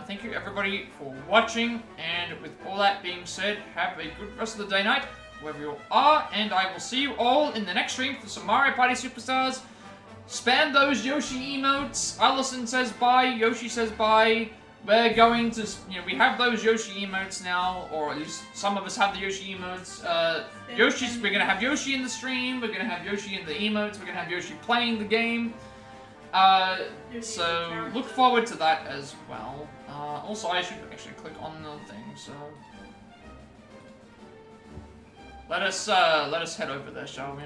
Thank you everybody for watching, and with all that being said, have a good rest of the day night, wherever you are, and I will see you all in the next stream for some Mario Party Superstars. Spam those Yoshi emotes. Allison says bye, Yoshi says bye. We're going to, you know, we have those Yoshi emotes now, or at least some of us have the Yoshi emotes. We're gonna have Yoshi in the stream, we're gonna have Yoshi in the emotes, we're gonna have Yoshi playing the game. So look forward to that as well. Also, I should actually click on the thing, so... Let us head over there, shall we?